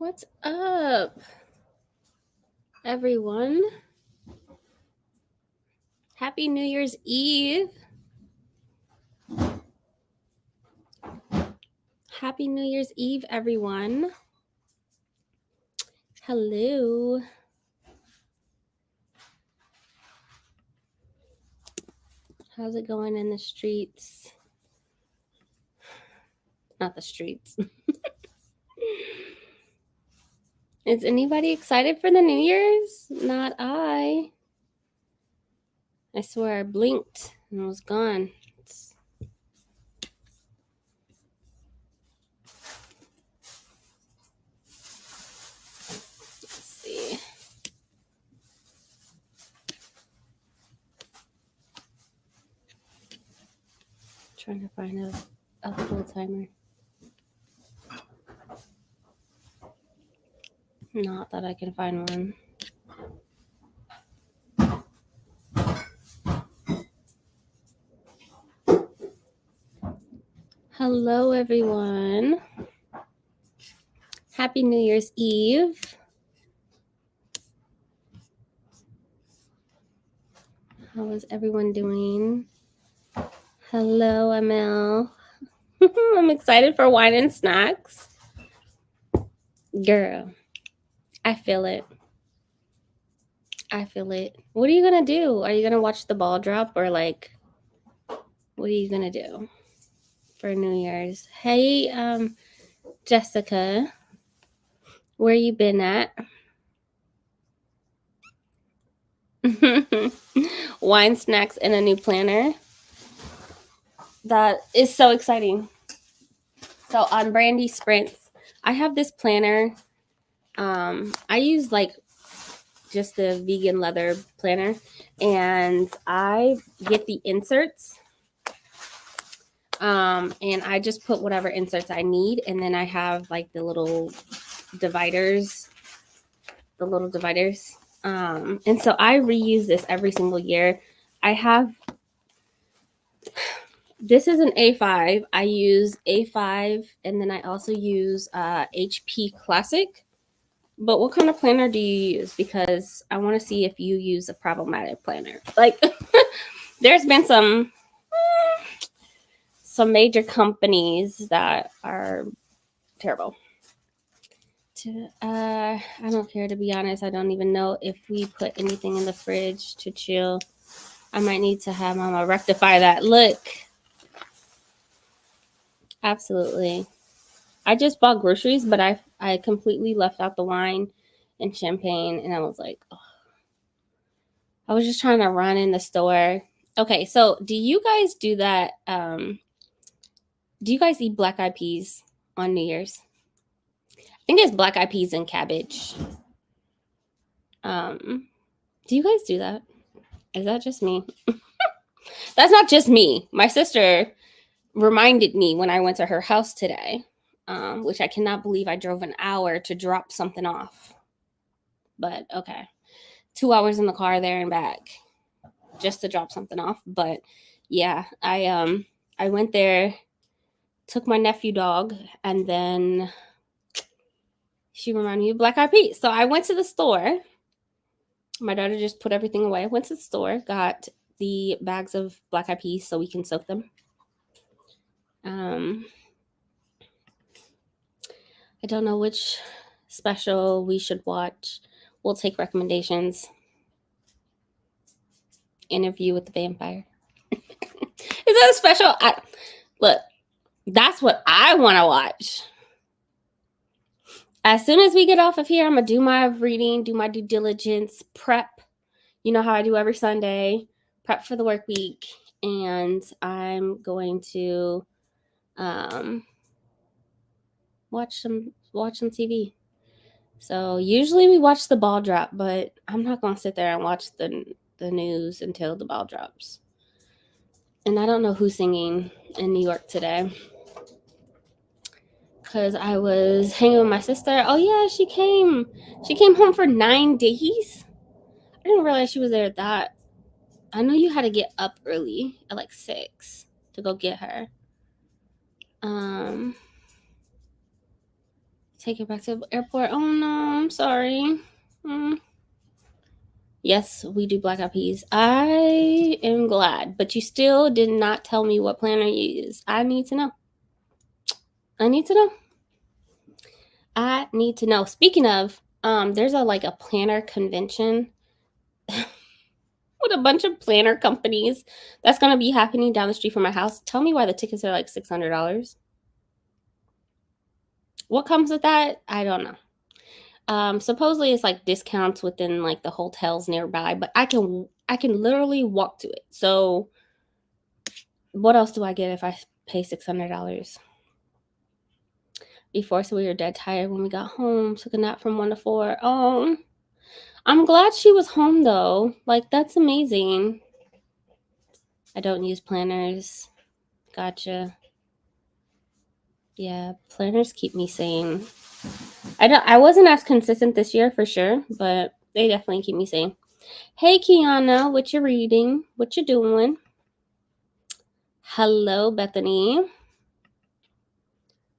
What's up, everyone? Happy New Year's Eve. Happy New Year's Eve, everyone. Hello. How's it going in the streets? Not the streets. Is anybody excited for the New Year's? Not I. I swear I blinked and was gone. Let's see. Trying to find a full timer. Not that I can find one. Hello, everyone. Happy New Year's Eve. How is everyone doing? Hello, ML. I'm excited for wine and snacks. Girl, I feel it. I feel it. What are you going to do? Are you going to watch the ball drop or what are you going to do for New Year's? Hey, Jessica, where you been at? Wine, snacks, and a new planner. That is so exciting. So on Brandy Sprints, I have this planner. I use just the vegan leather planner, and I get the inserts. And I just put whatever inserts I need, and then I have the little dividers. And so I reuse this every single year. This is an A5. I use A5, and then I also use HP Classic. But what kind of planner do you use? Because I want to see if you use a problematic planner. There's been some major companies that are terrible. I don't care, to be honest. I don't even know if we put anything in the fridge to chill. I might need to have Mama rectify that. Look. Absolutely. I just bought groceries, but I completely left out the wine and champagne, and I was like, oh. I was just trying to run in the store. Okay, so do you guys do that? Do you guys eat black eyed peas on New Year's? I think it's black eyed peas and cabbage. Do you guys do that? Is that just me? That's not just me. My sister reminded me when I went to her house today, which I cannot believe I drove an hour to drop something off. But okay. 2 hours in the car there and back just to drop something off. But yeah, I went there, took my nephew dog, and then she reminded me of black eyed peas. So I went to the store. My daughter just put everything away. I went to the store, got the bags of black eyed peas so we can soak them. I don't know which special we should watch. We'll take recommendations. Interview with the Vampire. Is that a special? Look, that's what I want to watch. As soon as we get off of here, I'm going to do my reading, do my due diligence, prep. You know how I do every Sunday, prep for the work week. And I'm going to watch some TV. So usually we watch the ball drop, but I'm not going to sit there and watch the news until the ball drops. And I don't know who's singing in New York today, because I was hanging with my sister. Oh yeah, she came home for 9 days. I didn't realize she was there I know you had to get up early at 6 to go get her. Take it back to the airport. Oh no, I'm sorry. Yes, we do black eyed peas. I am glad, but you still did not tell me what planner you use. I need to know. I need to know. I need to know. Speaking of, there's a planner convention with a bunch of planner companies that's gonna be happening down the street from my house. Tell me why the tickets are like $600. What comes with that? I don't know. Supposedly it's like discounts within like the hotels nearby, but I can literally walk to it. So what else do I get if I pay $600? Before, so we were dead tired when we got home. Took a nap from 1 to 4. Oh, I'm glad she was home though. Like, that's amazing. I don't use planners. Gotcha. Yeah, planners keep me sane. I wasn't as consistent this year for sure, but they definitely keep me sane. Hey Kiana, what you reading? What you doing? Hello, Bethany.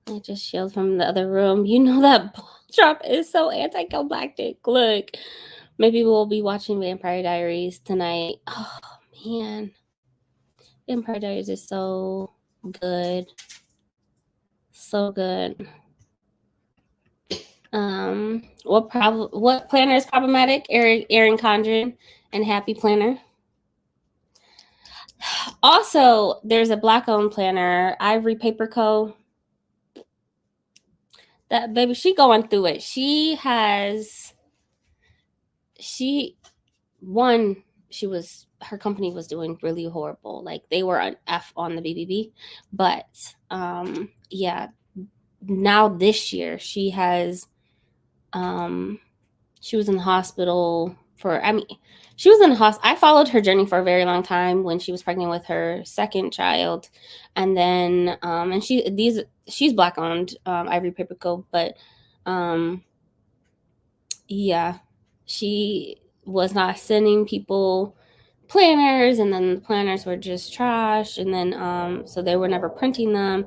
I just yelled from the other room. You know that ball drop is so anticlimactic. Look, maybe we'll be watching Vampire Diaries tonight. Oh man, Vampire Diaries is so good, so good. What planner is problematic? Erin Condren and Happy Planner. Also, there's a black-owned planner, Ivory Paper Co. That baby, she going through it. Her company was doing really horrible. Like they were an F on the BBB, but yeah. Now this year she has she was in the hospital she was in the hospital. I followed her journey for a very long time when she was pregnant with her second child, and then and she's black owned, Ivory Paper Co. But yeah, she was not sending people planners, and then the planners were just trash, and then so they were never printing them,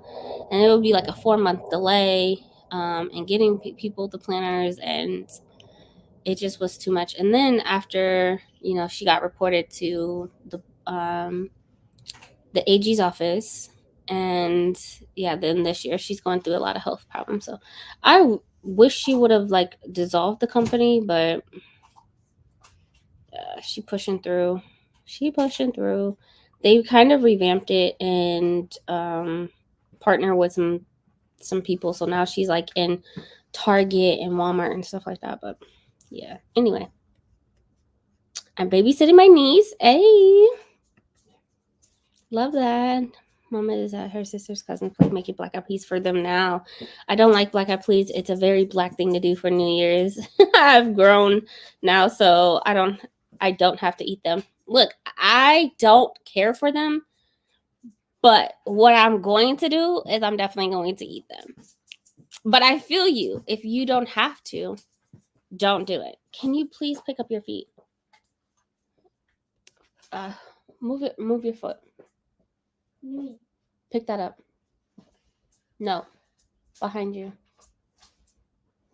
and it would be like a 4-month delay in getting people the planners, and it just was too much. And then after she got reported to the AG's office, and yeah, then this year she's going through a lot of health problems. So I wish she would have like dissolved the company, but she pushing through. They kind of revamped it and partner with some people. So now she's like in Target and Walmart and stuff like that. But yeah, anyway, I'm babysitting my niece. Hey, love that. Mama is at her sister's cousin's place making black eyed peas for them now. I don't like black eyed peas. It's a very black thing to do for New Year's. I've grown now, so I don't have to eat them. Look, I don't care for them, but what I'm going to do is I'm definitely going to eat them. But I feel you. If you don't have to, don't do it. Can you please pick up your feet? Move your foot. Pick that up. No. Behind you.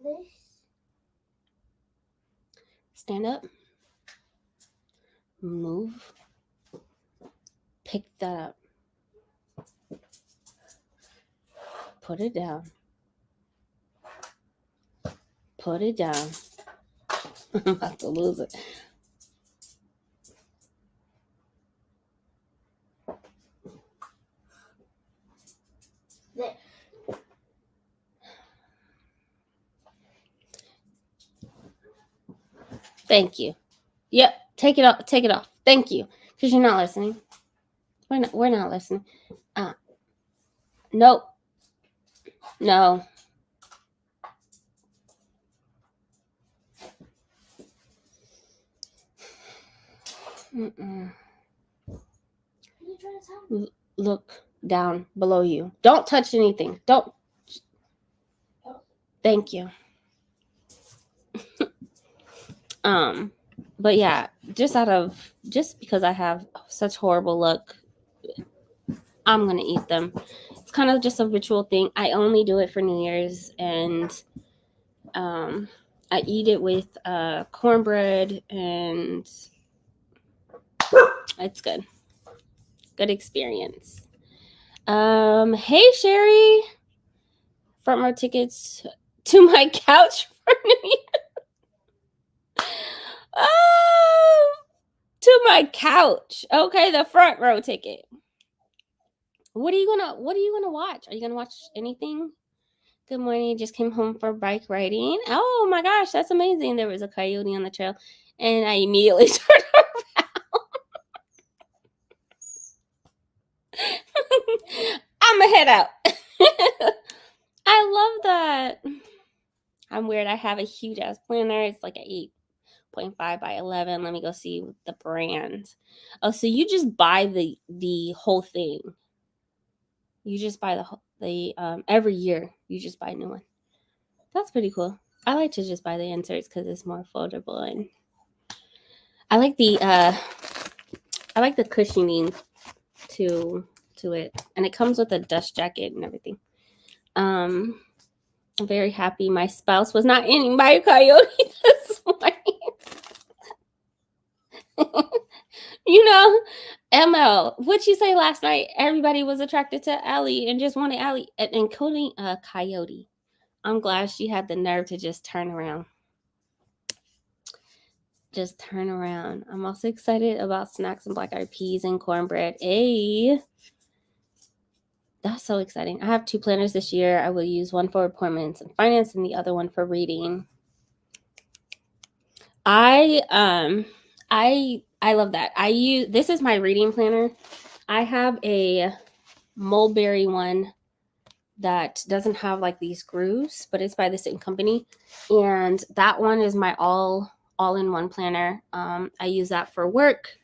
This. Stand up. Move. Pick that up. Put it down. Put it down. I'm about to lose it. There. Thank you. Yep. Take it off. Take it off. Thank you. Because you're not listening. We're not listening. Nope. No. Look down below you. Don't touch anything. Don't. Thank you. But yeah, just because I have such horrible luck, I'm gonna eat them. It's kind of just a ritual thing. I only do it for New Year's, and I eat it with cornbread, and it's good. Good experience. Hey Sherry, front row tickets to my couch for New Year. Oh, to my couch. Okay, the front row ticket. What are you gonna watch? Are you gonna watch anything? Good morning. Just came home for bike riding. Oh my gosh, that's amazing. There was a coyote on the trail, and I immediately turned around. I'm gonna head out. I love that. I'm weird. I have a huge ass planner. It's like a 8.5 by 11. Let me go see the brand. Oh, so you just buy the whole thing. You just buy the every year you just buy a new one. That's pretty cool. I like to just buy the inserts because it's more foldable, and I like the cushioning to it, and it comes with a dust jacket and everything. I'm very happy my spouse was not eaten by a coyote this morning. You know, ML, what'd you say last night? Everybody was attracted to Allie and just wanted Allie, including a coyote. I'm glad she had the nerve to just turn around. Just turn around. I'm also excited about snacks and black eyed peas and cornbread. Hey, that's so exciting. I have 2 planners this year. I will use one for appointments and finance and the other one for reading. I love that. This is my reading planner. I have a mulberry one that doesn't have like these grooves, but it's by the same company, and that one is my all-in-one planner. I use that for work,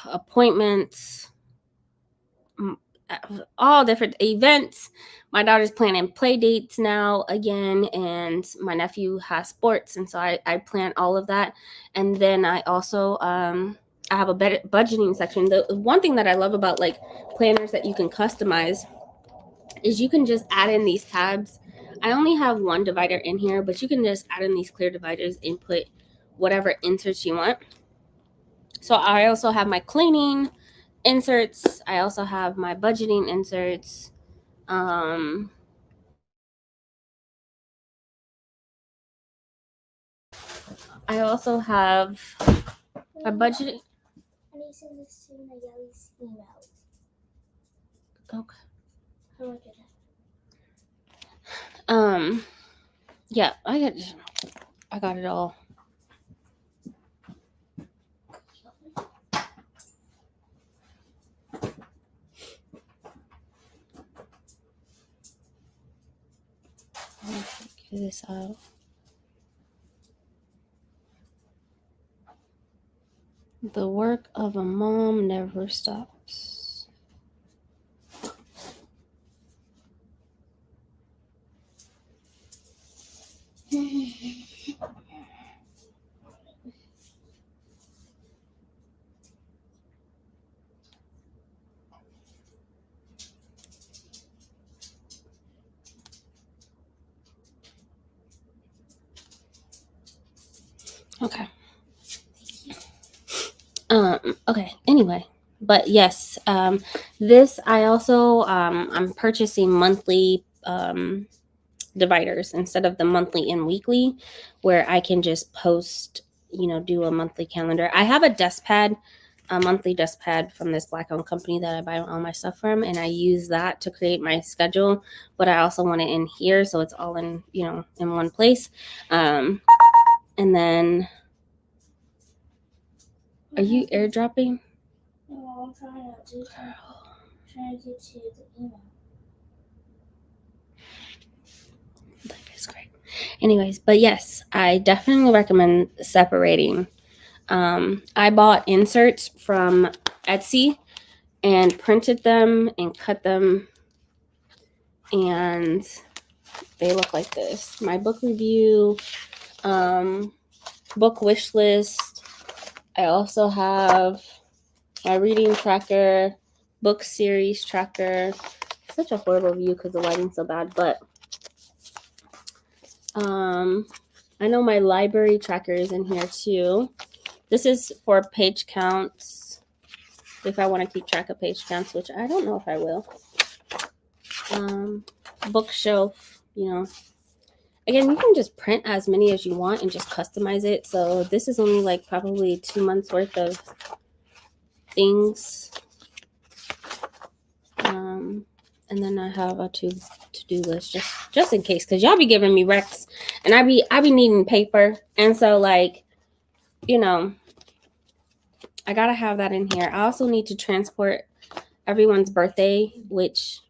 appointments, all different events. My daughter's planning play dates now again, and my nephew has sports, and so I plan all of that. And then I also I have a budgeting section. The one thing that I love about like planners that you can customize is you can just add in these tabs. I only have one divider in here, but you can just add in these clear dividers and put whatever inserts you want. So I also have my cleaning inserts. I also have my budgeting inserts. I also have a budget. I need to send this to Nayeli's email. Okay. How do I do that? Yeah, I got it all. Figure this out. The work of a mom never stops. Okay. Okay. Anyway, but yes, this I also I'm purchasing monthly dividers instead of the monthly and weekly, where I can just post, do a monthly calendar. I have a desk pad, a monthly desk pad from this Black-owned company that I buy all my stuff from, and I use that to create my schedule. But I also want it in here, so it's all in one place. And then, are you airdropping? No, I'm trying to do something. Trying to get to the email. Life is great. Anyways, but yes, I definitely recommend separating. I bought inserts from Etsy and printed them and cut them, and they look like this. My book review, book wish list. I also have my reading tracker, book series tracker. Such a horrible view because the lighting's so bad, but I know my library tracker is in here too. This is for page counts. If I want to keep track of page counts, which I don't know if I will. Bookshelf, you know. Again, you can just print as many as you want and just customize it. So this is only like probably 2 months worth of things. And then I have a to-do list just in case, because y'all be giving me recs and I be needing paper. And so like, you know, I gotta have that in here. I also need to transport everyone's birthday, which,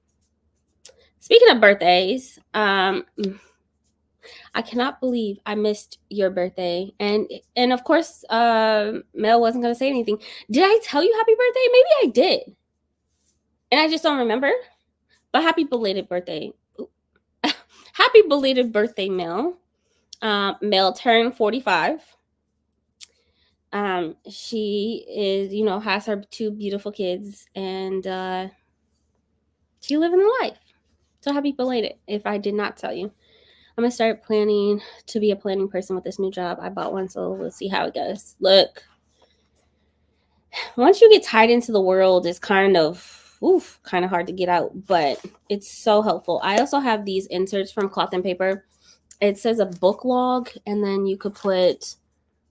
speaking of birthdays, I cannot believe I missed your birthday. And of course, Mel wasn't gonna say anything. Did I tell you happy birthday? Maybe I did. And I just don't remember. But happy belated birthday. Happy belated birthday, Mel. Mel turned 45. She is, you know, has her 2 beautiful kids, and she living the life. So happy belated. If I did not tell you, I'm gonna start planning to be a planning person with this new job. I bought one, so we'll see how it goes. Look, once you get tied into the world, it's kind of hard to get out, but it's so helpful. I also have these inserts from Cloth and Paper. It says a book log, and then you could put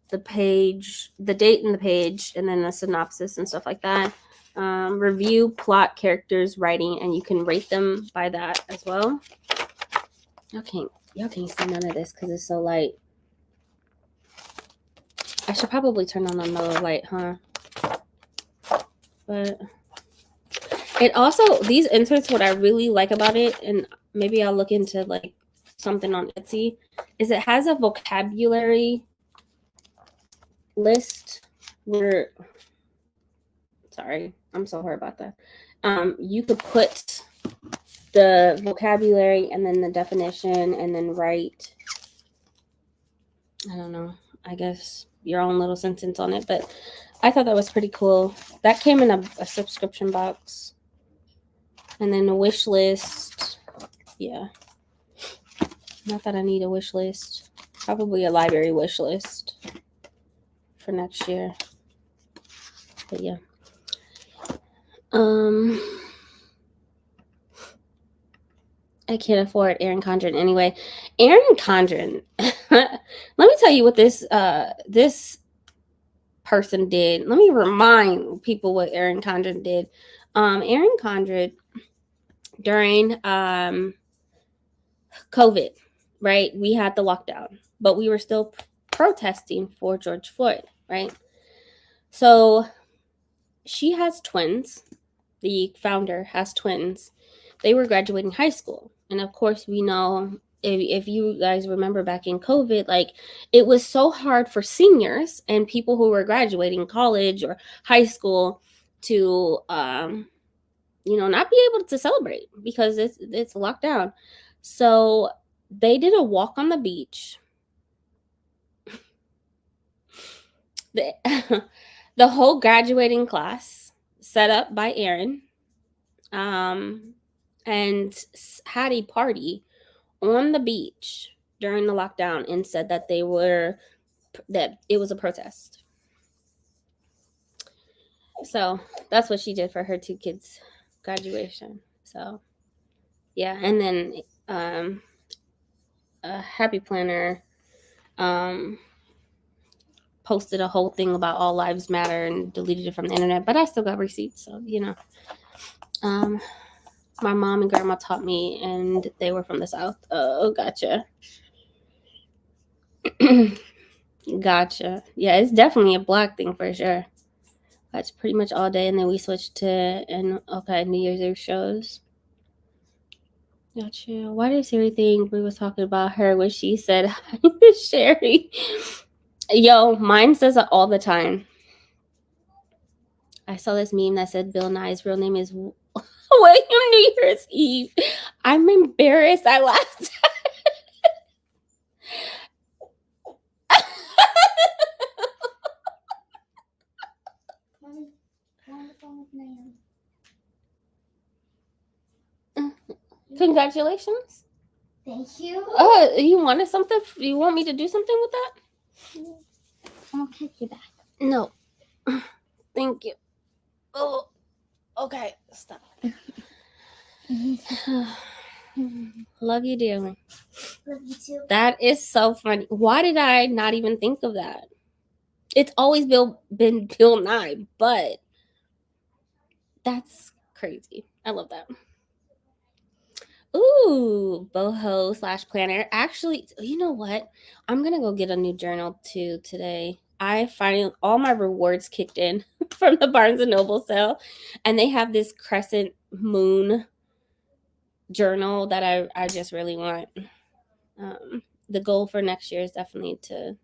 the page, the date in the page, and then a synopsis and stuff like that. Review, plot, characters, writing, and you can rate them by that as well. Y'all can't see none of this because it's so light. I should probably turn on another light, huh? But it also, these inserts, what I really like about it, and maybe I'll look into like something on Etsy, is it has a vocabulary list where, sorry, I'm so sorry about that. You could put the vocabulary and then the definition and then write, I don't know, I guess your own little sentence on it. But I thought that was pretty cool. That came in a subscription box. And then a wish list. Yeah. Not that I need a wish list. Probably a library wish list for next year. But yeah. I can't afford Erin Condren anyway. Erin Condren. Let me tell you what this person did. Let me remind people what Erin Condren did. Erin Condren, during COVID, right? We had the lockdown, but we were still protesting for George Floyd, right? So she has twins. The founder has twins. They were graduating high school. And of course, we know, if you guys remember back in COVID, like, it was so hard for seniors and people who were graduating college or high school to, not be able to celebrate because it's locked down. So they did a walk on the beach. The whole graduating class set up by Erin, and had a party on the beach during the lockdown and said that that it was a protest. So that's what she did for her 2 kids' graduation. So yeah, and then a Happy Planner posted a whole thing about all lives matter and deleted it from the internet, but I still got receipts, so my mom and grandma taught me, and they were from the South. Oh, gotcha. Gotcha. Yeah, it's definitely a Black thing for sure. That's pretty much all day, and then we switched to New Year's Eve shows. Gotcha. Why did Siri think we was talking about her when she said hi to Sherry? Yo, mine says it all the time. I saw this meme that said Bill Nye's real name is William New Year's Eve. I'm embarrassed. I laughed. Congratulations. Thank you. Oh, you wanted something? You want me to do something with that? I'll catch you back. No. Thank you. Oh, okay. Stop. Love you dearly. Love you too. That is so funny. Why did I not even think of that? It's always been Bill Nye, but that's crazy. I love that. Ooh, boho / planner. Actually, you know what? I'm gonna go get a new journal too today. I finally all my rewards kicked in from the Barnes and Noble sale, and they have this crescent moon journal that I just really want. The goal for next year is definitely to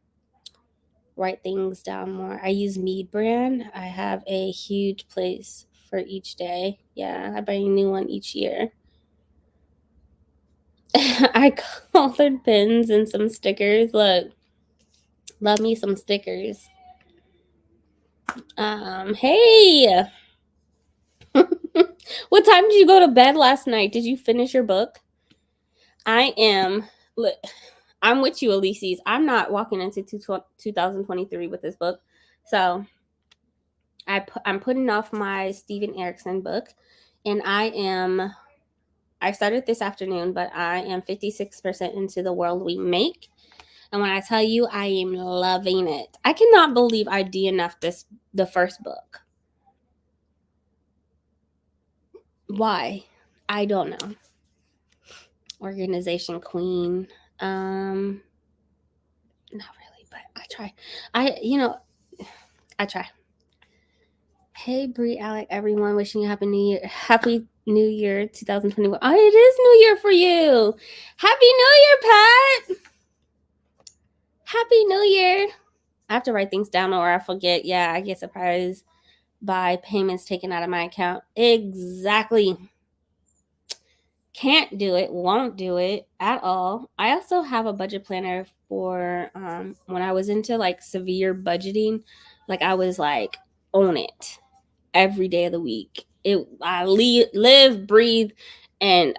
write things down more. I use Mead brand. I have a huge place for each day. Yeah, I buy a new one each year. I colored pins and some stickers. Look, love me some stickers. Hey, what time did you go to bed last night? Did you finish your book? I am. Look, I'm with you, Elises. I'm not walking into 2023 with this book, so I'm putting off my Steven Erickson book, and I started this afternoon, but I am 56% into The World We Make. And when I tell you I am loving it, I cannot believe I DNF'd the first book. Why? I don't know. Organization queen. Not really, but I try. I try. Hey Bree, Alec, everyone, wishing you happy New Year 2021. Oh, it is New Year for you. Happy New Year, Pat. Happy New Year. I have to write things down or I forget. Yeah, I get surprised by payments taken out of my account. Exactly. Can't do it, won't do it at all. I also have a budget planner for when I was into like severe budgeting, like I was like own it every day of the week. I live, breathe, and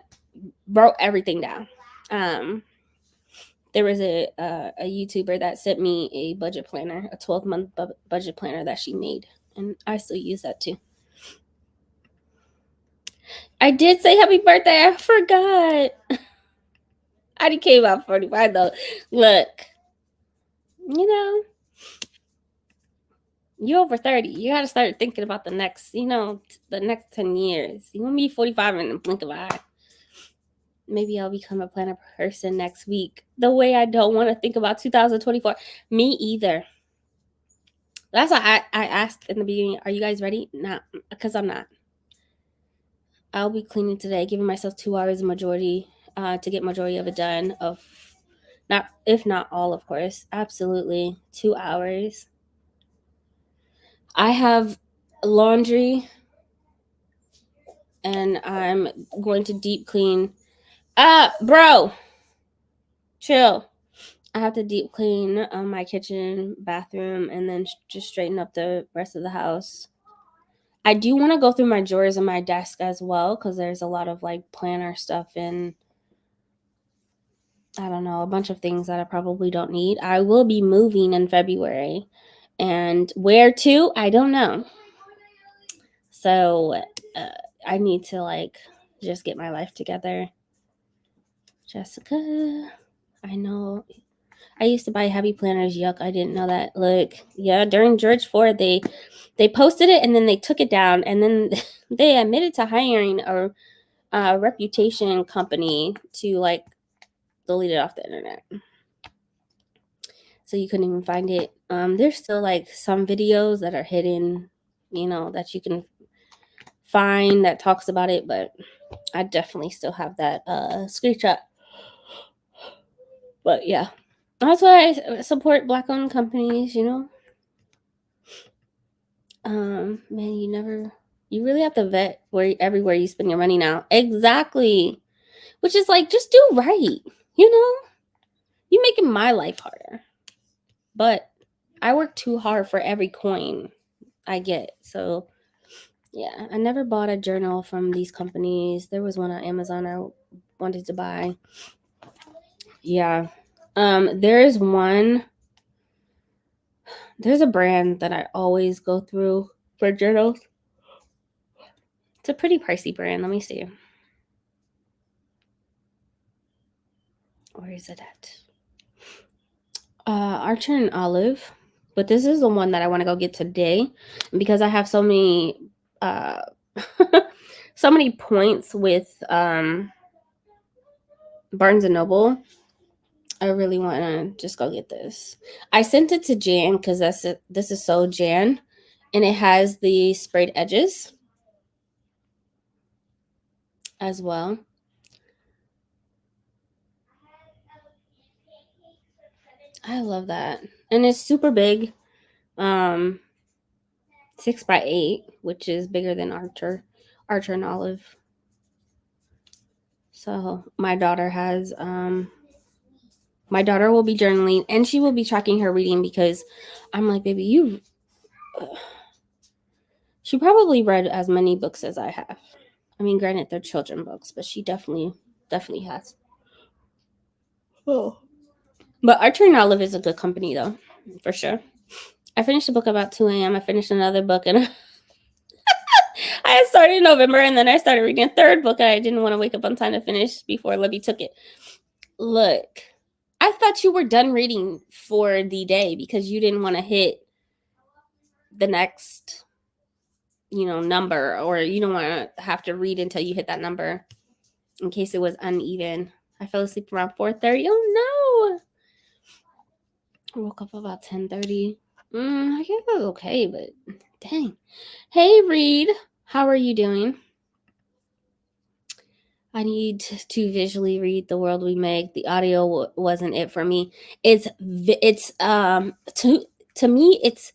wrote everything down. There was a YouTuber that sent me a budget planner, a 12-month budget planner that she made, and I still use that too. I did say happy birthday. I forgot. I came out 45 though. Look, you're over 30. You got to start thinking about the next 10 years. You want me 45 in the blink of an eye. Maybe I'll become a planner person next week. The way I don't want to think about 2024. Me either. That's why I asked in the beginning, are you guys ready? Not because I'm not. I'll be cleaning today, giving myself 2 hours to get majority of it done. If not all, of course. Absolutely. 2 hours. I have laundry and I'm going to deep clean. Bro, chill. I have to deep clean my kitchen, bathroom, and then just straighten up the rest of the house. I do want to go through my drawers and my desk as well because there's a lot of like planner stuff and I don't know, a bunch of things that I probably don't need. I will be moving in February, and where to, I don't know. So I need to like just get my life together. Jessica, I know I used to buy happy planners. Yuck, I didn't know that. Look, yeah, during George Ford, they posted it and then they took it down and then they admitted to hiring a reputation company to like delete it off the internet. So you couldn't even find it. There's still like some videos that are hidden, that you can find that talks about it, but I definitely still have that screenshot. But yeah, that's why I support Black-owned companies. Man, you really have to vet everywhere you spend your money now. Exactly, which is like just do right. You making my life harder, but I work too hard for every coin I get. So yeah, I never bought a journal from these companies. There was one on Amazon I wanted to buy. Yeah. There's a brand that I always go through for journals. It's a pretty pricey brand. Let me see. Where is it at? Archer and Olive. But this is the one that I want to go get today because I have so many so many points with Barnes and Noble. I really want to just go get this. I sent it to Jan because this is so Jan, and it has the sprayed edges as well. I love that, and it's super big, 6x8, which is bigger than Archer and Olive. So my daughter will be journaling and she will be tracking her reading because I'm like, baby, she probably read as many books as I have. I mean, granted, they're children books, but she definitely has. Oh. But Archer and Olive is a good company, though, for sure. I finished a book about 2 a.m. I finished another book, and I started in November, and then I started reading a third book. I didn't want to wake up on time to finish before Libby took it. Look, I thought you were done reading for the day because you didn't want to hit the next, number, or you don't want to have to read until you hit that number in case it was uneven. I fell asleep around 4:30. Oh no! I woke up about 10:30. I guess it was okay, but dang. Hey Reed, how are you doing? I need to visually read The World We Make. The audio wasn't it for me. It's to me it's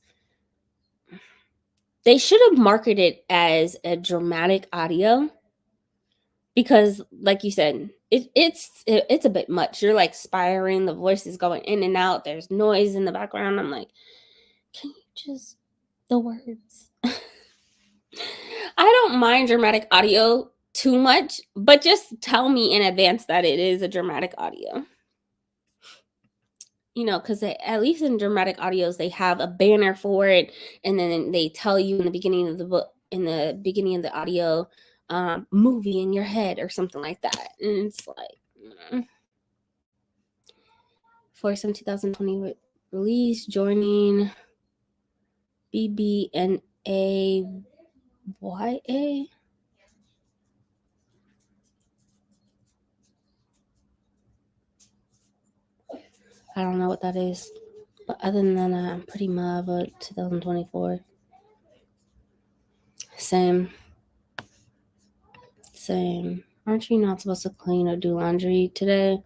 they should have marketed it as a dramatic audio because, like you said, it's a bit much. You're like spiring, the voice is going in and out. There's noise in the background. I'm like, can you just the words? I don't mind dramatic audio too much, but just tell me in advance that it is a dramatic audio. Because at least in dramatic audios, they have a banner for it, and then they tell you in the beginning of the book, in the beginning of the audio, movie in your head or something like that. And it's like, for some 2020 release, joining BBNAYA. I don't know what that is. But other than that, I'm pretty mad about 2024. Same. Aren't you not supposed to clean or do laundry today?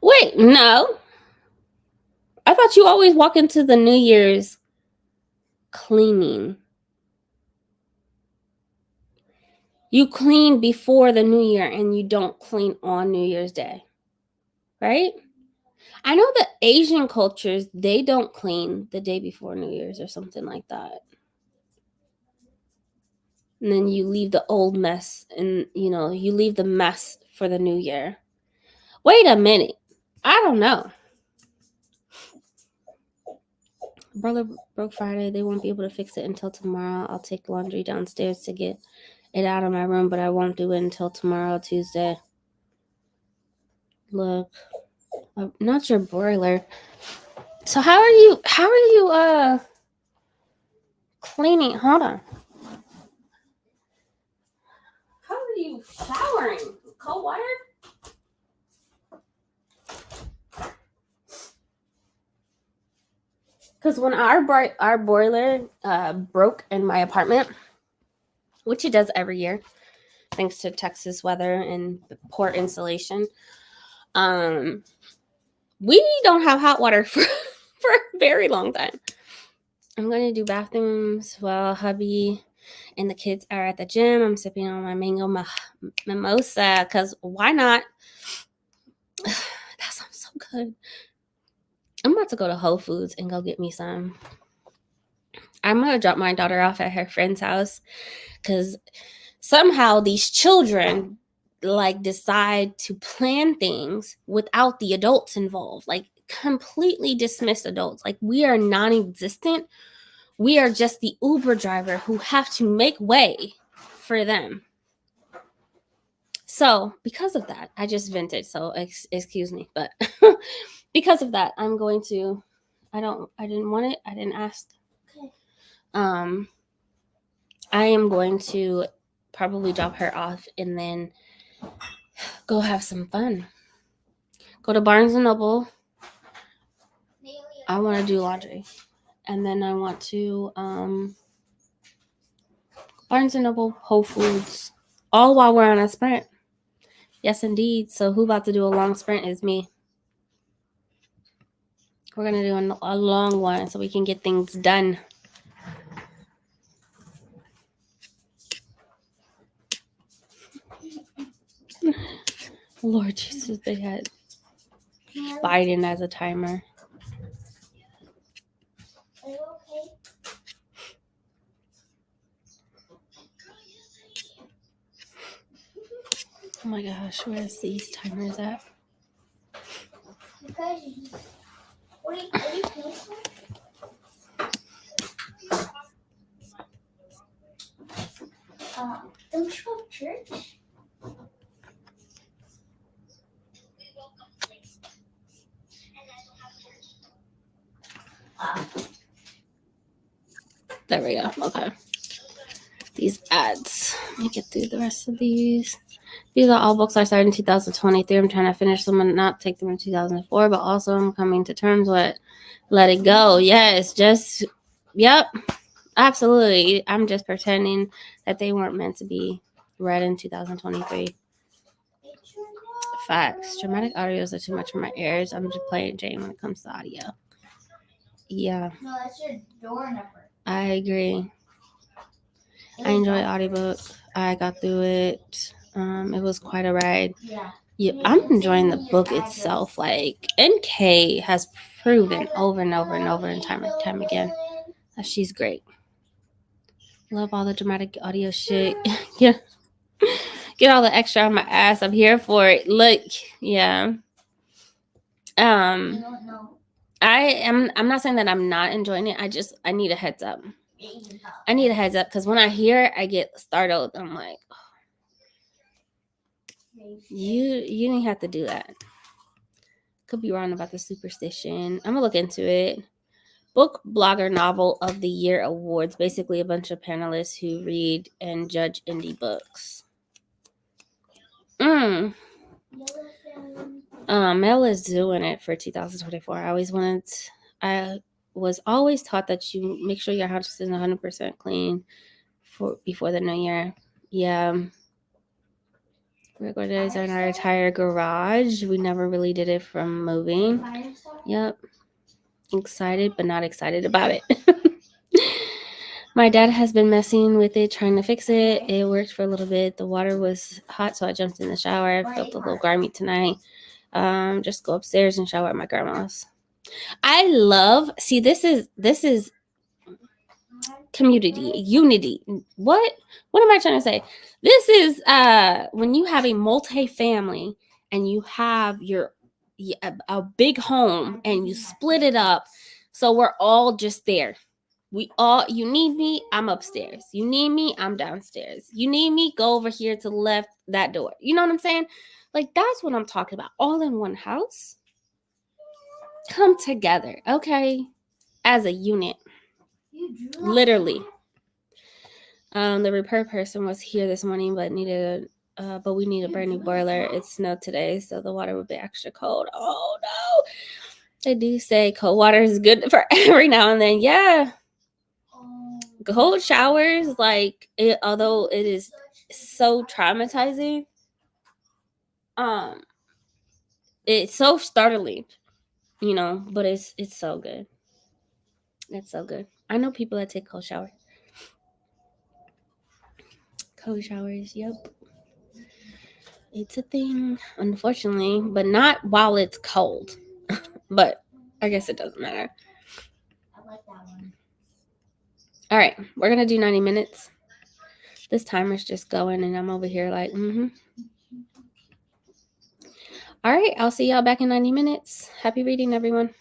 Wait, no. I thought you always walk into the New Year's cleaning. You clean before the New Year and you don't clean on New Year's Day. Right? I know that Asian cultures, they don't clean the day before New Year's or something like that. And then you leave the old mess and, you leave the mess for the New Year. Wait a minute. I don't know. Brother broke Friday. They won't be able to fix it until tomorrow. I'll take laundry downstairs to get it out of my room, but I won't do it until tomorrow, Tuesday. Look, not your broiler. So how are you cleaning? Hold on. How are you showering? Cold water? Because when our boiler broke in my apartment, which it does every year, thanks to Texas weather and poor insulation, we don't have hot water for a very long time. I'm going to do bathrooms while hubby and the kids are at the gym. I'm sipping on my mango mimosa because why not? That sounds so good. I'm about to go to Whole Foods and go get me some. I'm going to drop my daughter off at her friend's house because somehow these children like decide to plan things without the adults involved, like completely dismiss adults. Like we are non-existent. We are just the Uber driver who have to make way for them. So because of that, I just vented. So excuse me, but because of that, I'm going to. I didn't want it. I didn't ask. Okay. I am going to probably drop her off and then go have some fun. Go to Barnes and Noble. I want to do laundry. And then I want to Barnes and Noble, Whole Foods, all while we're on a sprint. Yes, indeed. So who about to do a long sprint is me. We're going to do a long one so we can get things done. Lord Jesus, they had Biden as a timer. Are you okay? Oh my gosh, where's these timers at? You guys, are you peaceful? Don't you go to church? There we go. Okay. These ads. Let me get through the rest of these. These are all books I started in 2023. I'm trying to finish them and not take them in 2004, but also I'm coming to terms with let it go. Yes, just, yep, absolutely. I'm just pretending that they weren't meant to be read in 2023. Facts. Dramatic audios are too much for my ears. I'm just playing Jane when it comes to audio. Yeah. No, that's your door number. I agree. I enjoy audiobook. I got through it. It was quite a ride. Yeah, I'm enjoying the book itself. Like NK has proven over and over and over and time again that she's great. Love all the dramatic audio shit. Yeah. Get all the extra on my ass. I'm here for it. Look, yeah. I'm not saying that I'm not enjoying it. I need a heads up. I need a heads up because when I hear it, I get startled. I'm like, oh, you didn't have to do that. Could be wrong about the superstition. I'm gonna look into it. Book Blogger Novel of the Year Awards. Basically, a bunch of panelists who read and judge indie books. Mel is doing it for 2024. I was always taught that you make sure your house is 100% clean before the new year. Yeah. We're going to design our entire garage. We never really did it from moving. Yep. Excited, but not excited about it. My dad has been messing with it, trying to fix it. It worked for a little bit. The water was hot, so I jumped in the shower. I felt a little grimy tonight. Just go upstairs and shower at my grandma's. This is community, unity. What am I trying to say? This is when you have a multi-family and you have a big home and you split it up, so we're all just there. You need me, I'm upstairs. You need me, I'm downstairs. You need me, go over here to the left, that door. You know what I'm saying? Like, that's what I'm talking about. All in one house. Come together, okay? As a unit. Literally. The repair person was here this morning, but we need a brand new boiler. It snowed today, so the water would be extra cold. Oh no! They do say cold water is good for every now and then. Yeah. Cold showers, although it is so traumatizing, it's so startling, but it's so good. It's so good. I know people that take cold showers. Cold showers, yep. It's a thing, unfortunately, but not while it's cold. But I guess it doesn't matter. I like that one. All right, we're gonna do 90 minutes. This timer's just going, and I'm over here like, All right, I'll see y'all back in 90 minutes. Happy reading, everyone.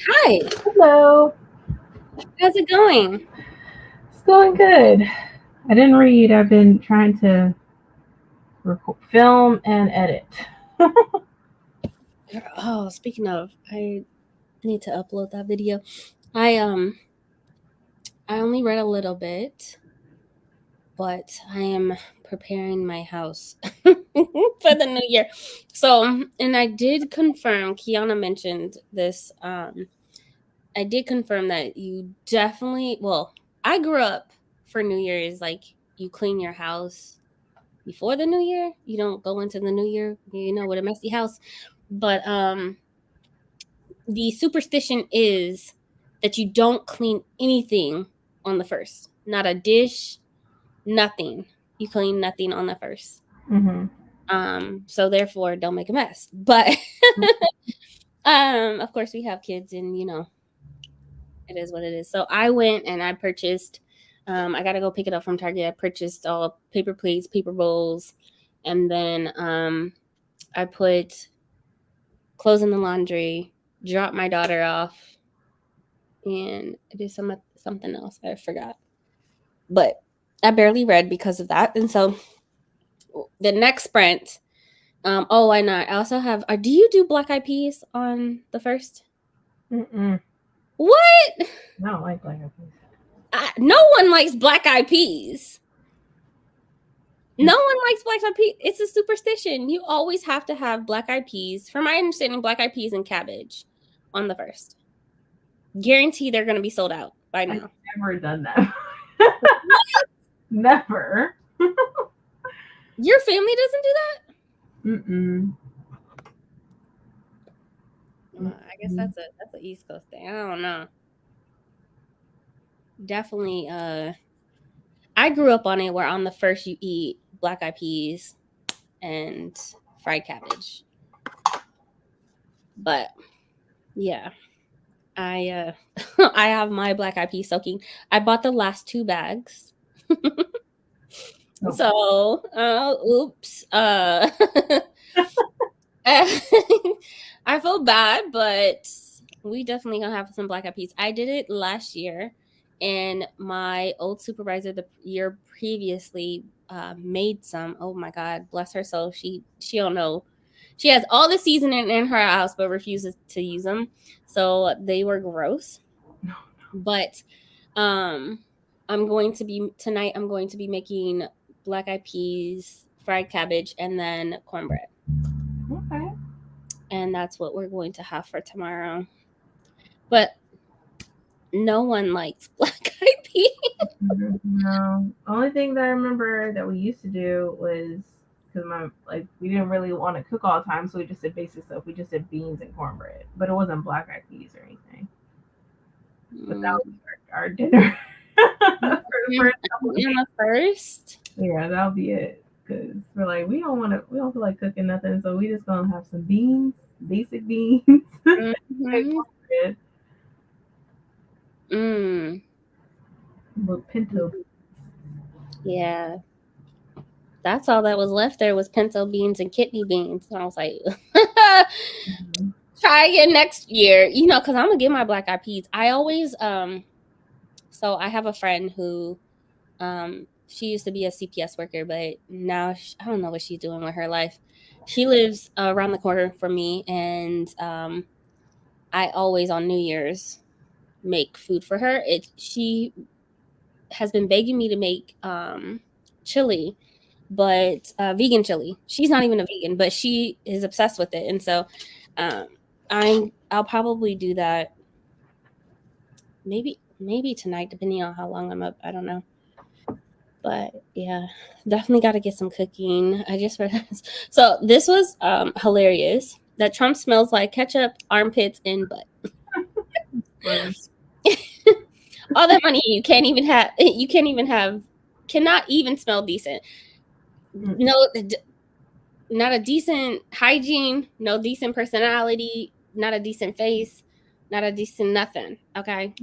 Hi, Hello. how's it going? It's going good. I didn't read. I've been trying to film and edit. Oh, speaking of, I need to upload that video. I um I only read a little bit, but I am preparing my house for the new year. So, and I did confirm, Kiana mentioned this. I did confirm that you definitely, well, I grew up for New Year's, like you clean your house before the new year. You don't go into the new year, with a messy house. But the superstition is that you don't clean anything on the first. Not a dish, nothing. You clean nothing on the first. Mm-hmm. So therefore don't make a mess. But of course we have kids and it is what it is. So I went and I purchased I gotta go pick it up from Target. I purchased all paper plates, paper bowls, and then I put clothes in the laundry, dropped my daughter off, and I did something else. I forgot. But I barely read because of that. And so the next sprint, why not? I also have do you do black eyed peas on the first? Mm-mm. What? I don't like black eyed peas. No one likes black eyed peas. No one likes black eyed peas. It's a superstition. You always have to have black eyed peas. From my understanding, black eyed peas and cabbage on the first. Guarantee they're going to be sold out by I've now. never done that. Never. Your family doesn't do that? Mm-mm. I guess that's an East Coast thing. I don't know. Definitely. I grew up on it where on the first you eat black eyed peas and fried cabbage. But yeah, I I have my black eyed peas soaking. I bought the last 2 bags. Okay. So, oops. I feel bad, but we definitely gonna have some black eyed peas. I did it last year, and my old supervisor the year previously made some. Oh my god, bless her soul. She don't know. She has all the seasoning in her house, but refuses to use them. So they were gross. No. But um, I'm going to be tonight. I'm going to be making black eyed peas, fried cabbage, and then cornbread. Okay. And that's what we're going to have for tomorrow. But no one likes black eyed peas. No. Only thing that I remember that we used to do was because we didn't really want to cook all the time, so we just did basic stuff. We just did beans and cornbread, but it wasn't black eyed peas or anything. But that Mm, was our dinner for the mm, first couple of on days. the first. Yeah, that'll be it. Cause we're like we don't feel like cooking nothing, so we just gonna have some beans, basic beans, and Mm-hmm. cornbread Mm, with pinto. yeah, that's all that was left there was pinto beans and kidney beans. And I was like, Mhm. try again next year, because I'm gonna get my black eyed peas. I always so I have a friend who she used to be a CPS worker, but now I don't know what she's doing with her life. She lives around the corner from me, and I always on New Year's make food for her. She has been begging me to make chili, but vegan chili. She's not even a vegan, but she is obsessed with it, and so um, I'll probably do that maybe tonight, depending on how long I'm up. I don't know. But yeah, definitely got to get some cooking. I just realized. So this was hilarious. That Trump smells like ketchup, armpits, and butt. Funny. All that money you can't even have. You can't even have. Cannot even smell decent. Mm. No, not a decent hygiene. No decent personality. Not a decent face. Not a decent nothing. Okay.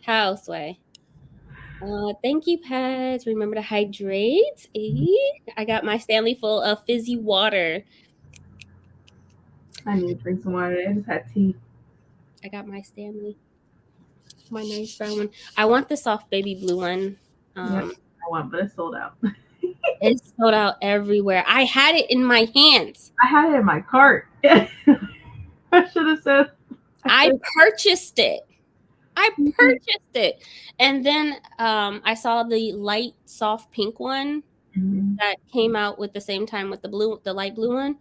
Houseway. Thank you, pets. Remember to hydrate. I got my Stanley full of fizzy water. I need to drink some water. I just had tea. I got my Stanley. My nice brown one. I want the soft baby blue one. Yep, I want, but it's sold out. It's sold out everywhere. I had it in my hands. I had it in my cart. I should have said. I purchased it. And then I saw the light soft pink one that came out with the same time with the light blue one.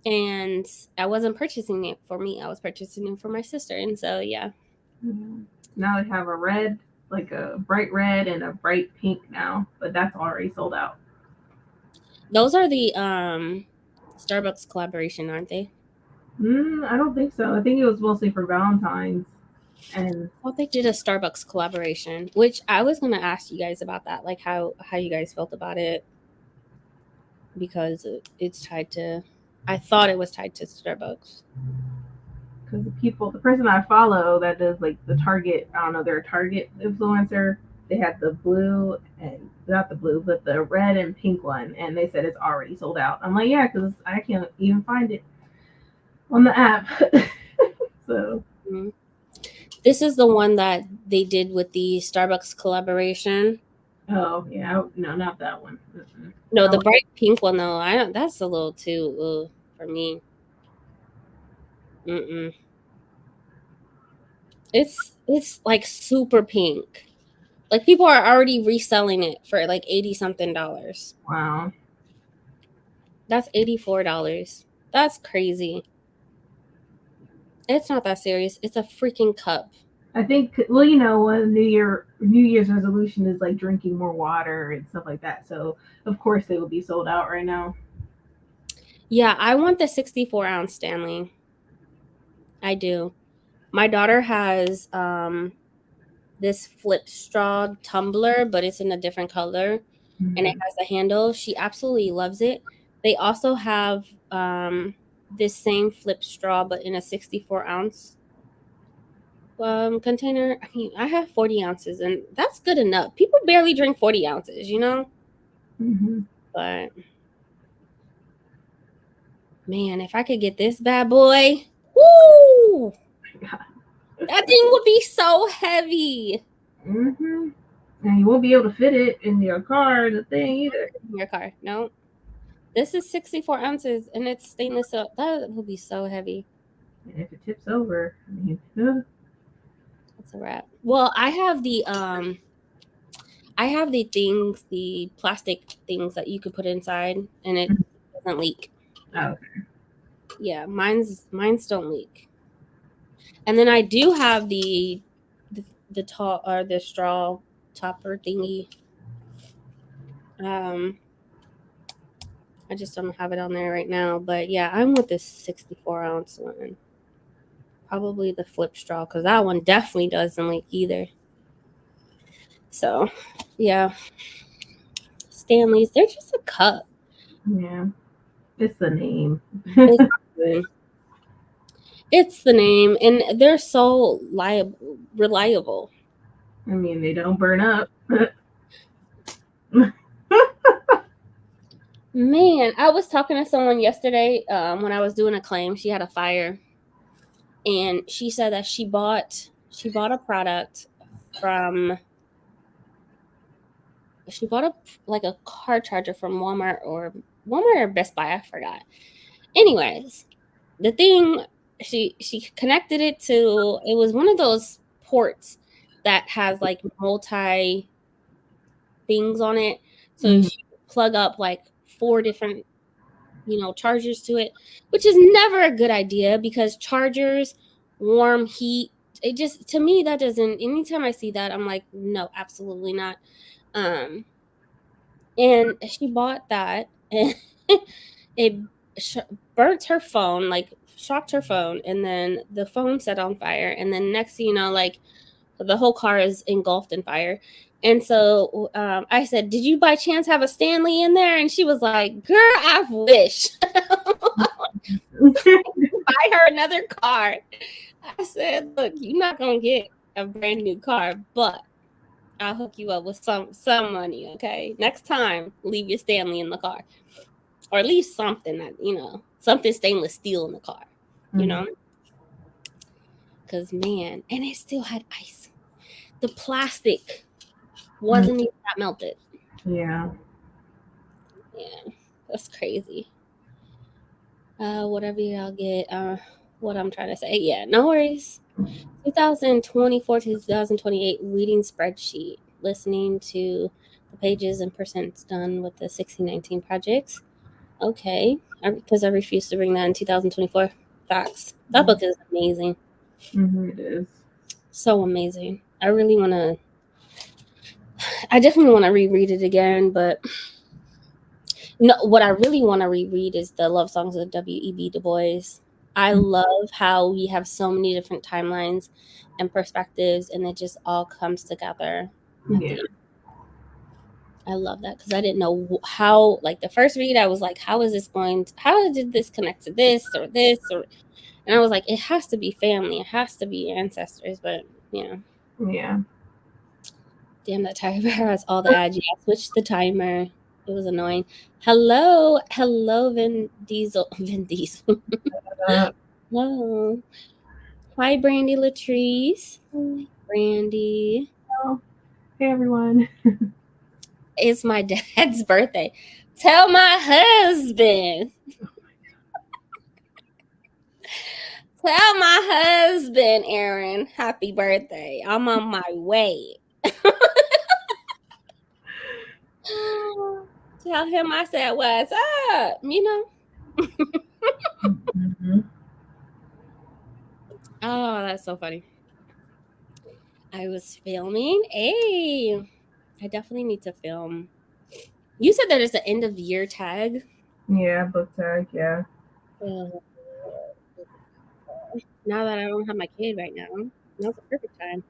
And I wasn't purchasing it for me. I was purchasing it for my sister. And so, yeah. Now they have a red, like a bright red and a bright pink now, but that's already sold out. Those are the Starbucks collaboration, aren't they? I don't think so. I think it was mostly for Valentine's. And I thought they did a Starbucks collaboration, which I was going to ask you guys about that, like how you guys felt about it, because it's tied to, I thought it was tied to Starbucks. Because the person I follow that does like the Target, I don't know, they're a Target influencer. They had the blue and not the blue, but the red and pink one, and they said it's already sold out. I'm like, yeah, because I can't even find it on the app. So. Mm-hmm. This is the one that they did with the Starbucks collaboration. Oh yeah, no, not that one. No, the bright pink one though. I don't. That's a little too for me. It's like super pink. Like people are already reselling it for like $80-something. Wow. That's $84. That's crazy. It's not that serious. It's a freaking cup. I think, well, you know, New Year's resolution is like drinking more water and stuff like that. So of course they will be sold out right now. Yeah, I want the 64-ounce Stanley. I do. My daughter has this flip straw tumbler, but it's in a different color, and it has a handle. She absolutely loves it. They also have this same flip straw, but in a 64-ounce container. I mean, I have 40 ounces, and that's good enough. People barely drink 40 ounces, you know? But man, if I could get this bad boy, woo! That thing would be so heavy. And you won't be able to fit it in your car, the thing either. In your car, no. This is 64 ounces, and it's stainless steel. That would be so heavy. And if it tips over, I mean, that's a wrap. Well, I have the things, the plastic things that you could put inside, and it doesn't leak. Oh, okay. Yeah, mine's don't leak. And then I do have the tall or the straw topper thingy. I just don't have it on there right now, but yeah, I'm with this 64-ounce one. Probably the flip straw, because that one definitely doesn't leak either. So, yeah. Stanley's, they're just a cup. Yeah. It's the name. It's the name, and they're so reliable. I mean, they don't burn up. Man, I was talking to someone yesterday when I was doing a claim. She had a fire, and she said that she bought a product from. She bought a car charger from Walmart or Best Buy. I forgot. Anyways, the thing she connected it to, it was one of those ports that has like multi things on it. So she plug up like 4 different, chargers to it, which is never a good idea because chargers, warm, heat, it just, to me, that doesn't, anytime I see that, I'm like, no, absolutely not. And she bought that, and it burnt her phone, like shocked her phone, and then the phone set on fire, and then next thing you know, like the whole car is engulfed in fire. And so I said, did you by chance have a Stanley in there? And she was like, girl, I wish. Buy her another car. I said, look, you're not going to get a brand new car, but I'll hook you up with some money, okay? Next time, leave your Stanley in the car. Or at least something that, something stainless steel in the car, you know? because man, and it still had ice. The plastic wasn't even that melted. Yeah. Yeah, that's crazy. Whatever y'all get, what I'm trying to say. Yeah, no worries. 2024 to 2028 reading spreadsheet, listening to the pages and percents done with the 1619 projects. Okay, because I refused to bring that in 2024. Facts. That book is amazing. It is. So amazing. I definitely want to reread it again, but no, what I really want to reread is the love songs of W.E.B. Du Bois. I love how we have so many different timelines and perspectives, and it just all comes together at the end. I love that because I didn't know how. Like the first read, I was like, "How is this going? How did this connect to this or this?" And I was like, "It has to be family. It has to be ancestors." But Yeah. Damn, that timer has all the ads. Yeah, I switched the timer. It was annoying. Hello, Vin Diesel. Vin Diesel. Hello. Hi, Brandy Latrice. Brandy. Oh, hey everyone. It's my dad's birthday. Tell my husband. Tell my husband, Aaron, happy birthday. I'm on my way. Tell him I said, what's up? You know? Oh, that's so funny. I was filming. Hey, I definitely need to film. You said that it's an end of year tag. Yeah, book tag, yeah. Now that I don't have my kid right now, now's the perfect time.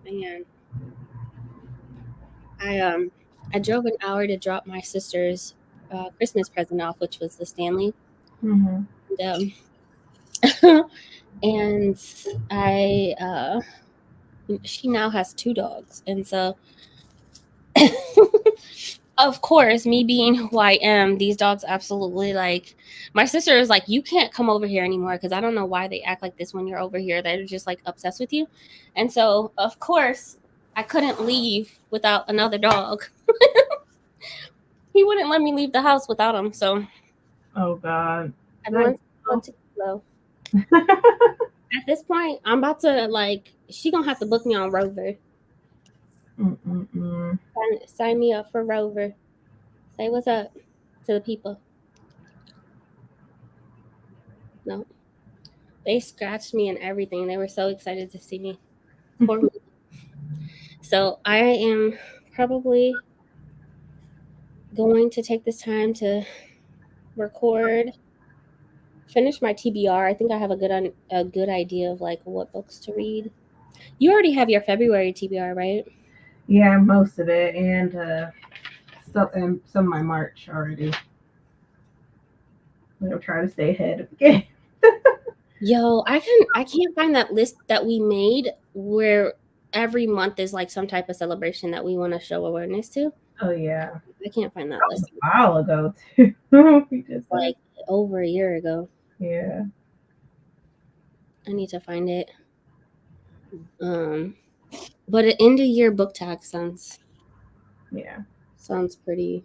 Man, I drove an hour to drop my sister's Christmas present off, which was the Stanley. And she now has 2 dogs, and so of course, me being who I am, these dogs absolutely like. My sister is like, you can't come over here anymore because I don't know why they act like this when you're over here. They're just like obsessed with you, and so of course I couldn't leave without another dog. He wouldn't let me leave the house without him. So, oh God, everyone's going to slow. At this point, I'm about to she gonna have to book me on Rover. Sign me up for Rover. Say what's up to the people. No, they scratched me and everything. They were so excited to see me. Poor me. So I am probably going to take this time to record, finish my TBR. I think I have a good idea of like what books to read. You already have your February TBR, right? Yeah, most of it, and some of my March already. I'm gonna try to stay ahead of the game. Yo, I can't find that list that we made where every month is like some type of celebration that we want to show awareness to. Oh yeah, I can't find that list. A while ago too. We just like over a year ago. Yeah. I need to find it. But an end of year book tag sounds pretty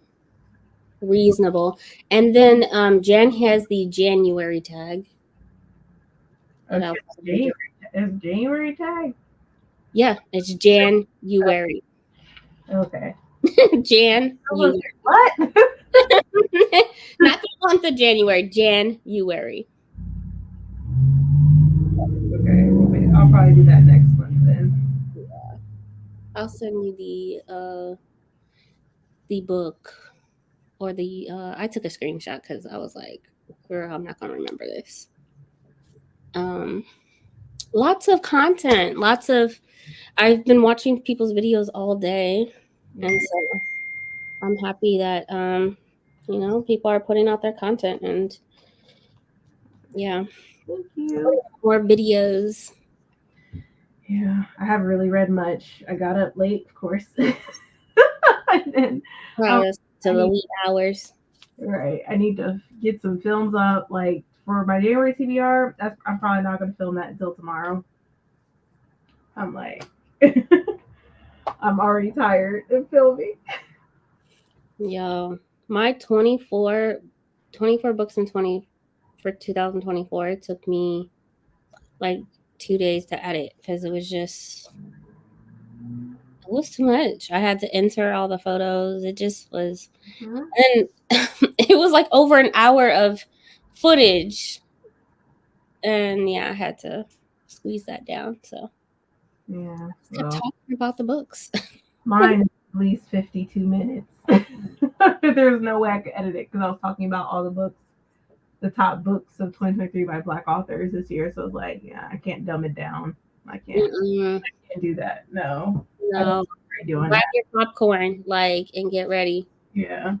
reasonable. And then Jan has the January tag. Okay. Is January tag? Yeah, it's January. Okay. January. What? Not the month of January, January. Okay, I'll probably do that next month then. Yeah. I'll send you the book or the I took a screenshot because I was like, girl, I'm not gonna remember this. Lots of content, I've been watching people's videos all day, and so I'm happy that people are putting out their content, and yeah, thank you. More videos. Yeah, I haven't really read much. I got up late, of course. And then to the wee hours. Right. I need to get some films up. Like for my January TBR, I'm probably not going to film that until tomorrow. I'm like, I'm already tired of filming. Yo, my 24 books in 20 for 2024 it took me like 2 days to edit because it was too much. I had to enter all the photos. It just was, Mhm. and it was like over an hour of footage, and yeah, I had to squeeze that down. So Yeah. I kept Well, talking about the books. mine is at least 52 minutes. There's no way I could edit it because I was talking about all the books, the top books of 2023 by Black authors this year. So it's like, yeah, I can't dumb it down. I Mm-mm, can't do that. No, I don't no, like doing grab that. your popcorn, like, and get ready. Yeah.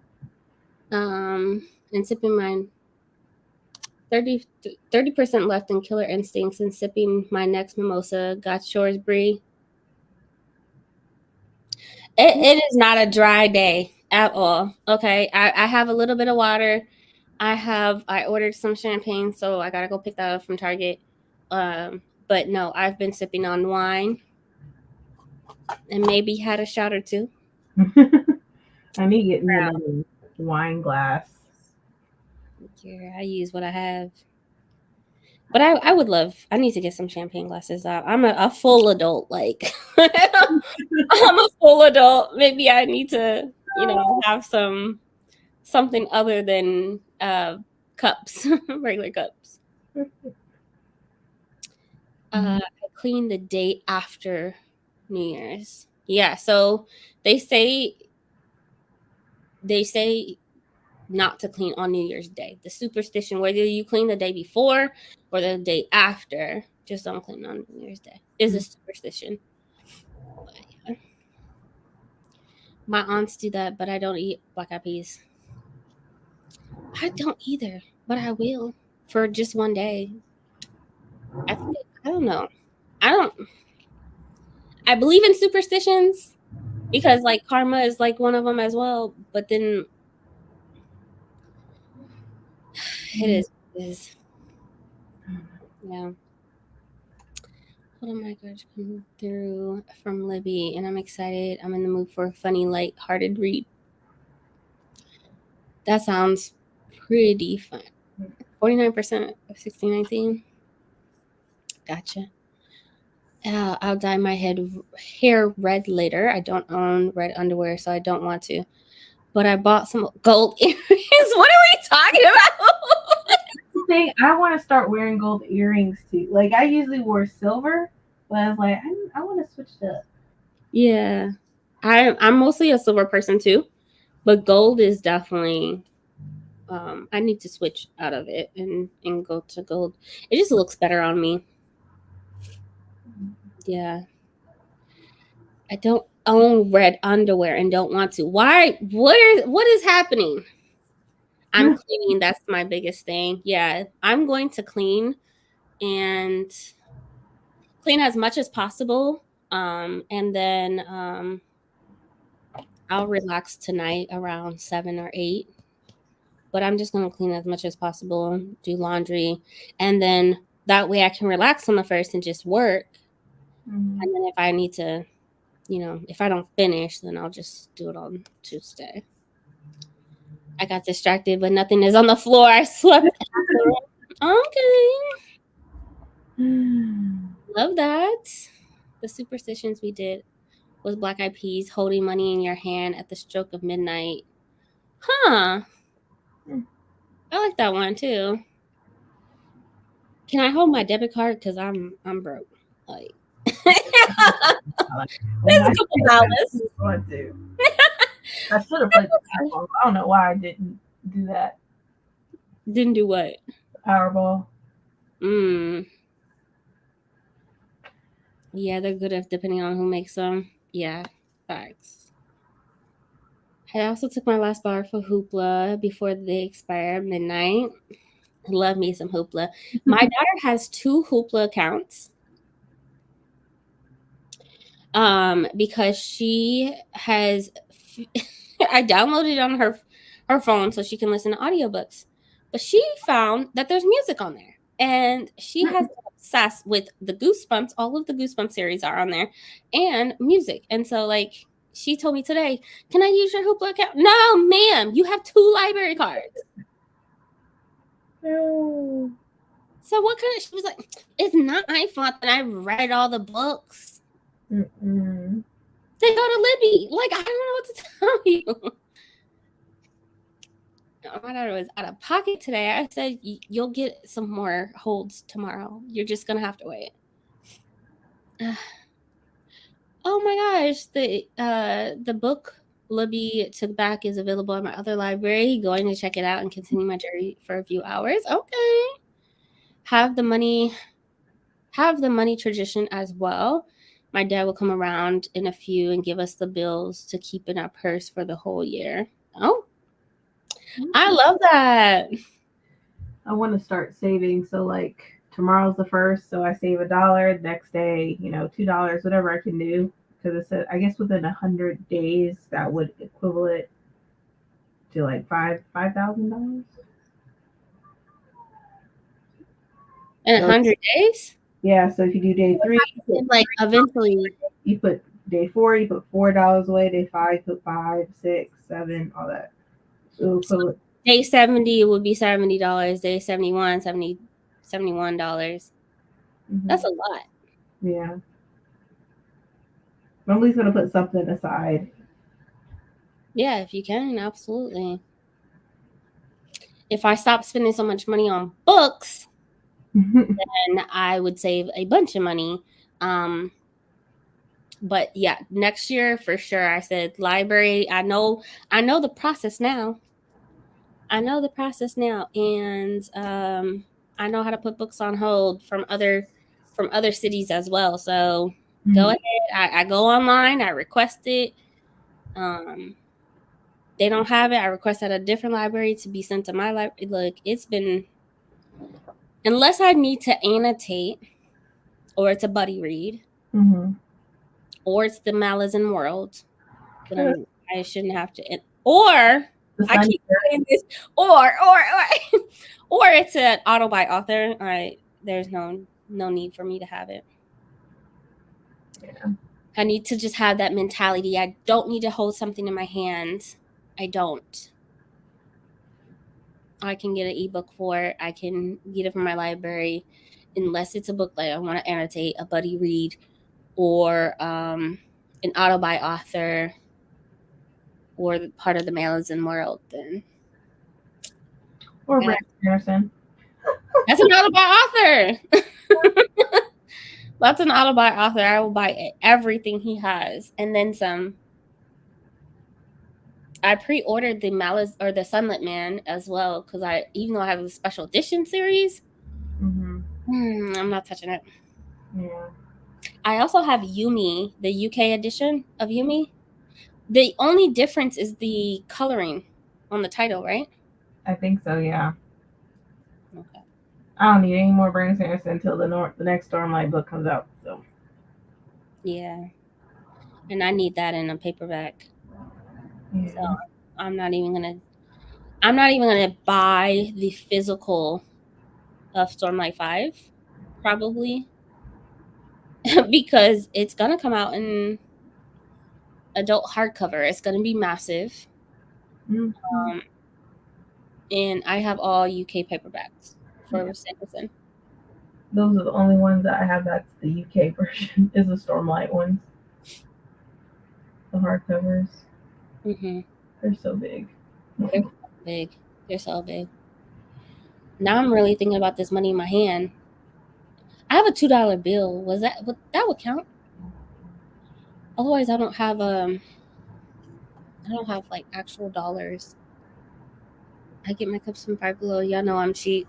And sipping mine 30% left in Killer Instincts and sipping my next mimosa, Got Shores Brie. It is not a dry day at all. Okay. I have a little bit of water. I ordered some champagne, so I gotta go pick that up from Target. But no, I've been sipping on wine and maybe had a shot or two. I need to get me another wine glass. Yeah, I use what I have. But I would love, I need to get some champagne glasses out. I'm a full adult, like I'm a full adult. Maybe I need to, have something other than cups, regular cups. I clean the day after New Year's. Yeah, so they say they say not to clean on New Year's Day. The superstition, whether you clean the day before or the day after, just don't clean on New Year's Day, is a superstition. But yeah. My aunts do that, but I don't eat black eyed peas. I don't either, but I will for just one day. I don't know. I don't. I believe in superstitions because like karma is like one of them as well. But then it is. Yeah. What am I going to come through from Libby? And I'm excited. I'm in the mood for a funny, light-hearted read. That sounds pretty fun. 49% of 1619. Gotcha. I'll dye my hair red later. I don't own red underwear, so I don't want to. But I bought some gold earrings. What are we talking about? Thing I want to start wearing gold earrings too. Like I usually wore silver, but I was like, I want to switch it up. Yeah, I'm mostly a silver person too, but gold is definitely. I need to switch out of it and go to gold. It just looks better on me. Yeah, I don't own red underwear and don't want to. Why? What is happening? I'm cleaning. That's my biggest thing. Yeah, I'm going to clean and clean as much as possible. And then I'll relax tonight around 7 or 8. But I'm just going to clean as much as possible, do laundry, and then that way I can relax on the first and just work. Mm-hmm. And then if I need to, if I don't finish, then I'll just do it on Tuesday. I got distracted, but nothing is on the floor. I swept half the room. Okay. Love that. The superstitions we did was black eyed peas, holding money in your hand at the stroke of midnight. Huh. I like that one too. Can I hold my debit card? Because I'm broke. Like And there's a couple dollars. I should have played the Powerball. I don't know why I didn't do that. Didn't do what? Powerball. Yeah, they're good at depending on who makes them. Yeah, facts. I also took my last bar for Hoopla before they expire at midnight. Love me some Hoopla. My daughter has 2 Hoopla accounts. Because she has I downloaded it on her phone so she can listen to audiobooks. But she found that there's music on there. And she has been obsessed with the Goosebumps. All of the Goosebumps series are on there and music. And so, like, she told me today, can I use your Hoopla account? No, ma'am. You have 2 library cards. No. So what kind of, she was like, it's not my fault that I read all the books. Mm-mm. They go to Libby. Like, I don't know what to tell you. My daughter was out of pocket today. I said, you'll get some more holds tomorrow. You're just going to have to wait. Oh my gosh. The book Libby took back is available in my other library. Going to check it out and continue my journey for a few hours. Okay. Have the money tradition as well. My dad will come around in a few and give us the bills to keep in our purse for the whole year. Oh, I love that. I want to start saving. So like tomorrow's the 1st, so I save $1. Next day, $2, whatever I can do. Because it said, I guess within 100 days, that would equivalent to like $5,000. In 100 days? Yeah. So if you do day 3, like eventually, you put day 4, you put $4 away. Day 5, you put 5, 6, 7, all that. So day 70 would be $70. Day 71, $71. Mm-hmm. That's a lot. Yeah. I'm at least gonna put something aside. Yeah, if you can, absolutely. If I stop spending so much money on books, then I would save a bunch of money. But yeah, next year for sure. I said library. I know the process now. And I know how to put books on hold from other cities as well. So go ahead. I go online. I request it. They don't have it. I request at a different library to be sent to my library. Look, it's been, unless I need to annotate, or it's a buddy read, or it's the Malazan World, then I shouldn't have to. Or I keep saying this, or or it's an auto by author. All right, there's no need for me to have it. Yeah. I need to just have that mentality. I don't need to hold something in my hand. I don't. I can get an ebook for it. I can get it from my library, unless it's a book like I want to annotate, a buddy read, or an auto by author, or part of the Malazan World. Then or Brandon Harrison. That's an auto by author. That's an auto by author. I will buy everything he has, and then some. I pre-ordered the the Sunlit Man as well, because even though I have a special edition series, I'm not touching it. Yeah. I also have Yumi, the UK edition of Yumi. The only difference is the coloring on the title, right? I think so. Yeah. Okay. I don't need any more Brandon Sanderson until the next Stormlight book comes out. So. Yeah. And I need that in a paperback. Yeah. So I'm not even gonna buy the physical of Stormlight 5, probably, because it's gonna come out in adult hardcover. It's gonna be massive. And I have all UK paperbacks for Sanderson. Those are the only ones that I have. That's the UK version. Is the Stormlight ones. The hardcovers. They're so big. They're so big. Now I'm really thinking about this money in my hand. I have a $2 bill. That would count? Otherwise, I don't have like actual dollars. I get my cups from Five Below. Y'all know I'm cheap.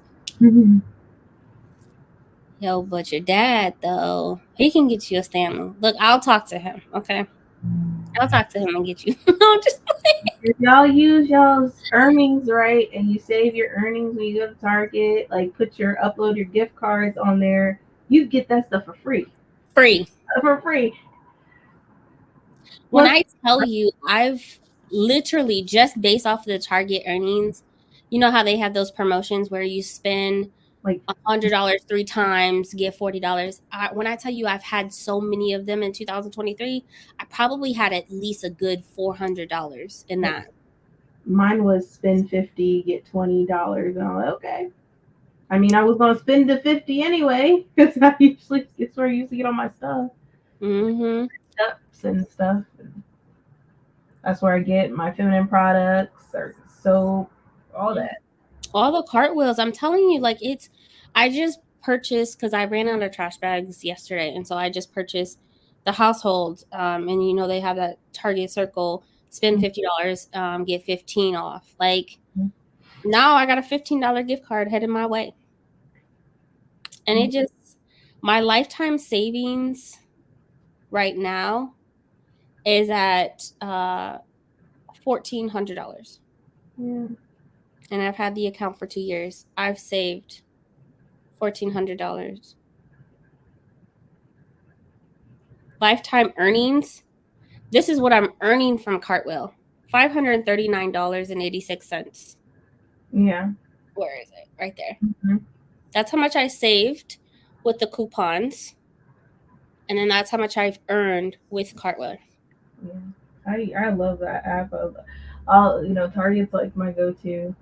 Yo, but your dad though, he can get you a Stanley. Look, I'll talk to him. Okay, I'll talk to him and get you. I'm just if y'all use y'all's earnings right, and you save your earnings when you go to Target, like upload your gift cards on there, you get that stuff for free. For free. For free. When I tell you, I've literally just based off of the Target earnings. You know how they have those promotions where you spend Like, $100 3 times, get $40. When I tell you I've had so many of them in 2023, I probably had at least a good $400 in that. mine was spend 50, get $20, and I'm like, okay. I mean, I was gonna spend the 50 anyway, because it's where I usually get all my stuff, Mm-hmm. cups and stuff. That's where I get my feminine products or soap, all that. All the cartwheels, I'm telling you, like I just purchased because I ran out of trash bags yesterday, and so I just purchased the household. And you know they have that Target Circle, spend $50, get 15 off. Like now I got a $15 gift card headed my way, and it just my lifetime savings right now is at $1,400, Yeah. and I've had the account for 2 years. I've saved $1,400. Lifetime earnings. This is what I'm earning from Cartwheel. $539.86. Yeah. Where is it? Right there. Mm-hmm. That's how much I saved with the coupons. And then that's how much I've earned with Cartwheel. Yeah. I love that app. Target's like my go-to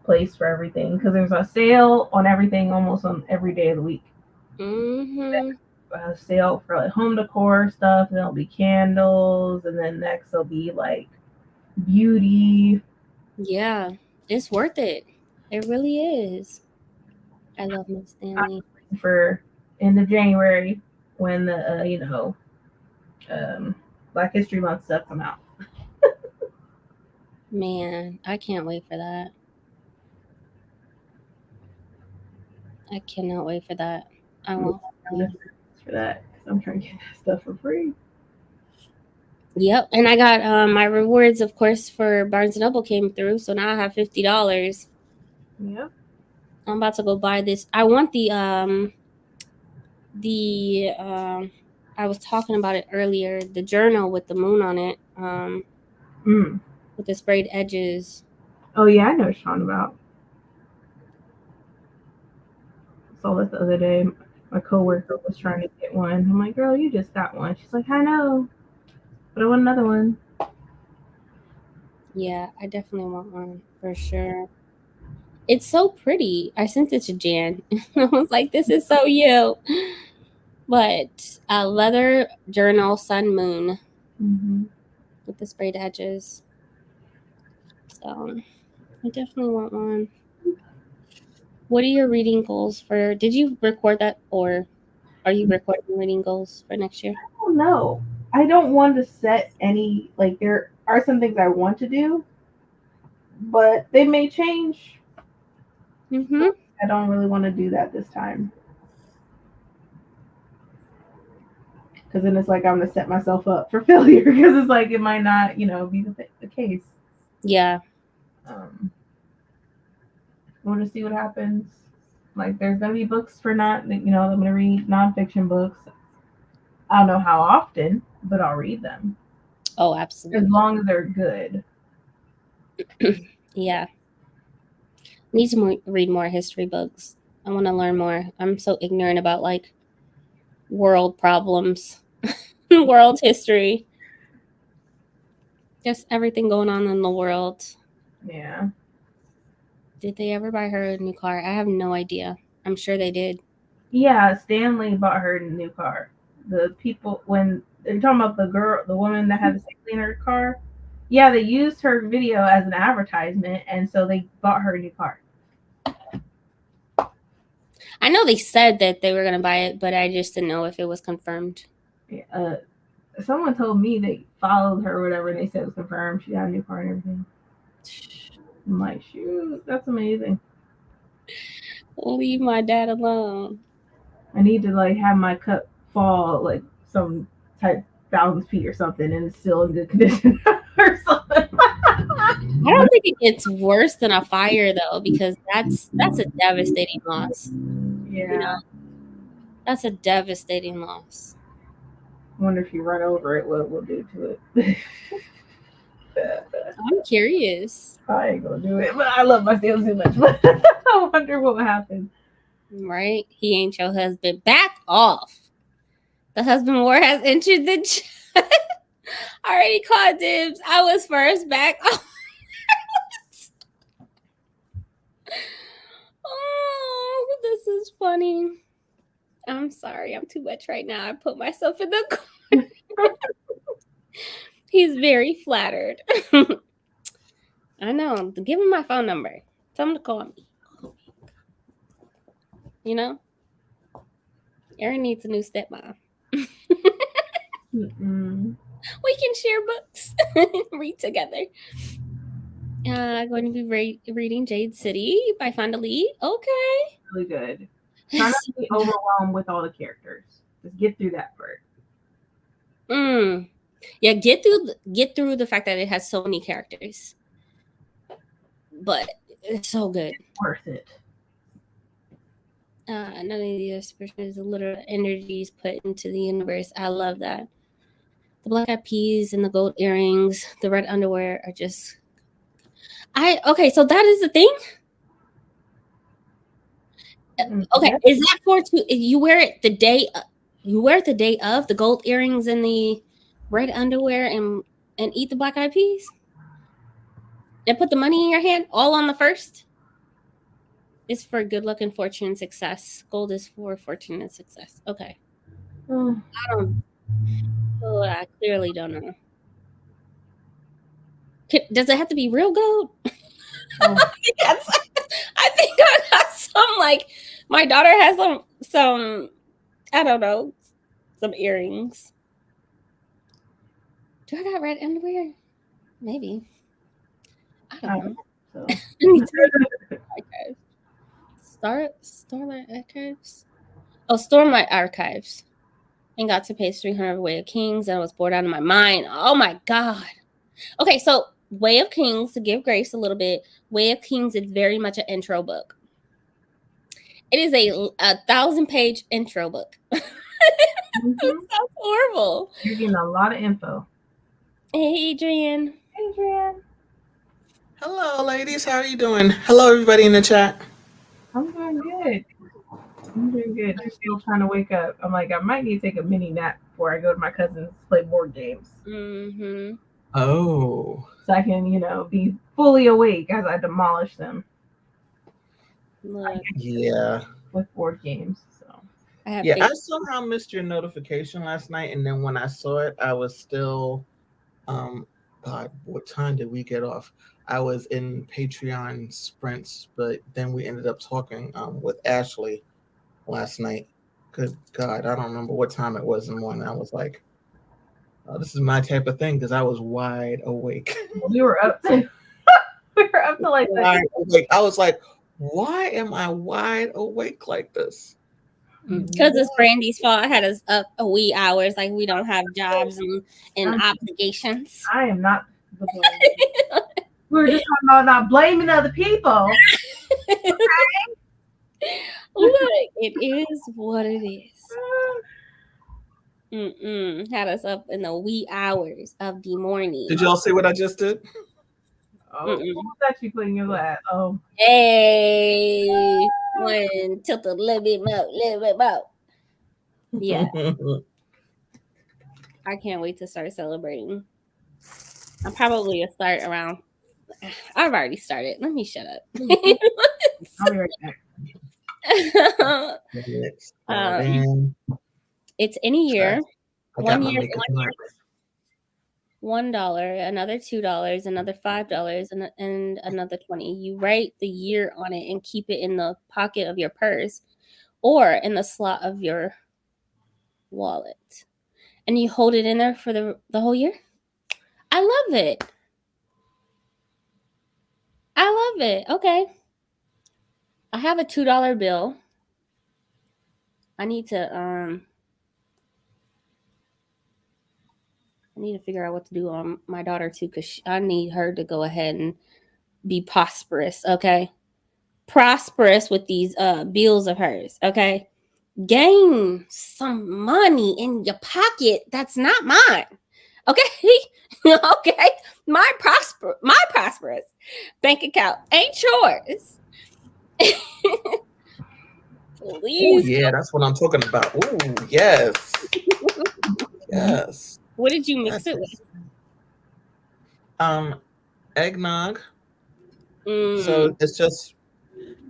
place for everything because there's a sale on everything almost on every day of the week. Mm-hmm. A sale for like home decor stuff, and there'll be candles, and then next there'll be like beauty. Yeah, it's worth it. It really is. I love Miss Stanley. For end of January when the Black History Month stuff come out. Man, I can't wait for that. I cannot wait for that. I won't. For that, because I'm trying to get that stuff for free. Yep, and I got my rewards, of course, for Barnes and Noble came through, so now I have $50. Yep. I'm about to go buy this. I want I was talking about it earlier, the journal with the moon on it, with the sprayed edges. Oh yeah, I know what you're talking about. Saw this the other day. My coworker was trying to get one. I'm like, girl, you just got one. She's like, I know, but I want another one. Yeah, I definitely want one for sure. It's so pretty. I sent it to Jan. I was like, this is so you. But a leather journal sun moon with the sprayed edges. So I definitely want one. What are your reading goals for? Did you record that, or are you recording reading goals for next year? I don't know. I don't want to set any, like, there are some things I want to do, but they may change. Mm-hmm. I don't really want to do that this time. Because then it's like I'm going to set myself up for failure because it's like it might not, be the case. Yeah. Want to see what happens. Like, there's going to be books for I'm going to read nonfiction books. I don't know how often, but I'll read them. Oh, As absolutely. long as they're good. Yeah. Need to read more history books. I want to learn more. I'm so ignorant about like world problems, world history, just everything going on in the world. Yeah. Did they ever buy her a new car? I have no idea. I'm sure they did. Yeah, Stanley bought her a new car. The people, when they're talking about the woman that had the safety in her car, yeah, they used her video as an advertisement, and so they bought her a new car. I know they said that they were going to buy it, but I just didn't know if it was confirmed. Someone told me they followed her or whatever, and they said it was confirmed. She got a new car and everything. I'm like, shoot, that's amazing. Leave my dad alone. I need to like have my cup fall like some type 1,000 feet or something, and it's still in good condition or something. I don't think it gets worse than a fire though, because that's a devastating loss. Yeah. You know, that's a devastating loss. I wonder if you run over it, what it will do to it. I'm curious. I ain't gonna do it, but I love my sales too much. But I wonder what would happen. Right? He ain't your husband. Back off. The husband war has entered the chat. Already caught dibs. I was first. Back off. Oh, this is funny. I'm sorry. I'm too much right now. I put myself in the corner. He's very flattered. I know. Give him my phone number. Tell him to call me. You know? Erin needs a new stepmom. We can share books. Read together. Going to be reading Jade City by Fonda Lee. Okay. Really good. Try not to be overwhelmed with all the characters. Just get through that part. Yeah, get through the fact that it has so many characters. But it's so good. It's worth it. None of these expressions, the literal energies put into the universe. I love that. The black eyed peas and the gold earrings, the red underwear are just. Okay, so that is the thing. Okay, is that for you wear it the day? You wear it the day of the gold earrings and the red underwear and eat the black eyed peas and put the money in your hand all on the first. It's for good luck and fortune and success. Gold is for fortune and success. Okay. I clearly don't know. Does it have to be real gold? I think I got some, like, my daughter has some, I don't know, some earrings. Do I got red underwear? Maybe. I don't know. Starlight Archives. Oh, Stormlight Archives. And got to page 300 Way of Kings, and I was bored out of my mind. Oh my God. Okay, so Way of Kings, to give Grace a little bit, Way of Kings is very much an intro book. It is a 1,000-page intro book. It sounds horrible. You're getting a lot of info. Hey, Adrian. Hello, ladies. How are you doing? Hello, everybody in the chat. I'm doing good. Just still trying to wake up. I'm like, I might need to take a mini nap before I go to my cousin's play board games. Mm-hmm. Oh. So I can, be fully awake as I demolish them. Yeah. With board games. So. I somehow missed your notification last night, and then when I saw it, I was still, God, what time did we get off? I was in Patreon sprints, but then we ended up talking with Ashley last night. Good God, I don't remember what time it was in the morning. I was like, oh, this is my type of thing, because I was wide awake. We were up to like wide awake. I was like, why am I wide awake like this? Because it's Brandy's fault. I had us up a wee hours, like we don't have jobs and obligations. I am not the blame. We were just talking about not blaming other people. Okay? Look, it is what it is. Had us up in the wee hours of the morning. Did y'all see what I just did? Oh, what was that you put in your lap? Oh. Hey, when tilt a little bit more. Yeah. I can't wait to start celebrating. I'm probably gonna start around. I've already started. Let me shut up. I'll be right back. It's any year. $1, another $2, another $5, and another $20. You write the year on it and keep it in the pocket of your purse or in the slot of your wallet. And you hold it in there for the whole year. I love it. Okay. I have a $2 bill. I need to figure out what to do on my daughter too, because I need her to go ahead and be prosperous, okay? Prosperous with these bills of hers, okay? Gain some money in your pocket that's not mine, okay? Okay, my prosperous bank account ain't yours. Oh Please. yeah, that's what I'm talking about. Ooh, yes, yes. What did you mix That's it with? um eggnog. Mm, So it's just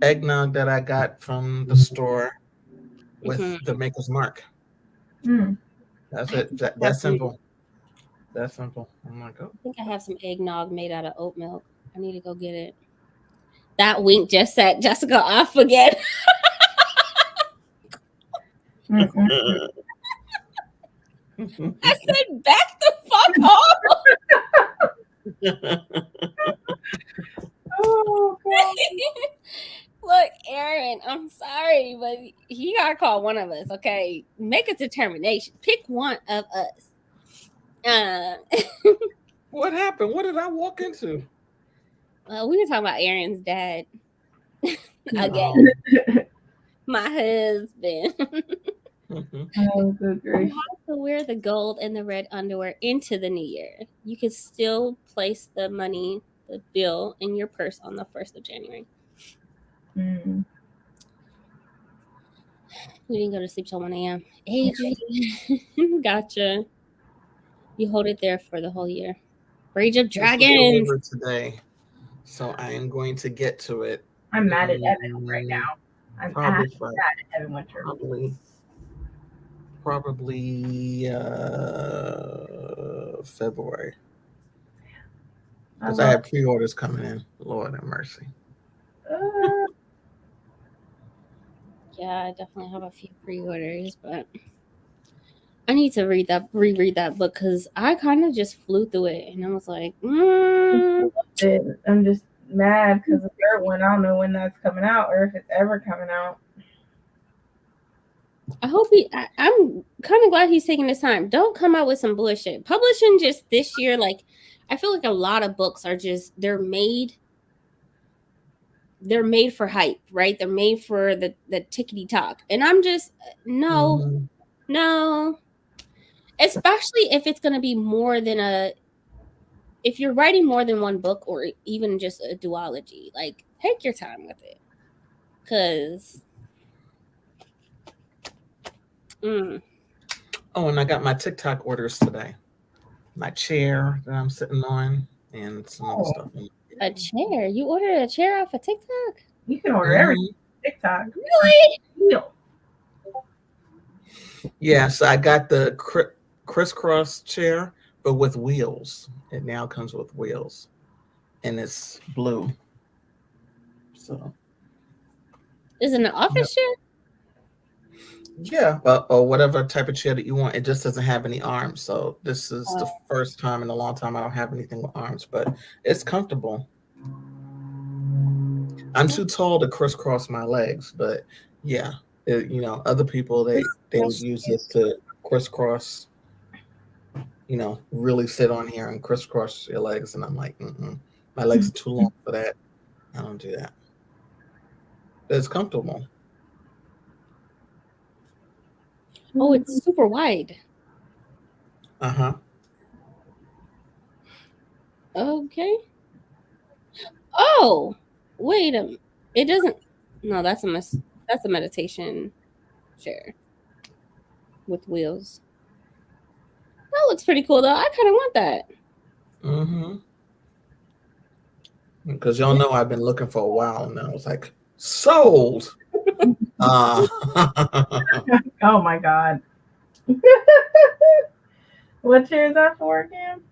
eggnog that I got from the store with mhm. the maker's mark. Mm. That's I it. think I have That's some. simple. That's simple. I'm like, oh. I think I have some eggnog made out of oat milk. I need to go get it. That wink just set Jessica off again. Mm-mm. I said, back the fuck off. Oh god. Look, Aaron, I'm sorry, but he gotta call one of us. Okay, make a determination. Pick one of us. Uh, What happened? What did I walk into? well, we were talking about Aaron's dad again. Oh. My husband. Oh, good You grief. have to wear the gold and the red underwear into the new year. You can still place the money, the bill, in your purse on the 1st of January. Mm. We didn't go to sleep till 1 a.m. Adrian, gotcha. You hold it there for the whole year. Rage of This was Dragons. delivered today, so I am going to get to it. I'm mad at Evan right now. I'm Probably actually Friday. mad at Evan Winter. Probably February. Because I love- have pre-orders coming in. Lord have mercy. Yeah, I definitely have a few pre-orders, but I need to reread that book because I kind of just flew through it and I was like, I'm just mad because the third one, I don't know when that's coming out or if it's ever coming out. I hope I'm kind of glad he's taking this time. Don't come out with some bullshit. Publishing just this year, like I feel like a lot of books are just they're made for hype, right? They're made for the tickety talk, and I'm just no, Mhm. no. Especially if it's gonna be more than if you're writing more than one book or even just a duology, like take your time with it, because. Oh, and I got my TikTok orders today. My chair that I'm sitting on and some other stuff. A chair? You ordered a chair off of TikTok? You can order everything on TikTok. Really? Deal. Yeah, so I got the crisscross chair, but with wheels. It now comes with wheels, and it's blue. So Is it an office chair? yeah, or whatever type of chair that you want. It just doesn't have any arms. So this is the first time in a long time I don't have anything with arms, but it's comfortable. I'm too tall to crisscross my legs, but yeah, other people they would use this to crisscross. Really sit on here and crisscross your legs, and I'm like, my legs are too long for that. I don't do that. But it's comfortable. Oh, it's super wide. Uh-huh. Okay. Oh, wait a minute. It doesn't. No, that's a meditation chair with wheels. That looks pretty cool though. I kind of want that. Mm-hmm. Because y'all know I've been looking for a while now. It's like sold. Oh my god. What chair is that for again?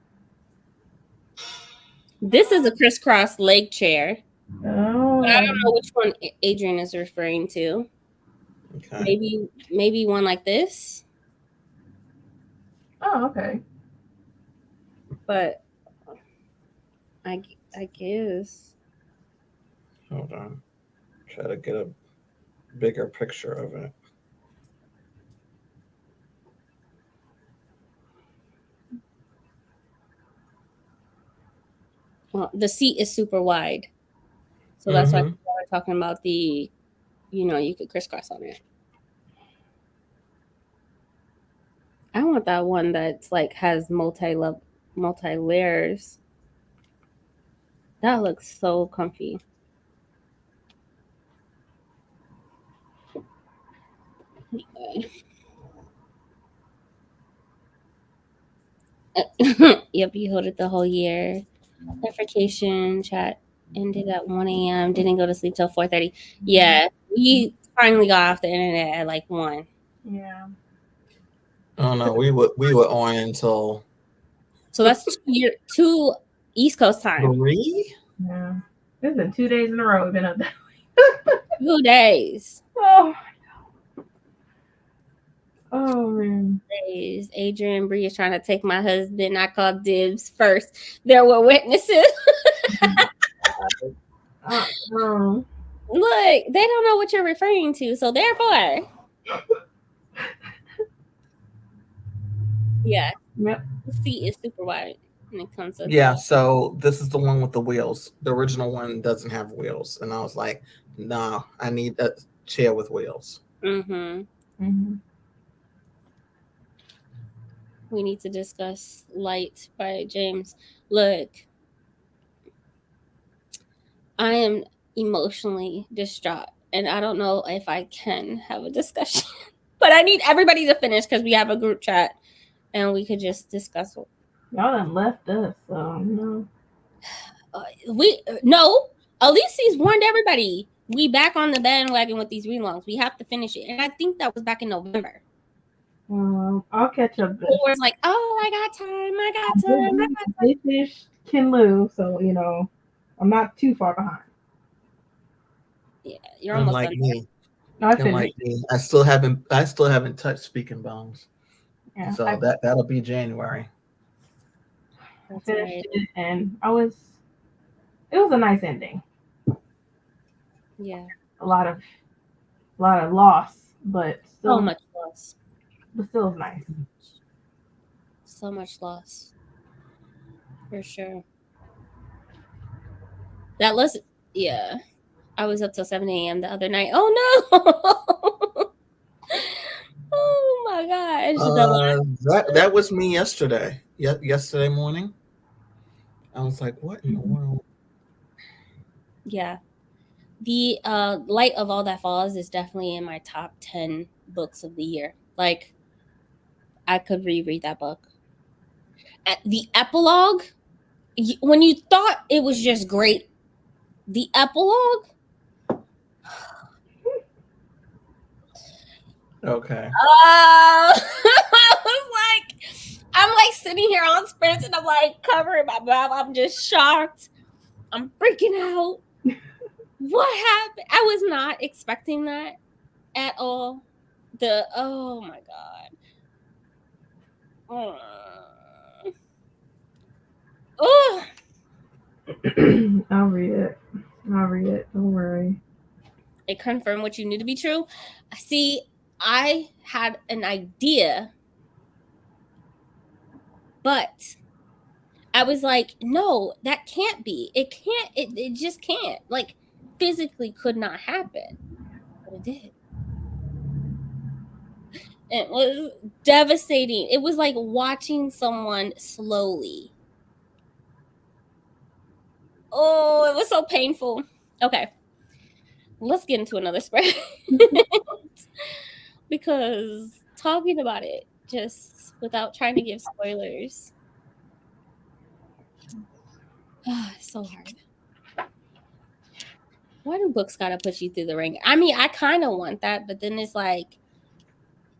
This is a crisscross leg chair. Oh. But I don't know which one Adrian is referring to. Okay. Maybe one like this. Oh, okay. But I guess. Hold on. Try to get a bigger picture of it. Well, the seat is super wide. So that's why we're talking about the, you could crisscross on it. I want that one that's like has multi-level. multi-layers. That looks so comfy. Yep, you hold it the whole year. Notification chat ended at 1 a.m. Didn't go to sleep till 4:30. Yeah, we finally got off the internet at like 1. Yeah. Oh no, we were on until So that's 2 East Coast time. 3. Yeah. It's been 2 days in a row we've been up there. 2 days. Oh. Oh man. Days. Adrian Bree is trying to take my husband. I called dibs first. There were witnesses. Look, they don't know what you're referring to. So therefore, yeah. Yep. The seat is super wide when it comes to Yeah, so this is the one with the wheels. The original one doesn't have wheels, and I was like, "Nah, I need a chair with wheels." We need to discuss Light by James. Look, I am emotionally distraught, and I don't know if I can have a discussion. But I need everybody to finish because we have a group chat, and we could just discuss. Y'all done left us, so no. No. Alici's warned everybody. We back on the bandwagon with these relongs. We have to finish it, and I think that was back in November. I'll catch up. It was like, oh, I got time. They finished Ken Lu, so I'm not too far behind. Yeah, you're almost Unlike done. me. No, I Unlike me. I still haven't touched Speaking Bones. Yeah, so that'll be January. I finished it, and it was a nice ending. Yeah. A lot of loss, but still so much loss. But still is nice. So much loss. For sure. That was, yeah. I was up till 7 a.m. the other night. Oh no! Oh my gosh. That was me yesterday. Yesterday morning. I was like, what in the world? Yeah. The Light of All That Falls is definitely in my top 10 books of the year. Like, I could reread that book. The epilogue, when you thought it was just great, the epilogue. Okay. I was like, I'm like sitting here on sprints and I'm like covering my mouth. I'm just shocked. I'm freaking out. What happened? I was not expecting that at all. Oh my god. Oh. I'll read it. Don't worry. It confirmed what you knew to be true. See, I had an idea, but I was like, no, that can't be. It can't. It just can't. Like, physically could not happen. But it did. It was devastating. It was like watching someone slowly. Oh, it was so painful. Okay. Let's get into another spread. Because talking about it just without trying to give spoilers. It's so hard. Why do books gotta put you through the ring? I mean, I kind of want that, but then it's like,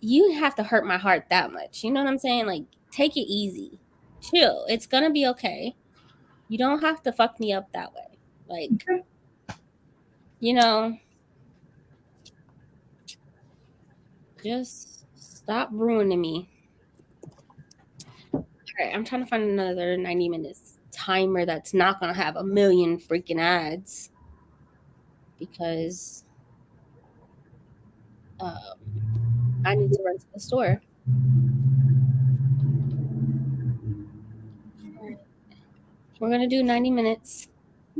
you have to hurt my heart that much. You know what I'm saying? Like, take it easy. Chill. It's gonna be okay. You don't have to fuck me up that way. Like, just stop ruining me. All right, I'm trying to find another 90 minutes timer that's not gonna have a million freaking ads. Because I need to run to the store. Right. We're going to do 90 minutes.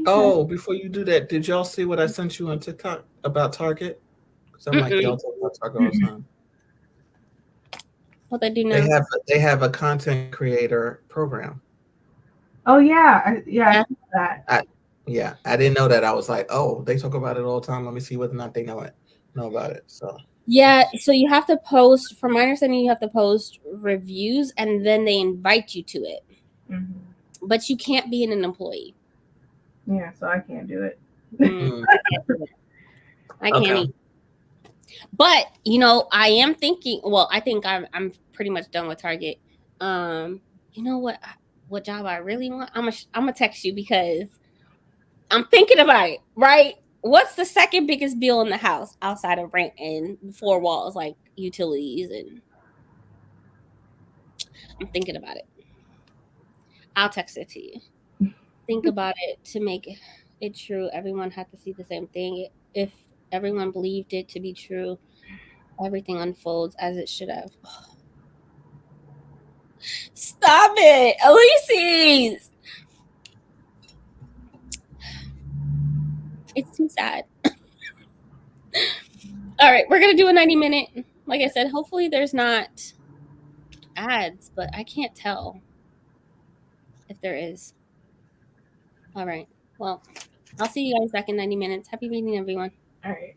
Oh, before you do that, did y'all see what I sent you on TikTok about Target? Because I'm like, y'all talk about Target all the time. What they do now? They have a content creator program. Oh yeah, I Yeah. saw that. Yeah, I didn't know that. I was like, oh, they talk about it all the time. Let me see whether or not they know about it. So Yeah, so you have to post, from my understanding, you have to post reviews and then they invite you to it. Mhm. But you can't be an employee. Yeah, so I can't do it. I can't do it. I can't okay. either. But I am thinking. Well, I think I'm pretty much done with Target. You know what job I really want? I'm gonna text you because I'm thinking about it. Right? What's the second biggest bill in the house outside of rent and four walls, like utilities? And I'm thinking about it. I'll text it to you. Think about it to make it true. Everyone had to see the same thing. If everyone believed it to be true, everything unfolds as it should have. Stop it, Elysees. It's too sad. All right, we're gonna do a 90-minute. Like I said, hopefully there's not ads, but I can't tell if there is. All right. Well, I'll see you guys back in 90 minutes. Happy reading, everyone. All right.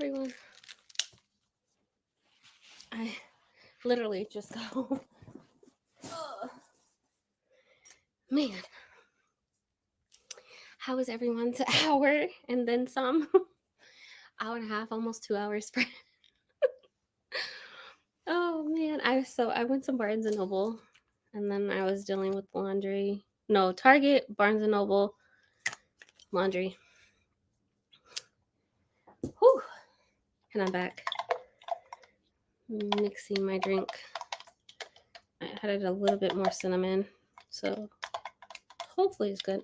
everyone? I literally just got home. Ugh. Man. How was everyone's hour and then some? Hour and a half, almost 2 hours. Oh man, I went to Barnes and Noble, and then I was dealing with laundry. No, Target, Barnes and Noble, laundry. Whew. And I'm back. Mixing my drink. I added a little bit more cinnamon, so hopefully it's good.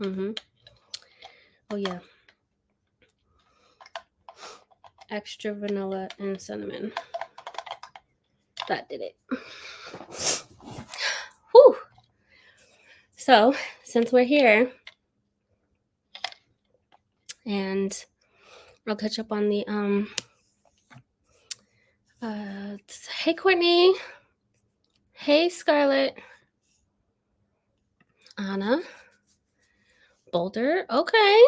Oh yeah. Extra vanilla and cinnamon. That did it. Whew. So, since we're here, and I'll catch up on the hey Courtney. Hey Scarlett. Anna. Boulder. Okay.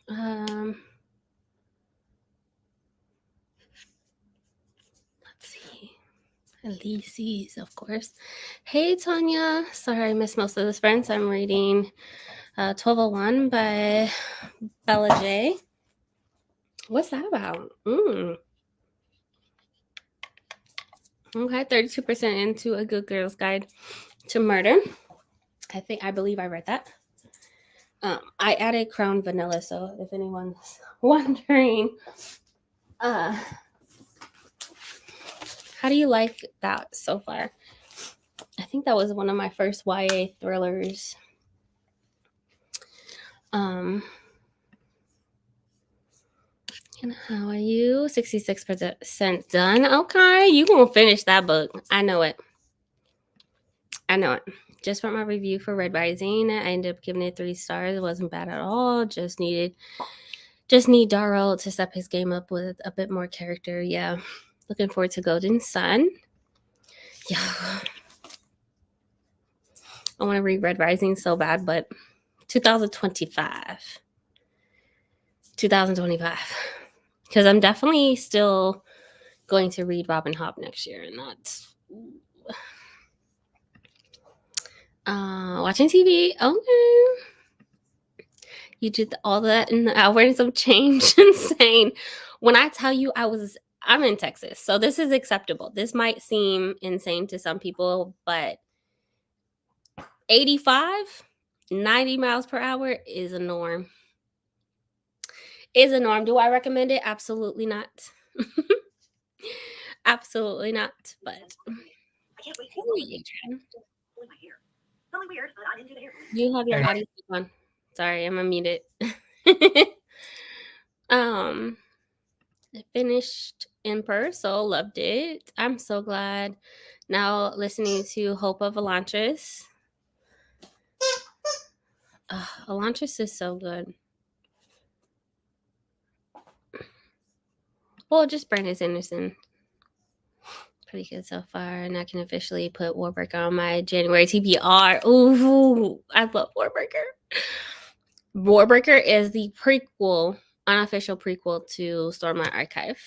Let's see. Elise's, of course. Hey Tanya. Sorry I missed most of the sprints. I'm reading 1201 by Bella J. What's that about? Okay, 32% into A Good Girl's Guide to Murder. I believe I read that. I added Crown Vanilla, so if anyone's wondering, how do you like that so far? I think that was one of my first YA thrillers. And how are you? 66% done. Okay, you gonna finish that book. I know it. Just from my review for Red Rising, I ended up giving it 3 stars. It wasn't bad at all. Just need Darrell to step his game up with a bit more character. Yeah. Looking forward to Golden Sun. Yeah. I want to read Red Rising so bad, but 2025. Because I'm definitely still going to read Robin Hobb next year, and that's watching TV. Okay. You did all that in the hours of change. Insane. When I tell you I'm in Texas, so this is acceptable. This might seem insane to some people, but 85, 90 miles per hour is a norm. Do I recommend it? Absolutely not. Absolutely not. But I can't wait to Something weird, but I'm into the hair. You have your audio on. Sorry, I'm unmuted. I finished Emperor, so loved it. I'm so glad. Now listening to Hope of Elantris. Elantris is so good. Well, just Brandon Sanderson. Pretty good so far. And I can officially put Warbreaker on my January TBR. Ooh, I love Warbreaker. Warbreaker is the prequel, unofficial prequel to Stormlight Archive.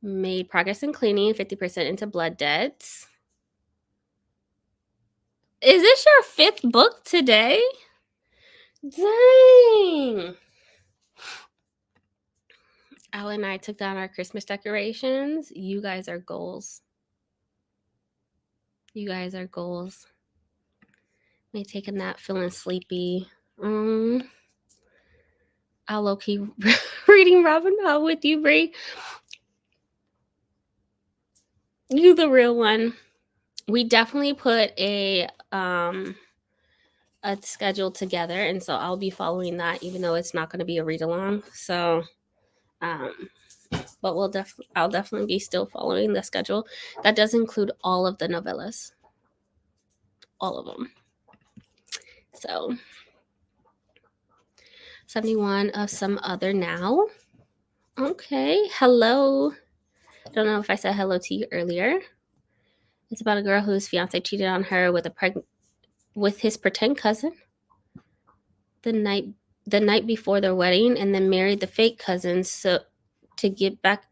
Made progress in cleaning, 50% into Blood Debts. Is this your 5th book today? Dang. Al and I took down our Christmas decorations. You guys are goals. May take a nap feeling sleepy. I'll low-key reading Robin Hood with you, Brie. You the real one. We definitely put a schedule together, and so I'll be following that, even though it's not going to be a read-along. So, but I'll definitely be still following the schedule. That does include all of the novellas. All of them. So 71 of Some Other Now. Okay. Hello. I don't know if I said hello to you earlier. It's about a girl whose fiance cheated on her with his pretend cousin. the night before their wedding, and then married the fake cousin so to get back.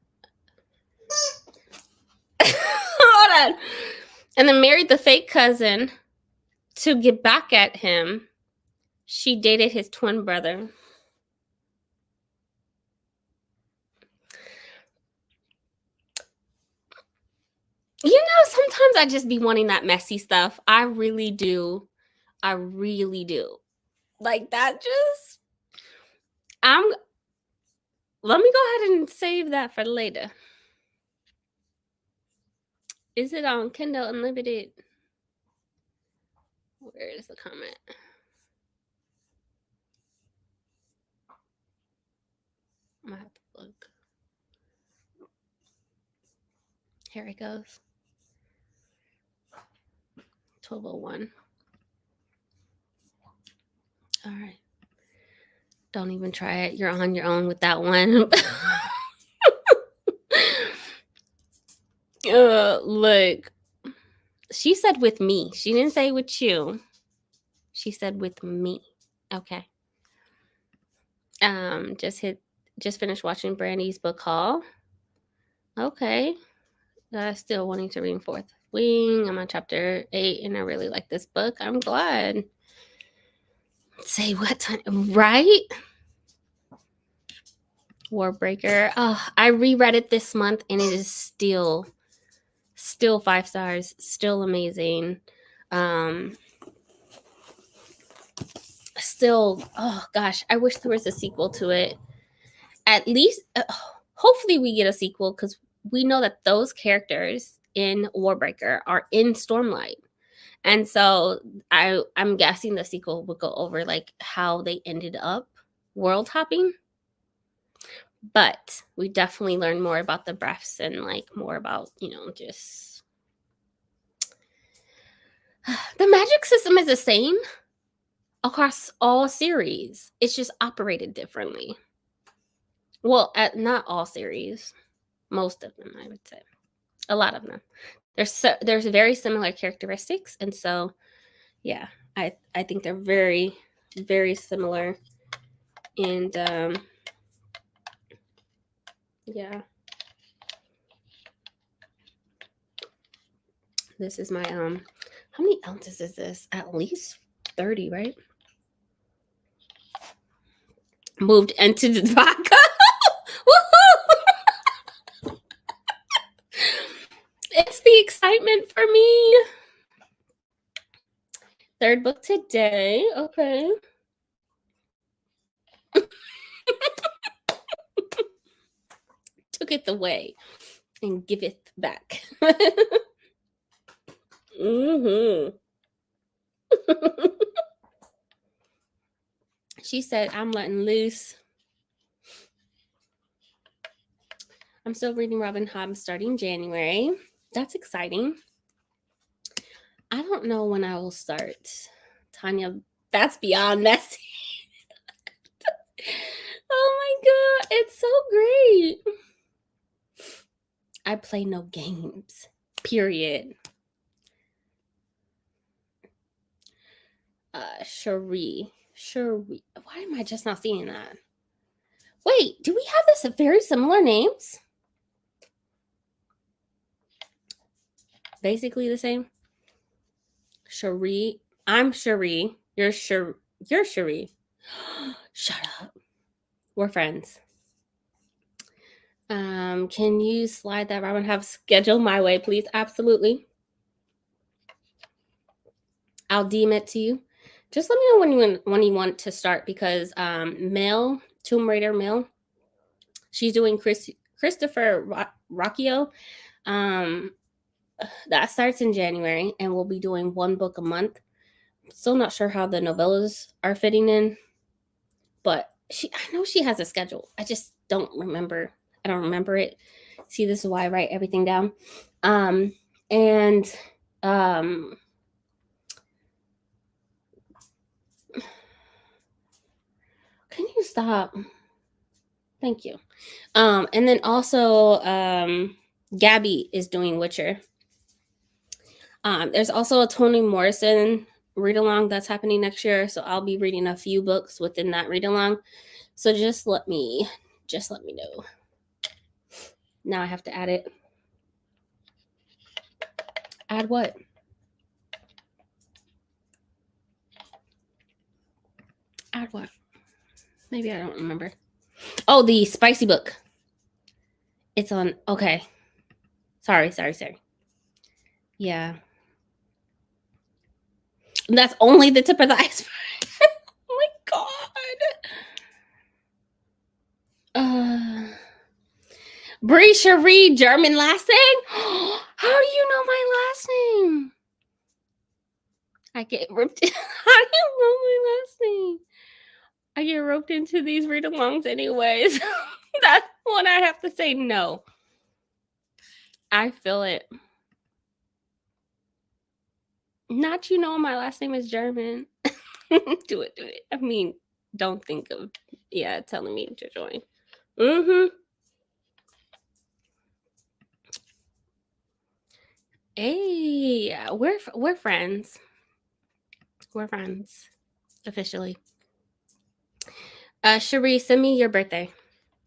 Hold on. And then married the fake cousin to get back at him. She dated his twin brother. You know, sometimes I just be wanting that messy stuff. I really do. I really do. Like that just let me go ahead and save that for later. Is it on Kindle Unlimited? Where is the comment? I'm gonna have to look. Here it goes. 1201. All right. Don't even try it. You're on your own with that one. Look. She said with me. She didn't say with you. She said with me. Okay. Just finished watching Brandy's book haul. Okay. Still wanting to read Fourth Wing. I'm on chapter 8 and I really like this book. I'm glad. Say what time? Right? Warbreaker. Oh, I reread it this month and it is still 5 stars, still amazing. Still, oh gosh, I wish there was a sequel to it. At least, hopefully we get a sequel because we know that those characters in Warbreaker are in Stormlight. And so I'm guessing the sequel would go over like how they ended up world hopping. But we definitely learn more about the breaths and like more about, just the magic system is the same across all series. It's just operated differently. Well, not all series, most of them, I would say. A lot of them. There's very similar characteristics, and so yeah, I think they're very, very similar. And yeah. This is my how many ounces is this? At least 30, right? Moved into the vodka. It's the excitement for me. Third book today. Okay. Took it away and give it back. She said, I'm letting loose. I'm still reading Robin Hobb starting January. That's exciting. I don't know when I will start. Tanya, that's beyond messy. Oh my God, it's so great. I play no games, period. Cherie. Why am I just not seeing that? Wait, do we have this very similar names? Basically the same. Cherie. I'm Cherie. You're Cherie. Shut up. We're friends. Can you slide that Robin Hobb schedule my way, please? Absolutely. I'll DM it to you. Just let me know when you want to start because Tomb Raider Mel, she's doing Christopher Rocchio. That starts in January and we'll be doing one book a month. Still not sure how the novellas are fitting in, but I know she has a schedule. I just don't remember. I don't remember it. See, this is why I write everything down. Can you stop? Thank you. And then also Gabby is doing Witcher. There's also a Toni Morrison read along that's happening next year. So I'll be reading a few books within that read along. So just let me know. Now I have to add it. Add what? Add what? Maybe I don't remember. Oh, the spicy book. It's on. Okay. Sorry. Yeah. And that's only the tip of the iceberg. Oh my god. Bree Cherie, German last name? How do you know my last name? I get roped. How do you know my last name? I get roped into these read-alongs anyways. That's when I have to say no. I feel it. Not you know my last name is German. Do it. I mean, don't think of telling me to join. Hey, we're friends. We're friends officially. Cherie, send me your birthday.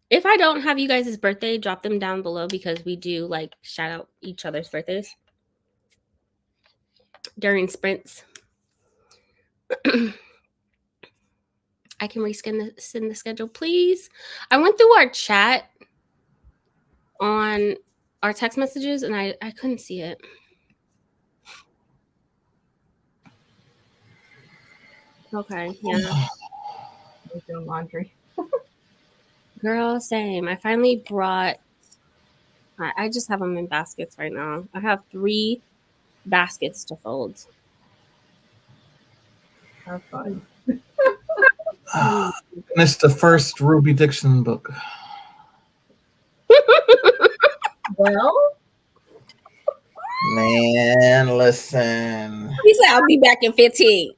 If I don't have you guys' birthday, drop them down below because we do like shout out each other's birthdays during sprints. I can send the schedule, please. I went through our chat on our text messages and I couldn't see it. Okay, yeah. Doing laundry. Girl, same. I finally brought. I just have them in baskets right now. I have 3 baskets to fold. Have fun. It's the first Ruby Dixon book. Well, Man, listen. He said, "I'll be back in 15."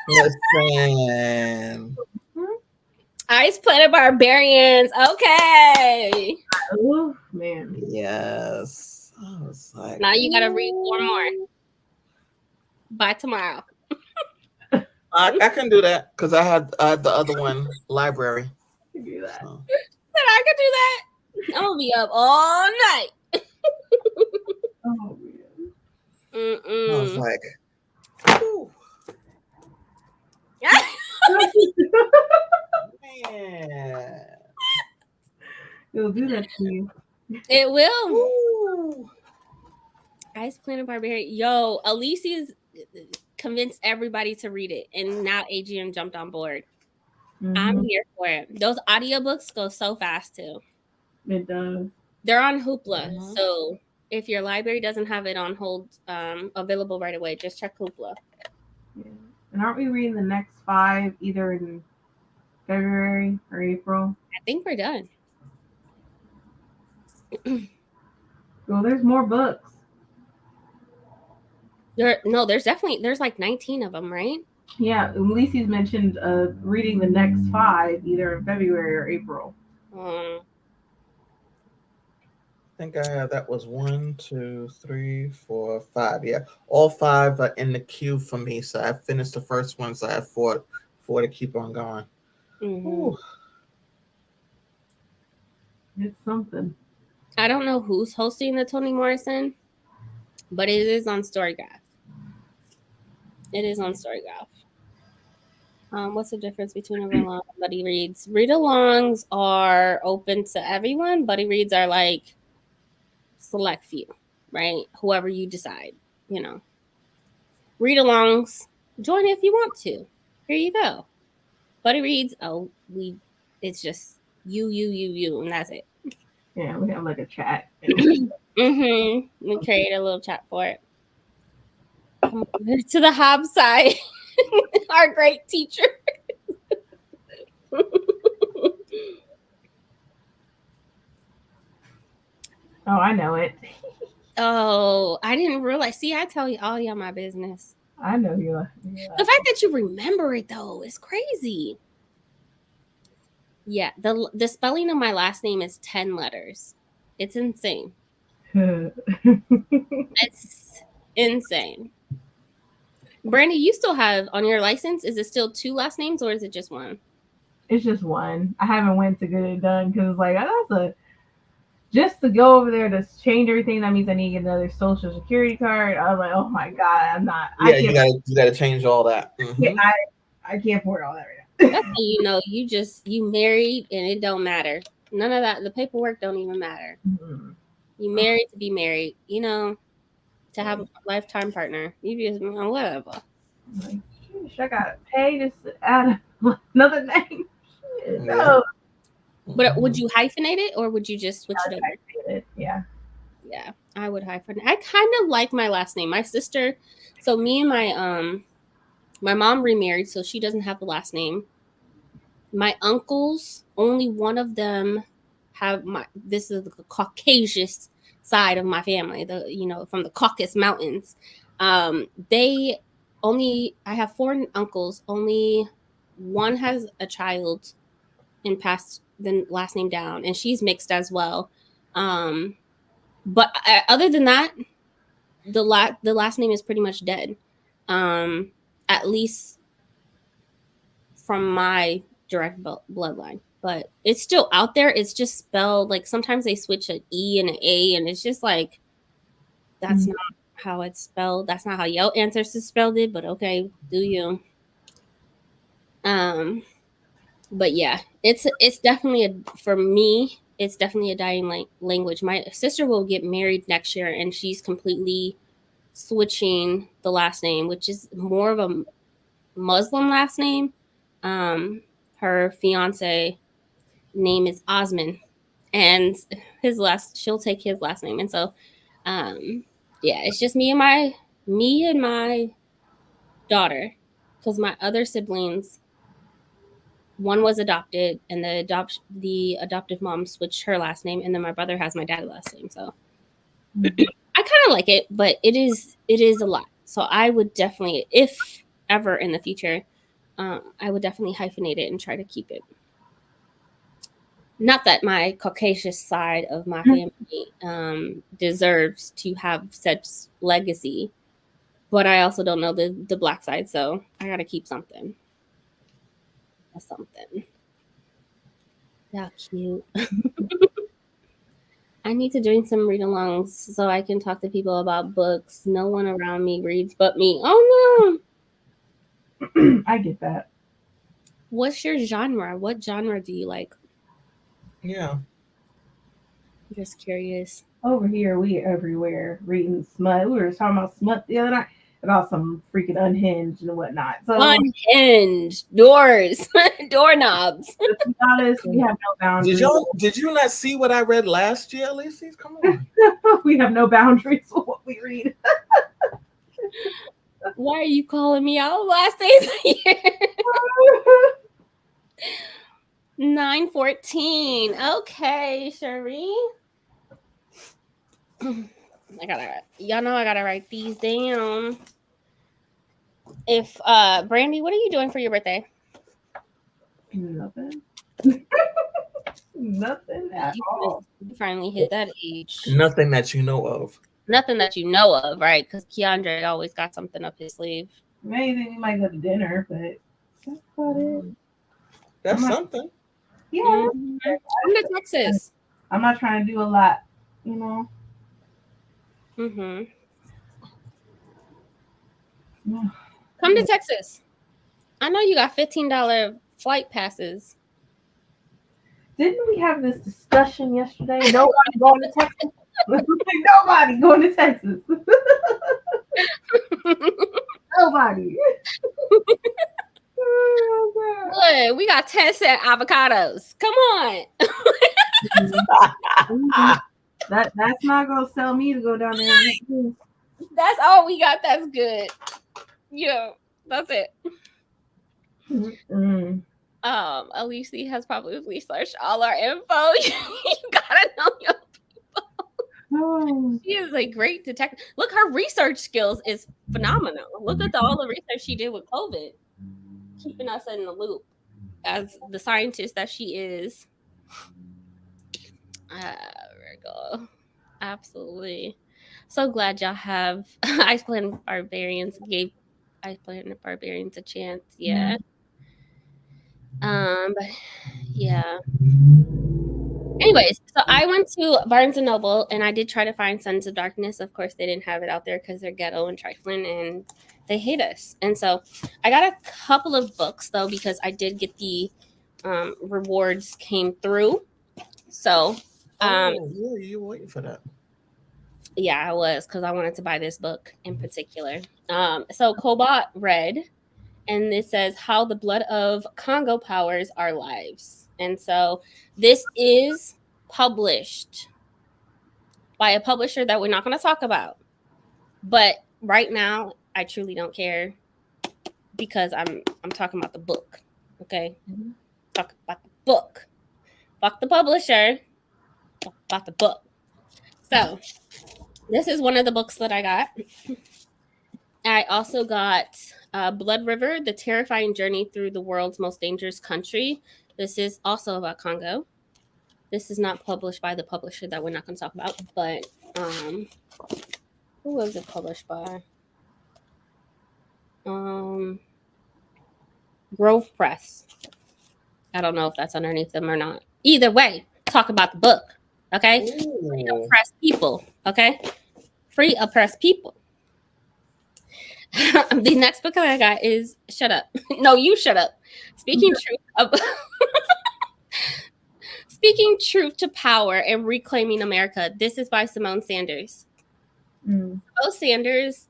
Listen. Ice Planet Barbarians. Okay. oh man. Yes. I was like, Now you gotta read 4 more by tomorrow. I can do that because I had the other one, library. You do that. So. Said I could do that. I'm gonna be up all night. Oh man. I was like, ooh, man. It'll do that to you. It will. Ooh. Ice Planet Barbarian. Yo, Alicia's convinced everybody to read it, and now Adrian jumped on board. I'm here for it. Those audiobooks go so fast too. It does. They're on Hoopla, so if your library doesn't have it on hold available right away, just check Hoopla. Yeah. And aren't we reading the next 5 either in February or April? I think we're done. Well, there's more books. There's like 19 of them, right? Yeah, Ulysses mentioned reading the next 5 either in February or April. I think I had that was 1, 2, 3, 4, 5. Yeah, all 5 are in the queue for me. So I finished the first one, so I have 4 to keep on going. Mm-hmm. It's something. I don't know who's hosting the Toni Morrison, but it is on Storygraph. It is on Storygraph. What's the difference between a read-along and buddy reads? Read-alongs are open to everyone. Buddy reads are like select few, right? Whoever you decide, Read-alongs, join if you want to. Here you go. Buddy reads, it's just you, and that's it. Yeah, we have like a chat. We create a little chat for it. Come over to the Hobbs side. Our great teacher. Oh, I know it. Oh, I didn't realize. See, I tell you all y'all my business. I know you. The fact that you remember it though is crazy. Yeah, the spelling of my last name is 10 letters. It's insane. It's insane. Brandy, you still have on your license, is it still 2 last names or is it just one? It's just one. I haven't went to get it done because like that's a just to go over there to change everything. That means I need to get another social security card. I was like, oh my god, I'm not. Yeah, I you can't. gotta change all that. Yeah, I can't afford all that right now. That's how you know you married and it don't matter. None of that. The paperwork don't even matter. Mhm. You married to be married. You know, to have a lifetime partner. You just whatever. Like, sheesh, I gotta pay just to add another name. Shit, Yeah. no. But would you hyphenate it or would you just switch it over? Yeah. Yeah, I would hyphenate. I kind of like my last name. My sister, so me and my mom remarried, so she doesn't have the last name. My uncles, only one of them have this is the Caucasian side of my family, from the Caucasus Mountains. They only I have 4 uncles, only one has a child and passed the last name down, and she's mixed as well. But other than that, the last name is pretty much dead. At least from my direct bloodline, but it's still out there. It's just spelled like sometimes they switch an E and an A, and it's just like that's not how it's spelled. That's not how your ancestors spelled it. But okay, do you? But yeah, it's definitely for me. It's definitely a dying language. My sister will get married next year, and she's completely switching the last name, which is more of a Muslim last name. Her fiance name is Osman, and she'll take his last name, and so yeah, it's just me and my daughter, because my other siblings, one was adopted, and the adoptive mom switched her last name, and then my brother has my dad's last name. So I kind of like it, but it is a lot. So I would definitely, if ever in the future, I would definitely hyphenate it and try to keep it. Not that my Caucasian side of my family deserves to have such legacy, but I also don't know the black side, so I gotta keep something. That's something. Yeah, cute. I need to join some read-alongs so I can talk to people about books. No one around me reads but me. Oh no! I get that. What's your genre? What genre do you like? Yeah. I'm just curious. Over here, we everywhere reading smut. We were talking about smut the other night about some freaking unhinged and whatnot. So unhinged doors, doorknobs. To be honest, we have no boundaries. Did you not see what I read last year, Lacey? Come on. We have no boundaries for what we read. Why are you calling me out last day of the year? 9:14. Okay, Cherie. Y'all know I gotta write these down. If Brandy, what are you doing for your birthday? Nothing. Nothing at all. You finally hit that age. Nothing that you know of. Nothing that you know of, right? Because Keandre always got something up his sleeve. Maybe we might go to dinner, but that's about it. That's something. Yeah. Mm-hmm. Come to Texas. I'm not trying to do a lot, you know. Mm-hmm. Come to Texas. I know you got $15 flight passes. Didn't we have this discussion yesterday? Nobody going to Texas. Nobody going to Texas. Nobody. Good. We got 10-cent avocados. Come on. That's not gonna sell me to go down there. That's all we got. That's good. Yeah, that's it. Mm-mm. Alicia has probably searched all our info. You gotta know your people. Oh. She is a great detective. Look, her research skills is phenomenal. Look at all the research she did with COVID, keeping us in the loop as the scientist that she is. Virgo. Absolutely. So glad y'all have Ice Planet Barbarians gave I Planet Barbarians a chance. Yeah. But yeah. Anyways, so I went to Barnes and Noble and I did try to find Sons of Darkness. Of course, they didn't have it out there because they're ghetto and trifling and they hate us. And so I got a couple of books though because I did get the rewards came through. So you were waiting for that. yeah, I was because I wanted to buy this book in particular. So Cobalt read, and it says how the blood of Congo powers our lives. And so this is published by a publisher that we're not going to talk about. But right now, I truly don't care because I'm talking about the book. Okay? Mhm. Talk about the book. Fuck the publisher. Talk about the book. So this is one of the books that I got. I also got Blood River, The Terrifying Journey Through the World's Most Dangerous Country. This is also about Congo. This is not published by the publisher that we're not going to talk about, but who was it published by? Grove Press. I don't know if that's underneath them or not. Either way, talk about the book, okay? Free Ooh. oppressed people, okay? Free oppressed people. The next book that I got is Shut Up. No, you shut up. Speaking truth to power and reclaiming America. This is by Simone Sanders. Simone Sanders,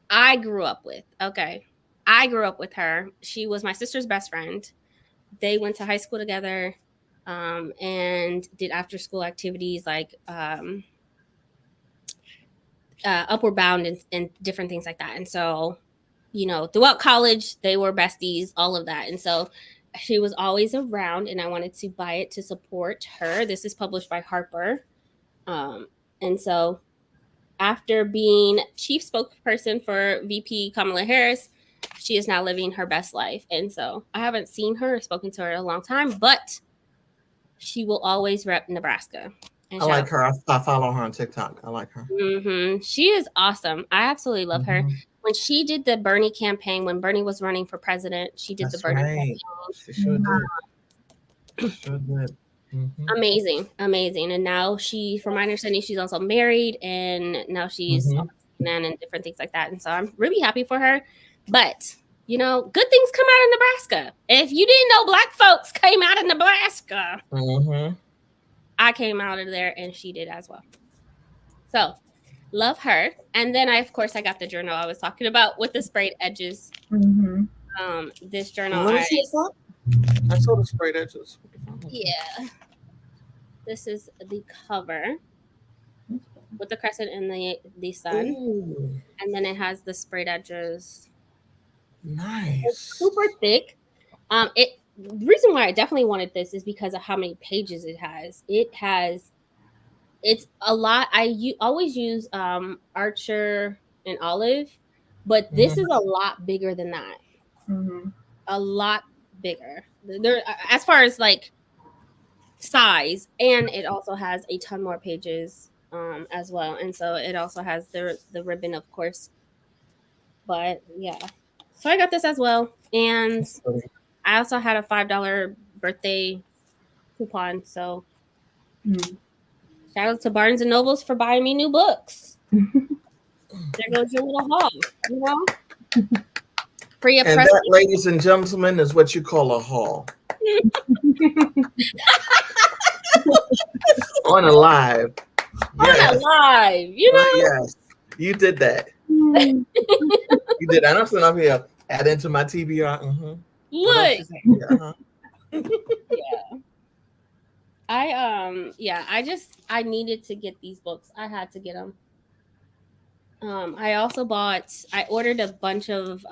I grew up with. Okay. I grew up with her. She was my sister's best friend. They went to high school together and did after school activities like Upward Bound and different things like that. And so, you know, throughout college, they were besties, all of that. And so she was always around and I wanted to buy it to support her. This is published by Harper. And so after being chief spokesperson for VP Kamala Harris, she is now living her best life. And so I haven't seen her or spoken to her in a long time, but she will always rep Nebraska. And I like her. I follow her on TikTok. I like her. She is awesome. I absolutely love her. When she did the Bernie campaign, when Bernie was running for president, she did the Bernie campaign. She sure did. Sure did. Amazing. And now she, from my understanding, she's also married and now she's and different things like that. And so I'm really happy for her. But, you know, good things come out of Nebraska. If you didn't know Black folks came out of Nebraska, I came out of there and she did as well. So love her. And then I got the journal I was talking about with the sprayed edges. This journal. I saw the sprayed edges. Yeah. This is the cover with the crescent and the sun. Ooh. And then it has the sprayed edges. Nice. It's super thick. The reason why I definitely wanted this is because of how many pages it has. It's a lot. I always use Archer and Olive, but this is a lot bigger than that. A lot bigger. There, as far as like size, and it also has a ton more pages as well. And so it also has the ribbon, of course. But yeah, so I got this as well, and I also had a $5 birthday coupon. So shout out to Barnes and Nobles for buying me new books. There goes your little haul, you know. Free and that, ladies and gentlemen, is what you call a haul. On a live. On a live, you know. Yes, you did that. You did. I'm sitting up here adding to my TBR. Look. Yeah. I needed to get these books. I had to get them. I ordered a bunch of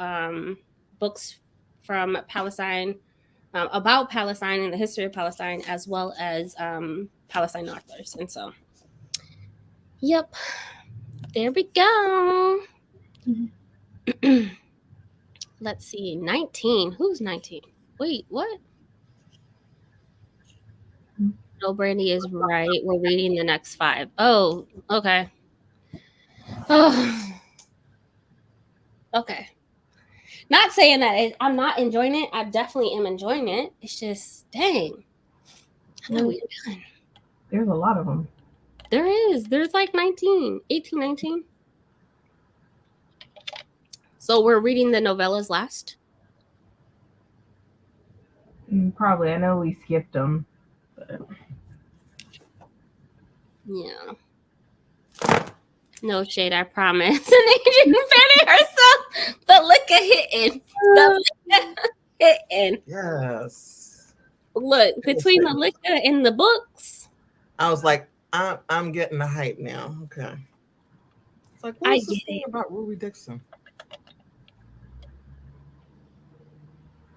books from Palestine, about Palestine and the history of Palestine, as well as Palestine authors. And so, yep, there we go. Let's see, 19. Who's 19? Wait, what? No, Brandy is right. We're reading the next 5. Oh, okay. Oh, okay. Not saying that I'm not enjoying it. I definitely am enjoying it. It's just, dang. I thought we were done. There's a lot of them. There is. There's like 18, 19. So we're reading the novellas last. Probably. I know we skipped them. But... Yeah. No shade, I promise. And Adrian fanning herself. The liquor hitting. The liquor hitting. Yes. Look, between the liquor and the books. I was like, I'm getting the hype now. Okay. It's like, what's this thing about Ruby Dixon?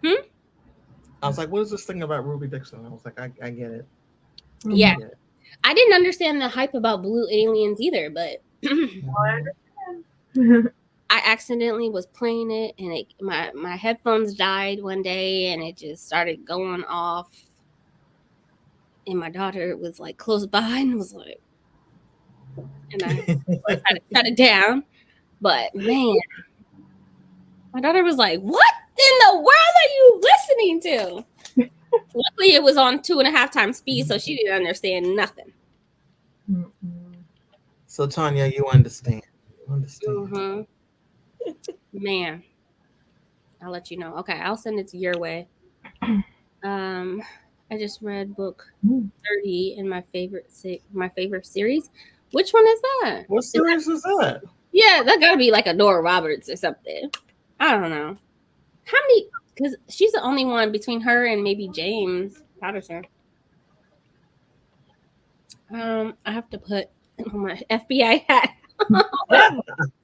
I was like, what is this thing about Ruby Dixon? I was like, I get it. Yeah. I didn't understand the hype about blue aliens either, but I accidentally was playing it and my headphones died one day and it just started going off. And my daughter was like close by and was like, and I had to shut it down. But man, my daughter was like, what in the world are you listening to? Luckily, it was on 2.5 times speed, so she didn't understand nothing. So, Tanya, you understand. Mm-hmm. Man, I'll let you know. Okay, I'll send it to your way. I just read book 30 in my favorite series. Which one is that? What series is that? Yeah, that gotta be like a Nora Roberts or something. I don't know. How many? Because she's the only one between her and maybe James Patterson. I have to put my FBI hat.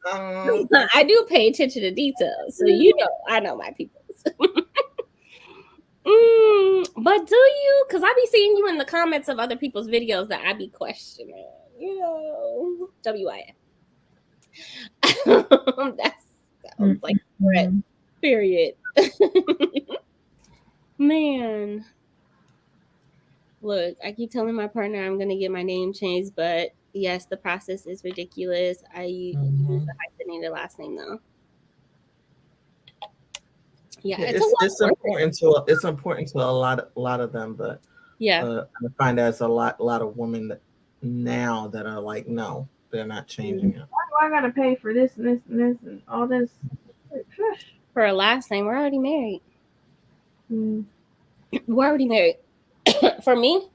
I do pay attention to details, so you know I know my people. But do you? Because I be seeing you in the comments of other people's videos that I be questioning. You know, WIF. that sounds like threat. Period. Man. Look, I keep telling my partner I'm going to get my name changed, but yes, the process is ridiculous. I use the hyphenated last name though. Yeah, it's important to a lot of them, but I find there's a lot of women that now that are like, no, they're not changing it. Why do I gotta pay for this and this and this and all this? For a last name, we're already married. We're already married. For me,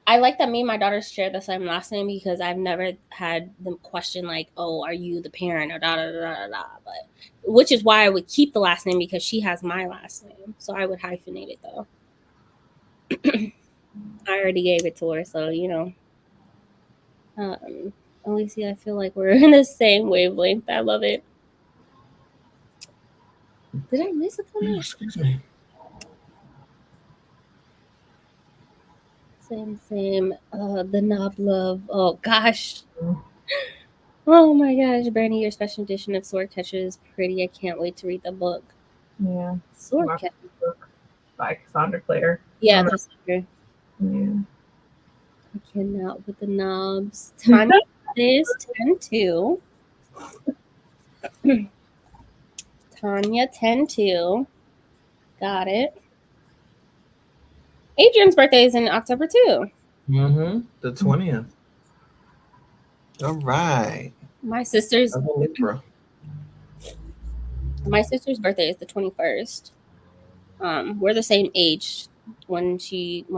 I like that me and my daughters share the same last name because I've never had them question like, "Oh, are you the parent?" or da da da da da. But which is why I would keep the last name because she has my last name, so I would hyphenate it though. I already gave it to her, so you know. Alicia, I feel like we're in the same wavelength. I love it. Did I miss a comment? Excuse me. Same. The knob love. Oh gosh. Oh my gosh, Bernie, your special edition of Sword Catcher is pretty. I can't wait to read the book. Yeah. Sword Catcher book by Cassandra Clare. Yeah, Cassandra. Yeah. I cannot with the knobs. Tanya is 10-2. Tanya 10-2. Got it. Adrian's birthday is in October too. The 20th. All right. My sister's birthday is the 21st. We're the same age. When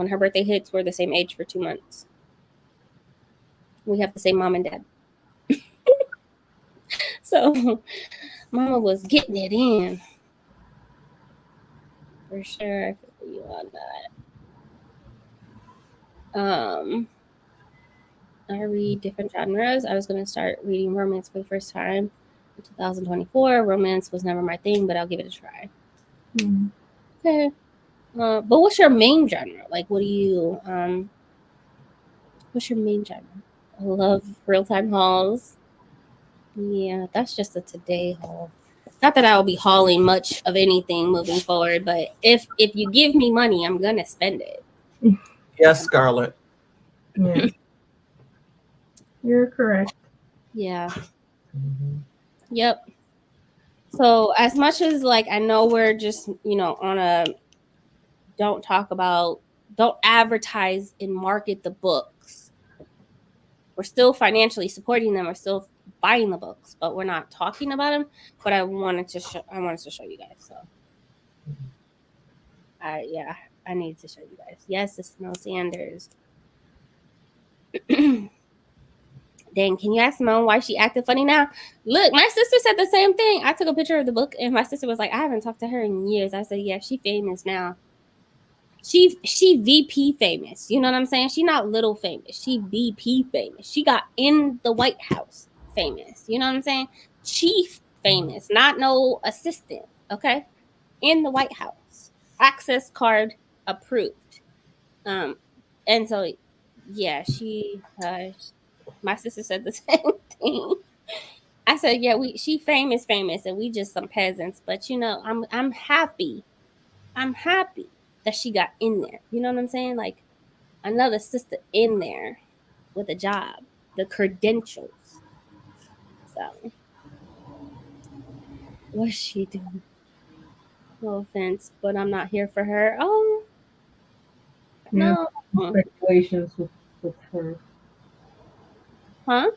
her birthday hits, we're the same age for 2 months. We have the same mom and dad. So Mama was getting it in. For sure. I feel you on that. I read different genres. I was going to start reading romance for the first time in 2024. Romance was never my thing, but I'll give it a try. Okay. But what's your main genre? Like, what do you, what's your main genre? I love real-time hauls. Yeah, that's just a today haul. Not that I will be hauling much of anything moving forward, but if you give me money, I'm going to spend it. Yes, Scarlett. Yeah. You're correct. Yeah. Yep. So as much as like I know we're just, on a don't advertise and market the books. We're still financially supporting them. We're still buying the books, but we're not talking about them. But I wanted to show you guys. So I need to show you guys. Yes, it's Mel Sanders. Dang, can you ask Simone why she acted funny now? Look, my sister said the same thing. I took a picture of the book and my sister was like, I haven't talked to her in years. I said, yeah, she famous now. She VP famous. You know what I'm saying? She not little famous. She VP famous. She got in the White House famous. You know what I'm saying? Chief famous, not no assistant. Okay, in the White House, access card approved. And so yeah, my sister said the same thing. I said, yeah, she famous, and we just some peasants. But I'm happy. I'm happy that she got in there. You know what I'm saying? Like another sister in there with a job, the credentials. So what's she doing? No offense, but I'm not here for her. Oh Yeah, no, speculations with her. huh?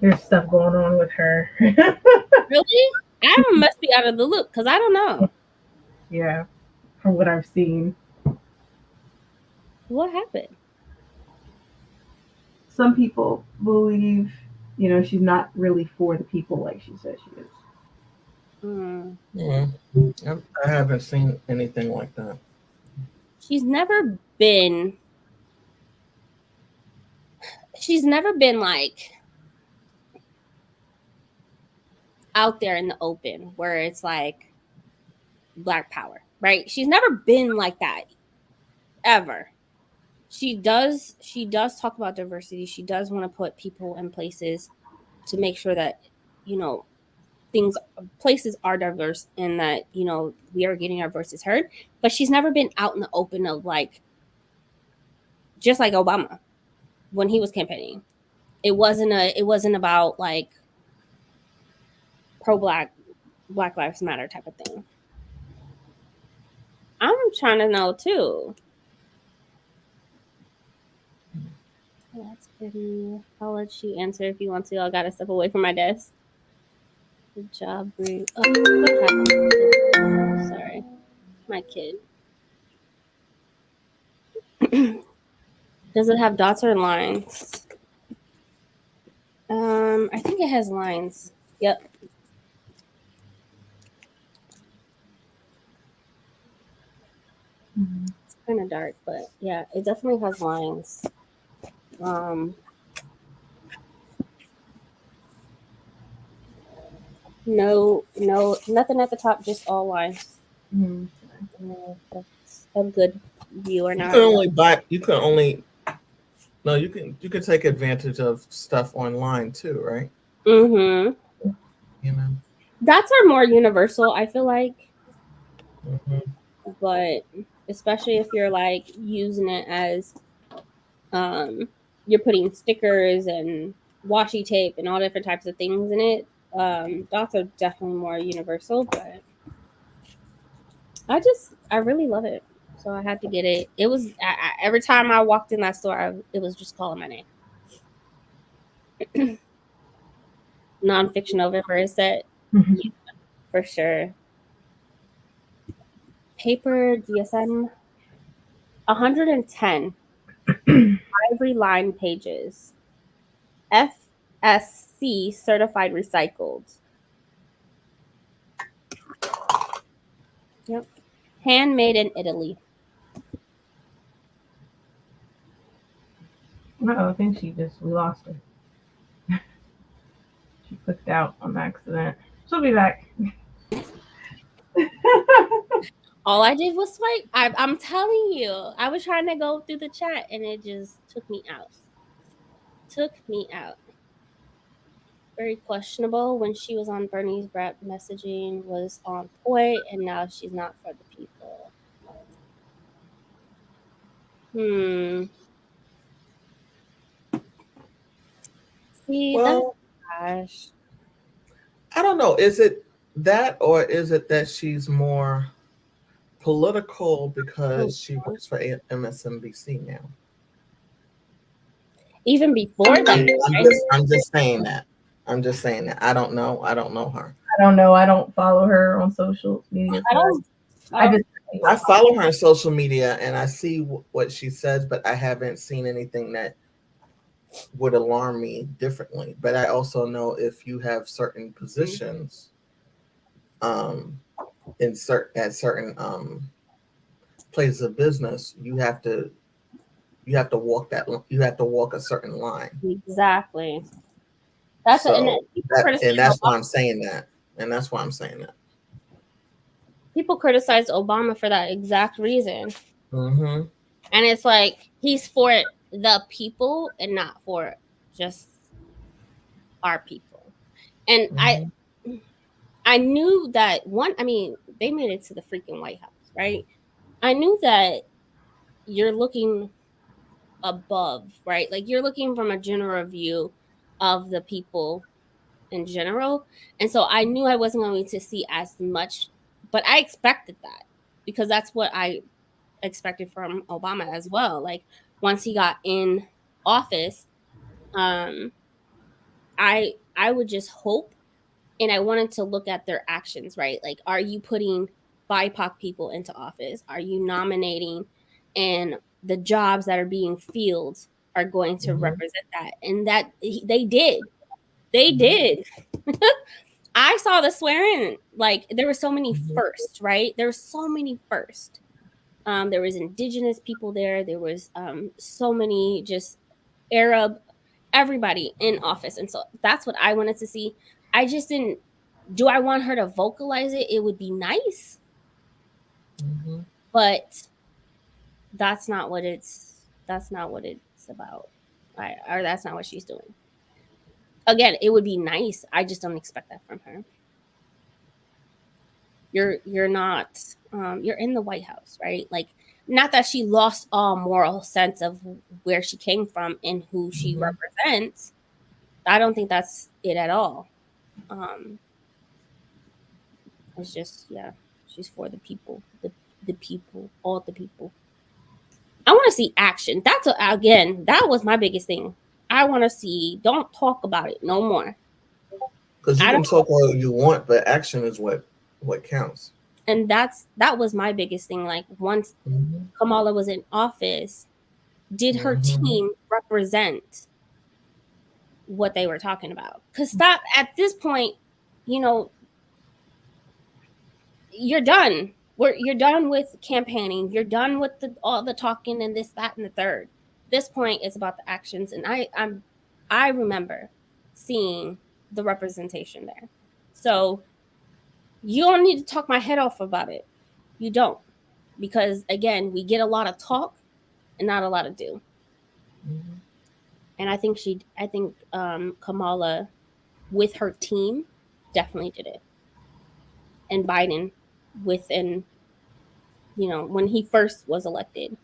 There's stuff going on with her. Really? I must be out of the loop because I don't know Yeah, from what I've seen. what happened. Some people believe, she's not really for the people like she says she is. Yeah, I haven't seen anything like that. She's never been. She's never been like out there in the open where it's like Black power, right? She's never been like that ever. She does talk about diversity. She does want to put people in places to make sure that things places are diverse and that we are getting our voices heard. But she's never been out in the open of like just like Obama when he was campaigning. It wasn't about like pro Black Lives Matter type of thing. I'm trying to know too. That's pretty. I'll let you answer if you want to. I gotta step away from my desk. Good job, Bree. Oh, what happened? Sorry, my kid. Does it have dots or lines? I think it has lines. Yep. It's kind of dark, but yeah, it definitely has lines. No, nothing at the top, just all lines. Mm-hmm. That's a good view or You not. can only buy. You can only. No, you can take advantage of stuff online too, right? Mm-hmm. You know. Dots are more universal, I feel like, Mm-hmm. but especially if you're like using it as you're putting stickers and washi tape and all different types of things in it. Dots are definitely more universal, but I really love it, so I had to get it. It was every time I walked in that store, it was just calling my name. Nonfiction November is that, yeah, for sure. Paper GSM 110 ivory line pages. FSC certified recycled. Yep. Handmade in Italy. No, I think we lost her. She clicked out on accident. She'll be back. All I did was swipe. I'm telling you, I was trying to go through the chat and it just took me out. Very questionable. When she was on Bernie's rep, messaging was on point, and now she's not for the people. See, Well, gosh. I don't know. Is it That, or is it that she's more political because she Mhm. works for MSNBC now? Even before that, right? I'm just saying that. I'm just saying that. I don't know. I don't know her. I don't know. I don't follow her on social media. I So don't. I just I follow her on social media and I see what she says, but I haven't seen anything that would alarm me differently. But I also know if you have certain positions, um, at certain places of business, you have to walk a certain line. Exactly. That's and So people criticize that's why Obama. I'm saying that, and that's why I'm saying that. People criticize Obama for that exact reason, Mm-hmm. and it's like he's for the people and not for just our people. And Mm-hmm. I knew that one. I mean, they made it to the freaking White House, right? I knew that you're looking above, right? Like you're looking from a general view of the people in general. And so I knew I wasn't going to see as much, but I expected that because that's what I expected from Obama as well. Like once he got in office, um, I would just hope and I wanted to look at their actions, right? Like, are you putting BIPOC people into office? Are you nominating and the jobs that are being filled are going to Mm-hmm. represent that? And that they did. They Mm-hmm. did. I saw the swearing. Like there were so many Mm-hmm. firsts, right? There were so many first. There was indigenous people there. There was so many just Arab, everybody in office, and so that's what I wanted to see. I just didn't. Do I want her to vocalize it? It would be nice, Mm-hmm. but that's not what it's. That's not what it's about. Or that's not what she's doing. Again, it would be nice. I just don't expect that from her. You're not you're in the White House, right? Like not that she lost all moral sense of where she came from and who she Mm-hmm. represents. I don't think that's it at all. Um it's just yeah, she's for the people, the people, all the people. I want to see action. Again, that was my biggest thing. I want to see. Don't talk about it no more. Because you I can don't, talk all you want, but action is what counts. and that was my biggest thing. Like once Mm-hmm. Kamala was in office, did her Mm-hmm. team represent what they were talking about? Because stop at this point, you know, you're done. You're done with campaigning. You're done with all the talking and this, that, and the third. This point is about the actions, and I remember seeing the representation there. So you don't need to talk my head off about it. You don't, because again, we get a lot of talk and not a lot of do. Mm-hmm. And I think Kamala with her team definitely did it. And Biden within, when he first was elected,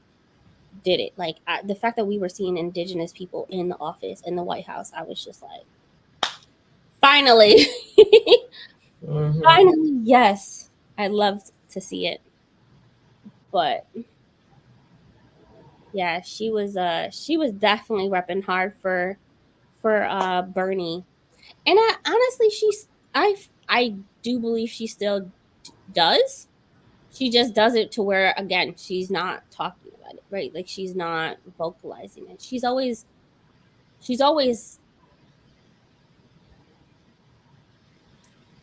did it. Like the fact that we were seeing indigenous people in the office in the White House, I was just like, finally, Mm-hmm. finally, yes, I loved to see it. But yeah, she was definitely repping hard for Bernie. And I honestly, I do believe she still does. She just does it to where again she's not talking about it, right? Like she's not vocalizing it. She's always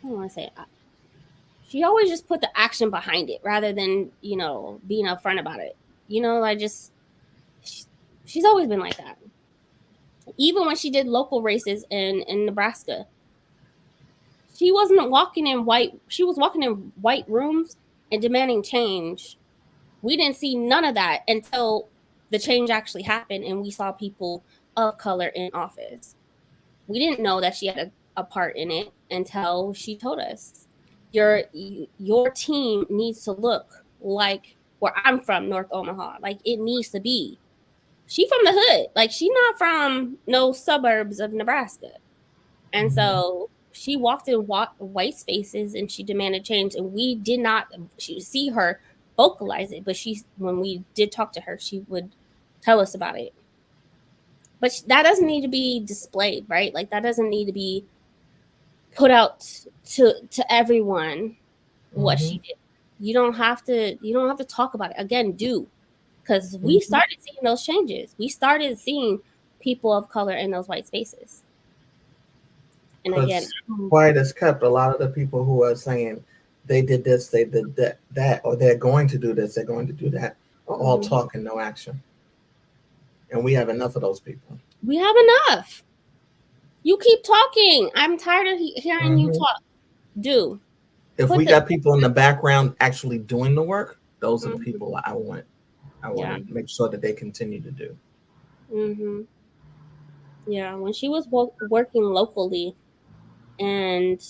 I don't want to say she always just put the action behind it rather than being upfront about it. I just she, she's always been like that. Even when she did local races in Nebraska, she wasn't walking in white. She was walking in white rooms and demanding change. We didn't see none of that until the change actually happened and we saw people of color in office. We didn't know that she had a part in it until she told us your team needs to look like where I'm from, North Omaha. Like it needs to be. She from the hood. Like she not from no suburbs of Nebraska. And Mm-hmm. so she walked in white spaces and she demanded change, and we did not see her vocalize it. But when we did talk to her, she would tell us about it. But that doesn't need to be displayed, right? Like that doesn't need to be put out to everyone what she did. You don't have to talk about it. Again, do, because we started seeing those changes. We started seeing people of color in those white spaces. And again, quiet as kept, a lot of the people who are saying they did this, they did that, or they're going to do this, they're going to do that, are all talk and no action. And we have enough of those people. We have enough. You keep talking. I'm tired of hearing you talk. Do. If we got people in the background actually doing the work, those are the people I want to make sure that they continue to do. Yeah, when she was working locally and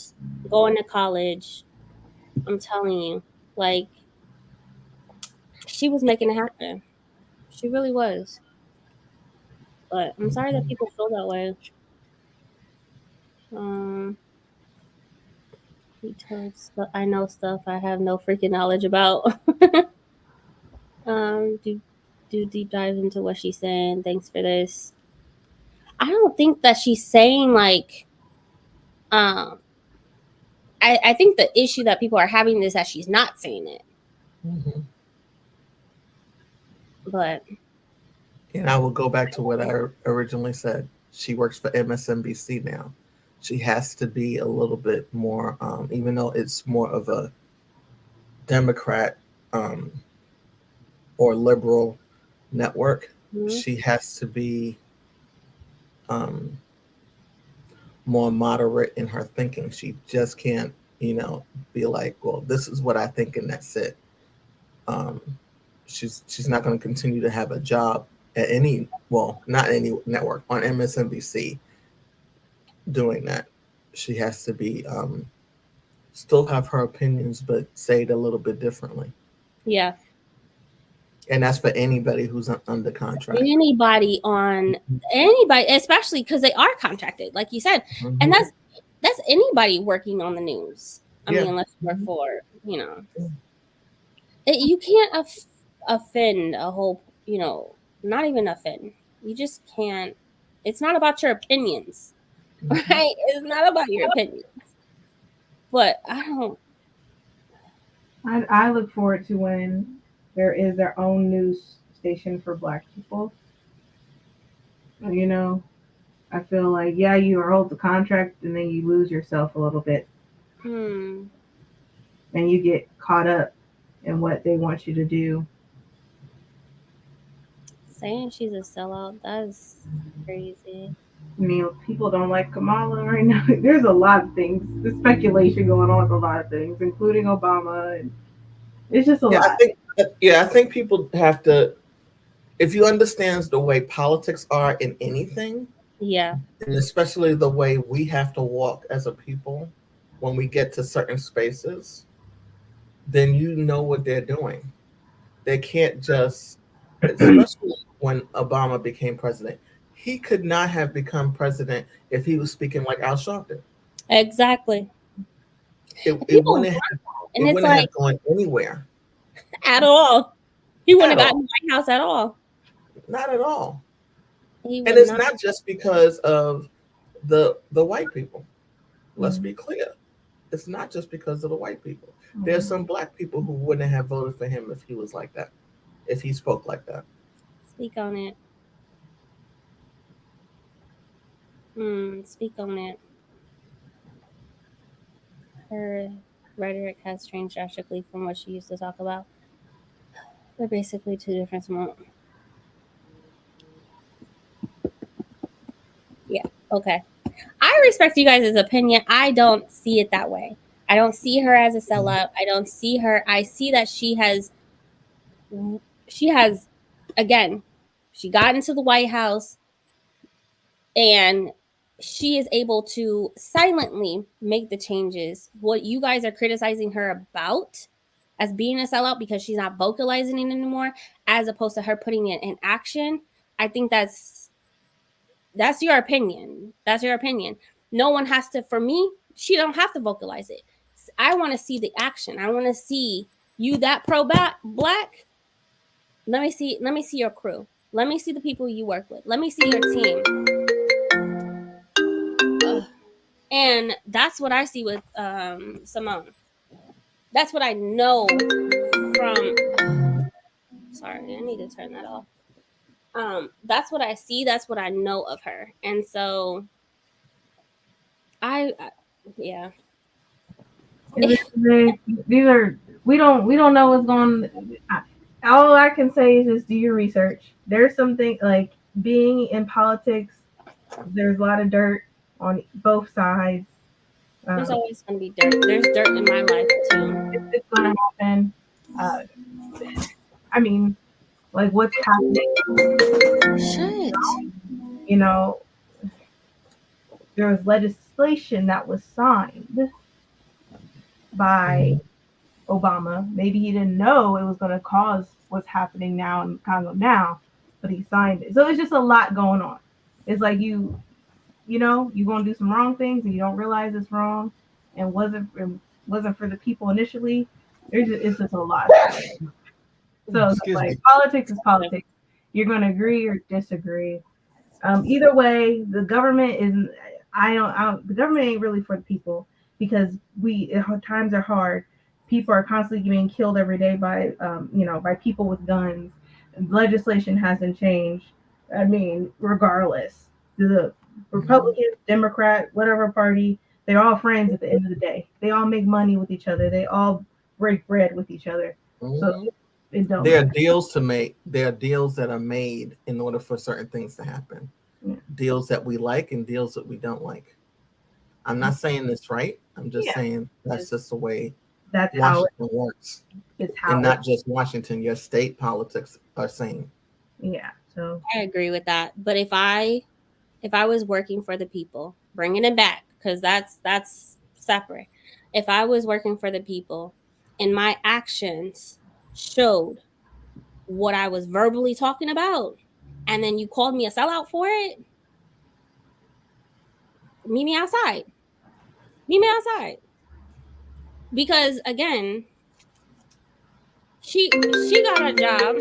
going to college, I'm telling you, like, she was making it happen. She really was. But I'm sorry that people feel that way. He tells I know stuff I have no freaking knowledge about. Do deep dive into what she's saying. Thanks for this. I don't think that she's saying like I think the issue that people are having is that she's not saying it. But and I will go back to what I originally said. She works for MSNBC now. She has to be a little bit more, even though it's more of a Democrat or liberal network, she has to be more moderate in her thinking. She just can't, be like, well, this is what I think and that's it. She's not going to continue to have a job at not any network, on MSNBC doing that. She has to be still have her opinions, but say it a little bit differently. Yeah. And that's for anybody who's under contract. Anybody, especially because they are contracted, like you said. And that's anybody working on the news. I mean, unless you work for, you can't offend a whole, not even offend. You just can't. It's not about your opinions, right? It's not about your opinions. But I look forward to when there is their own news station for Black people. I feel like, you hold the contract and then you lose yourself a little bit. And you get caught up in what they want you to do. Saying she's a sellout, that's crazy. I mean, people don't like Kamala right now. There's a lot of things. There's speculation going on with a lot of things, including Obama. And it's just a lot. I think people have to, if you understand the way politics are in anything, and especially the way we have to walk as a people when we get to certain spaces, then you know what they're doing. They can't just, especially when Obama became president, he could not have become president if he was speaking like Al Sharpton. Exactly. It wouldn't have gone anywhere. At all. He wouldn't have gotten the White House at all. Not at all. And it's not just because of the white people. Let's be clear. It's not just because of the white people. There's some Black people who wouldn't have voted for him if he was like that, if he spoke like that. Speak on it. Speak on it. Her rhetoric has changed drastically from what she used to talk about. They're basically two different smoke. Yeah, okay. I respect you guys' opinion. I don't see it that way. I don't see her as a sellout. I don't see her. I see that she has, again, she got into the White House and she is able to silently make the changes. What you guys are criticizing her about as being a sellout because she's not vocalizing it anymore, as opposed to her putting it in action, I think that's your opinion. That's your opinion. No one has to, for me, She don't have to vocalize it. I want to see the action. I want to see you that black. Let me see your crew. Let me see the people you work with. Let me see your team. And that's what I see with Simone. That's what I know from. Sorry, I need to turn that off. That's what I see. That's what I know of her, and so yeah. These are we don't know what's going. All I can say is just do your research. There's something like being in politics. There's a lot of dirt on both sides. There's always going to be dirt. There's dirt in my life too. It's going to happen. I mean, like what's happening? Shit. You know, there was legislation that was signed by Obama. Maybe he didn't know it was going to cause what's happening now in Congo now, but he signed it. So it's just a lot going on. It's like you're going to do some wrong things and you don't realize it's wrong and wasn't for the people initially. It's just a lot. So like politics is politics. You're going to agree or disagree. Either way, the government isn't. The government ain't really for the people because times are hard. People are constantly being killed every day by by people with guns. Legislation hasn't changed. I mean, regardless, the Republican, Democrat, whatever party, they're all friends at the end of the day. They all make money with each other. They all break bread with each other. So there are deals to make. There are deals that are made in order for certain things to happen. Yeah. Deals that we like and deals that we don't like. I'm not saying this right. I'm just saying that's just the way Washington works. It's how, and not just Washington. Your state politics are saying. Yeah. So I agree with that. But if I was working for the people, bringing it back because that's separate. If I was working for the people, and my actions showed what I was verbally talking about, and then you called me a sellout for it, meet me outside. Meet me outside. Because again, she got a job.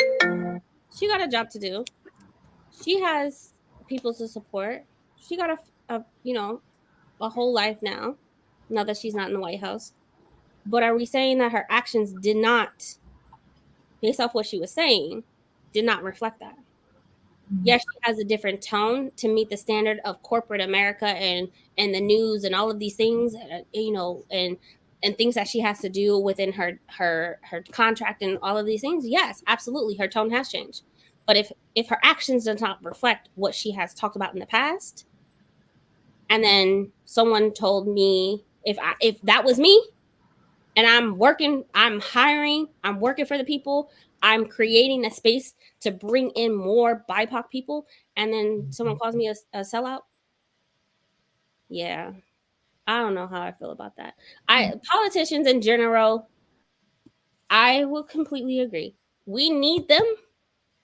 She got a job to do. She has people to support. She got a whole life now. Now that she's not in the White House. But are we saying that her actions did not, based off what she was saying, did not reflect that? Yes, she has a different tone to meet the standard of corporate America and the news and all of these things, and things that she has to do within her contract and all of these things. Yes, absolutely, her tone has changed. But if her actions does not reflect what she has talked about in the past, and then someone told me if that was me, and I'm working, I'm hiring, I'm working for the people, I'm creating a space to bring in more BIPOC people, and then someone calls me a sellout. Yeah, I don't know how I feel about that. Politicians in general, I will completely agree. We need them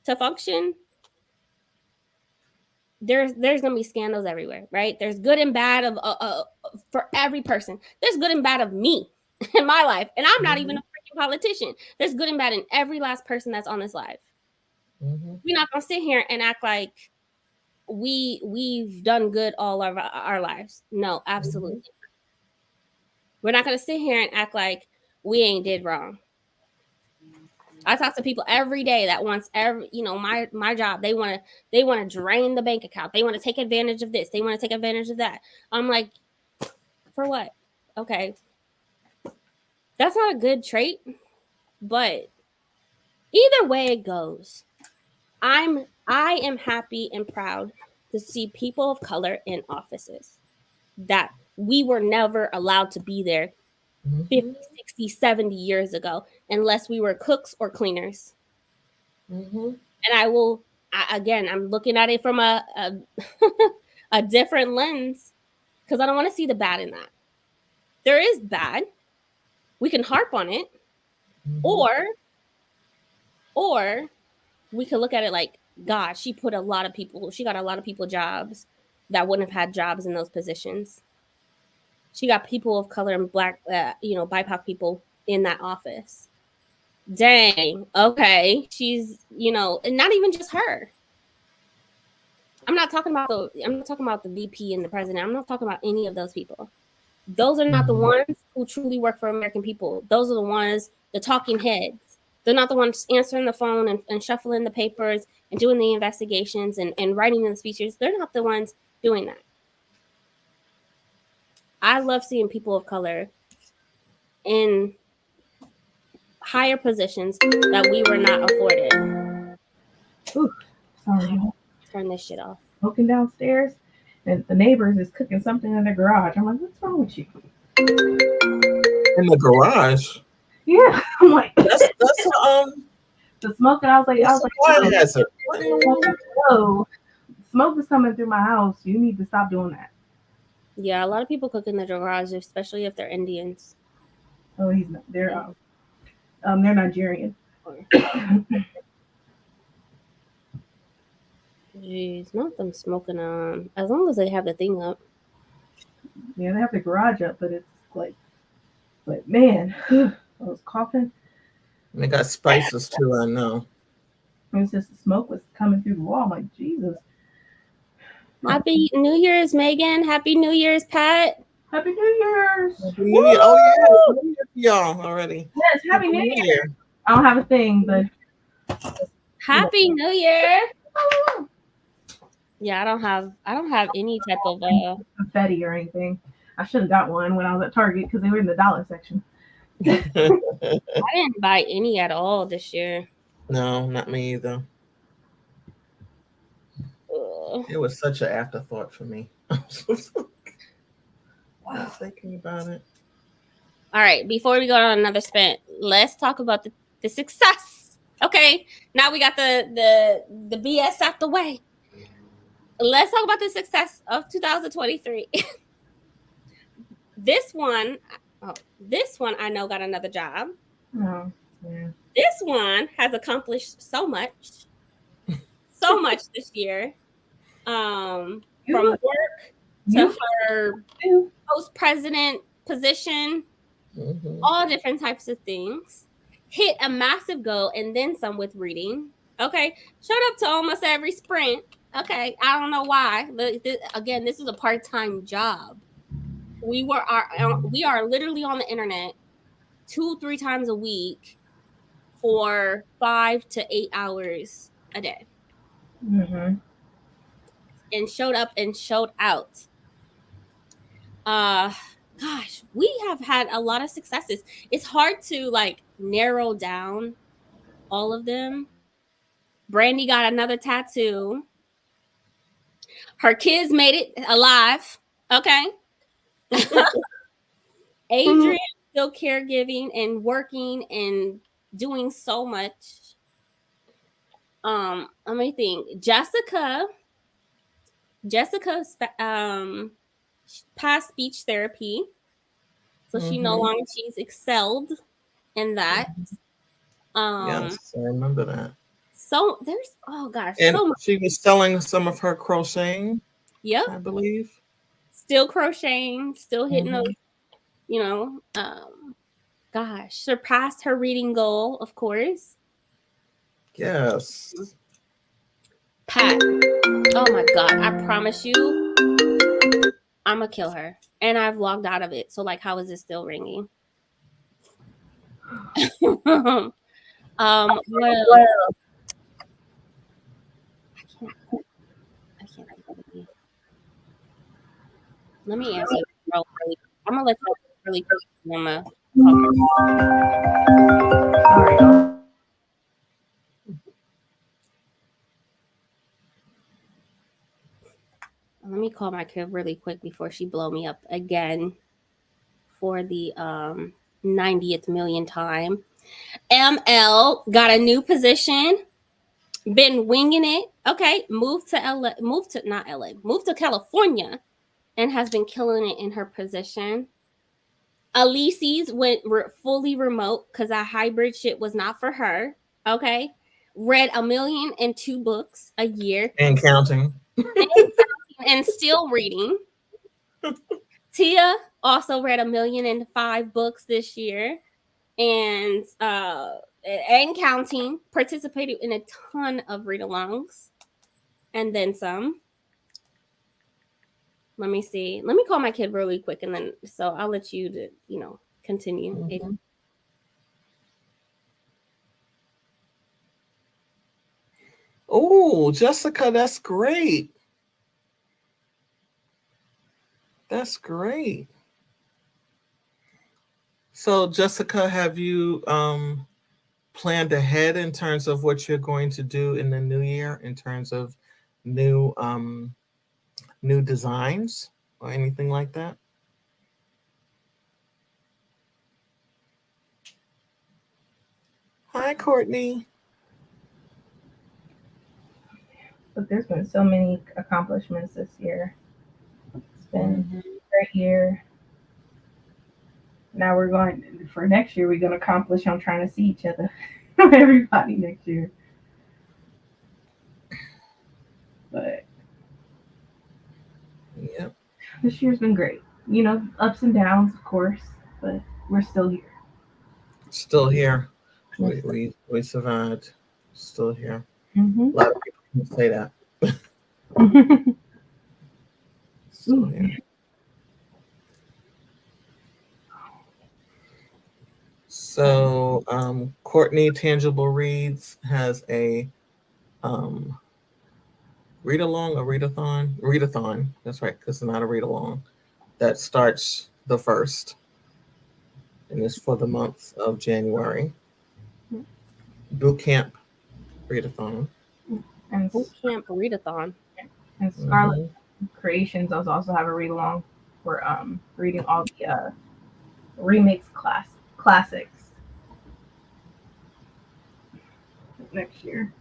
to function. There's gonna be scandals everywhere, right? There's good and bad of for every person. There's good and bad of me in my life, and I'm not even a freaking politician. There's good and bad in every last person that's on this live. We're not gonna sit here and act like we've done good all of our lives. No, absolutely. We're not gonna sit here and act like we ain't did wrong. I talk to people every day that wants my job. They want to drain the bank account. They want to take advantage of this. They want to take advantage of that. I'm like, for what? Okay, that's not a good trait. But either way it goes, I am happy and proud to see people of color in offices that we were never allowed to be there 50, 60, 70 years ago unless we were cooks or cleaners. And I'm looking at it from a a different lens because I don't want to see the bad in that. There is bad. We can harp on it, or we could look at it like, God, she got a lot of people jobs that wouldn't have had jobs in those positions. She got people of color and black, BIPOC people in that office. Dang. Okay. She's, and not even just her. I'm not talking about the VP and the president. I'm not talking about any of those people. Those are not the ones who truly work for American people. Those are the ones, the talking heads. They're not the ones answering the phone and shuffling the papers and doing the investigations and writing the speeches. They're not the ones doing that. I love seeing people of color in higher positions that we were not afforded. Ooh, sorry. Turn this shit off. Looking downstairs, and the neighbors is cooking something in the garage. I'm like, what's wrong with you? In the garage. Yeah, I'm like, That's the smoke. And I was like, fire hazard. What in the world? whoa, smoke is coming through my house. You need to stop doing that. Yeah, a lot of people cook in the garage, especially if they're Indians. Oh, he's not. They're Nigerian. Jeez, not them smoking as long as they have the thing up. Yeah, they have the garage up, but it's like man, I was coughing. And they got spices too, I know. It's just the smoke was coming through the wall. I'm like, Jesus. Happy New Year's, Megan. Happy New Year's, Pat. Happy New Year's. Happy New Year. Oh yeah, New Year for y'all already. Yes, Happy New Year. I don't have a thing, but Happy New Year. Yeah, I don't have any type of confetti or anything. I should have got one when I was at Target because they were in the dollar section. I didn't buy any at all this year. No, not me either. Ugh. It was such an afterthought for me. I was thinking about it. All right, before we go on another spin, let's talk about the success. Okay, now we got the BS out the way. Let's talk about the success of 2023. This one I know got another job. Oh, yeah. This one has accomplished so much this year. From work to her post-president position, all different types of things. Hit a massive goal and then some with reading. Okay, showed up to almost every sprint. Okay, I don't know why. Again, this is a part-time job. We are literally on the internet 2-3 times a week for 5 to 8 hours a day. Mm-hmm. And showed up and showed out. Gosh, we have had a lot of successes. It's hard to narrow down all of them. Brandy got another tattoo. Her kids made it alive. Okay. Adrian still caregiving and working and doing so much. Let me think. Jessica passed speech therapy, so she no longer she's excelled in that. Yes, I remember that. So there's and so much. She was selling some of her crocheting. Yep, I believe. Still crocheting, still hitting those. Surpassed her reading goal, of course. Yes. Pat. Oh my God. I promise you, I'm going to kill her. And I've logged out of it. So, how is it still ringing? Well, I can't. Let me answer this real quick. I'm going to let you really quick. I'm going to Sorry. Let me call my kid really quick before she blow me up again for the 90th million time. ML got a new position. Been winging it. Okay, moved to California and has been killing it in her position. Alici's went fully remote because that hybrid shit was not for her. Okay, read 1,002 books a year and counting. And still reading. Tia Also read 1,000,005 books this year, and counting. Participated in a ton of read-alongs, and then some. Let me see. Let me call my kid really quick, and then so I'll let you to continue. Mhm. Oh, Jessica, that's great. That's great. So, Jessica, have you planned ahead in terms of what you're going to do in the new year in terms of new new designs or anything like that? Hi, Courtney. But there's been so many accomplishments this year. It's been Mhm. a great year. Now we're going for next year. We're going to accomplish on trying to see each other, everybody next year. But Yep. this year's been great. Ups and downs, of course, but we're still here. Still here. We're We survived. Still here. Mm-hmm. A lot of people can say that. Still here. So, Courtney Tangible Reads has a um, read along, a readathon. That's right, because it's not a read along. That starts the first, and it's for the month of January. Boot camp readathon. and Boot camp readathon. and Scarlet Mhm. Creations also have a read along for reading all the remix classics next year.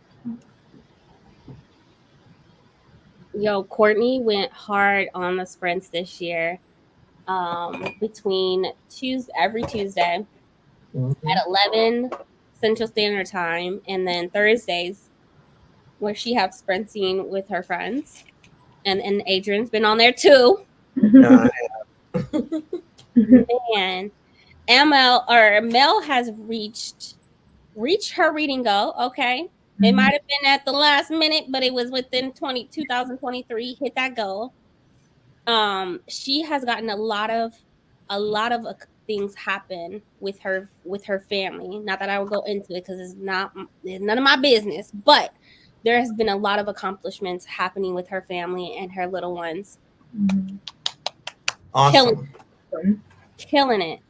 Yo, Courtney went hard on the sprints this year. Between every Tuesday Mhm. at 11 Central Standard Time, and then Thursdays where she have sprinting with her friends, and Adrian's been on there too. Yeah. And Mel has reached her reading goal. Okay, it might have been at the last minute, but it was within 2023. Hit that goal. She has gotten a lot of things happen with her family. Not that I will go into it because it's none of my business, but there has been a lot of accomplishments happening with her family and her little ones. killing Awesome. killing it.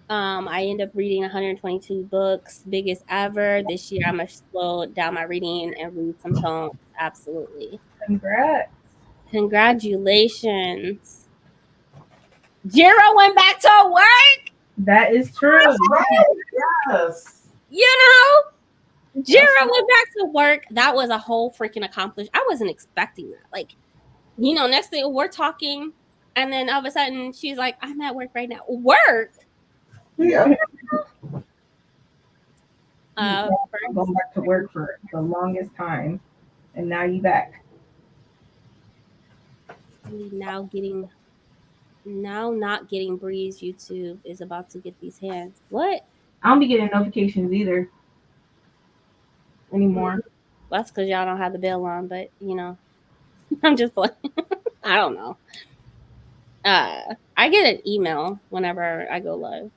I end up reading 122 books, biggest ever. This year I'm gonna slow down my reading and read some tomes. Absolutely. Congrats. Congratulations. Jiro went back to work. That is true. Right. Yes. You know, Jiro That's went back to work. That was a whole freaking accomplishment. I wasn't expecting that. Like, next thing we're talking, and then all of a sudden she's like, I'm at work right now. Work? Yep. I'm going back to work for the longest time, and now you back. Now not getting Breeze YouTube is about to get these hands. What? I don't be getting notifications either anymore. That's because y'all don't have the bell on, but I'm just playing. I don't know. I get an email whenever I go live,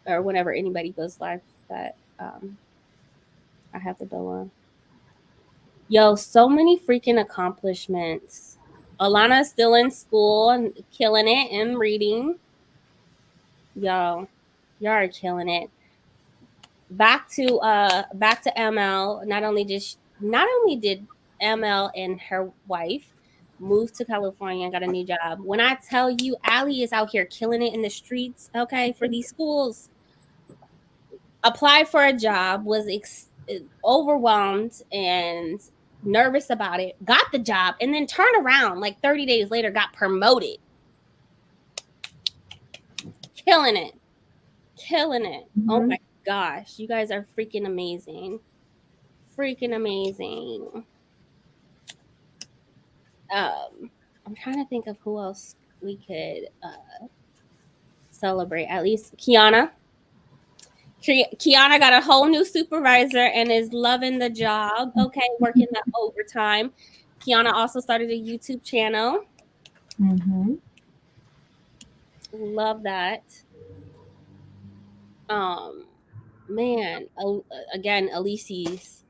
or whenever anybody goes live that I have the bell on. Yo, so many freaking accomplishments. Alana's still in school and killing it and reading. Yo, y'all are killing it. Back to ML. Not only did ML and her wife move to California and got a new job. When I tell you, Allie is out here killing it in the streets, okay, for these schools. Applied for a job, was overwhelmed and nervous about it, got the job, and then turned around like 30 days later, got promoted. Killing it. Killing it. Oh my gosh. You guys are freaking amazing. Freaking amazing. I'm trying to think of who else we could celebrate. At least Kiana. Kiana got a whole new supervisor and is loving the job. Okay, working that overtime. Kiana also started a YouTube channel. Mm-hmm. Love that. Man, again, Alici's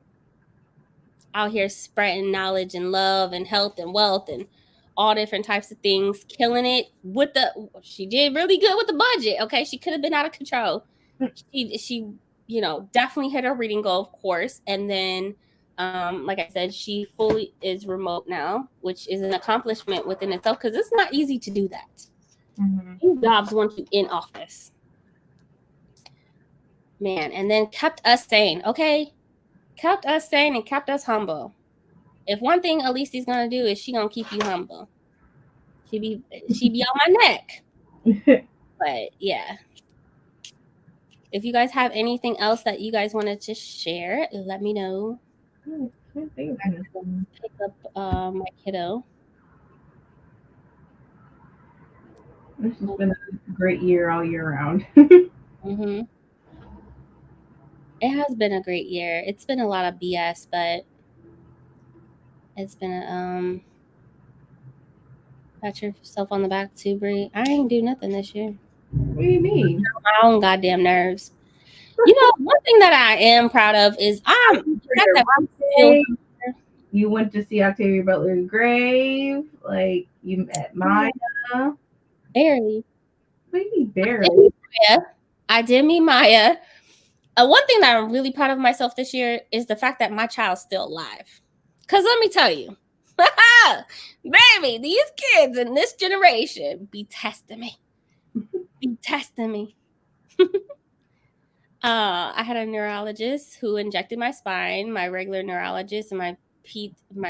out here spreading knowledge and love and health and wealth and all different types of things, killing it with she did really good with the budget. Okay, she could have been out of control. She definitely hit her reading goal, of course, and then like I said, she fully is remote now, which is an accomplishment within itself because it's not easy to do that. Mm-hmm. Jobs want you in office, man, and then kept us sane. Okay, kept us sane and kept us humble. If one thing Alici's gonna do is she gonna keep you humble. She be on my neck. But yeah. If you guys have anything else that you guys wanted to share, let me know. Can't think of anything. Pick up my kiddo. This has been a great year all year round. Mm-hmm. It has been a great year. It's been a lot of BS, but it's been pat yourself on the back too, Bree. I ain't do nothing this year. What do you mean? My own goddamn nerves. You know, one thing that I am proud of is You went to see Octavia Butler's grave. Like, you met Maya. barely. Maybe barely. I did meet Maya. One thing that I'm really proud of myself this year is the fact that my child's still alive. Because let me tell you, baby, these kids in this generation be testing me. I had a neurologist who injected my spine, my regular neurologist, and my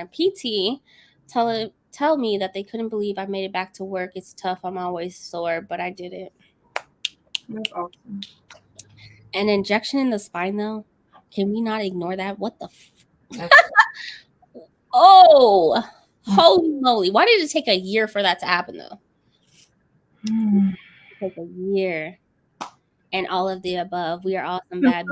PT tell me that they couldn't believe I made it back to work. It's tough. I'm always sore, but I did it. That's awesome. An injection in the spine, though, can we not ignore that? What the oh, holy moly. Why did it take a year for that to happen, though? It took a year. And all of the above. We are awesome, bad.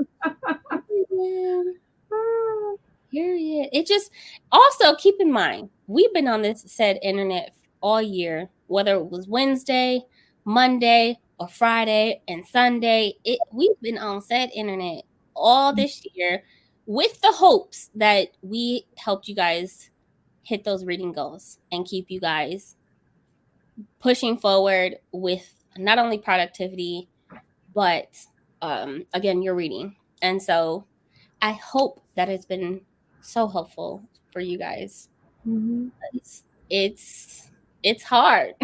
Period. It just also keep in mind, we've been on this said internet all year, whether it was Wednesday, Monday, or Friday and Sunday. We've been on said internet all this year with the hopes that we helped you guys hit those reading goals and keep you guys pushing forward with not only productivity, but again, your reading. And so I hope that it's been so helpful for you guys. Mm-hmm. It's hard.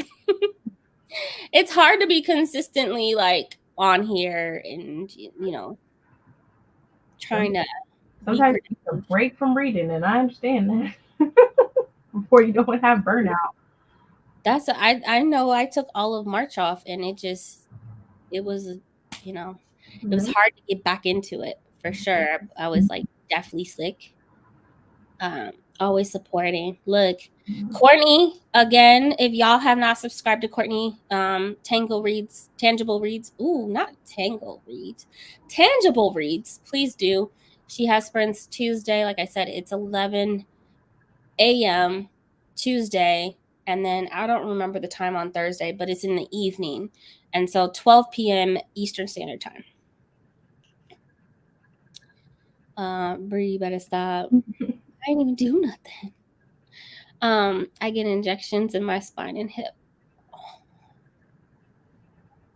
It's hard to be consistently like on here and trying to sometimes you need a break from reading, and I understand that. Before you don't have burnout. I know I took all of March off, and it was it was hard to get back into it for sure. I was like definitely sick. Always supporting. Look, Courtney, again, if y'all have not subscribed to Courtney, Tangible Reads. Ooh, not Tangle Reads. Tangible Reads. Please do. She has sprints Tuesday. Like I said, it's 11 a.m. Tuesday. And then I don't remember the time on Thursday, but it's in the evening. And so 12 p.m. Eastern Standard Time. Bree, you better stop. I didn't even do nothing. I get injections in my spine and hip.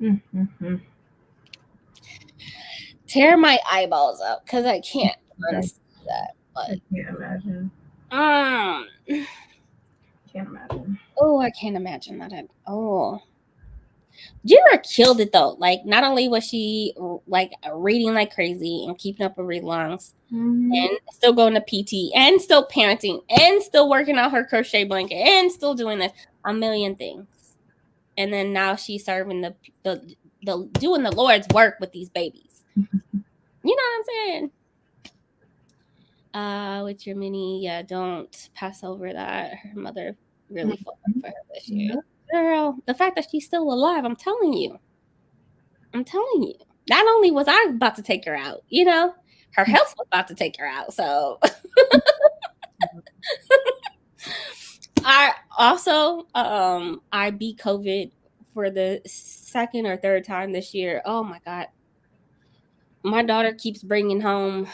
Mm-hmm. Tear my eyeballs out because I can't unsee that. But I can't imagine. Can't imagine. Oh, I can't imagine that. Jira killed it though. Like, not only was she like reading like crazy and keeping up her read longs, and still going to PT, and still parenting, and still working on her crochet blanket, and still doing this, a million things. And then now she's serving the doing the Lord's work with these babies. You know what I'm saying? With your mini, yeah, don't pass over that. Her mother really fought for her this year. Girl, the fact that she's still alive, I'm telling you. I'm telling you. Not only was I about to take her out, you know, her health was about to take her out. So I also I beat COVID for the second or third time this year. Oh my god. My daughter keeps bringing home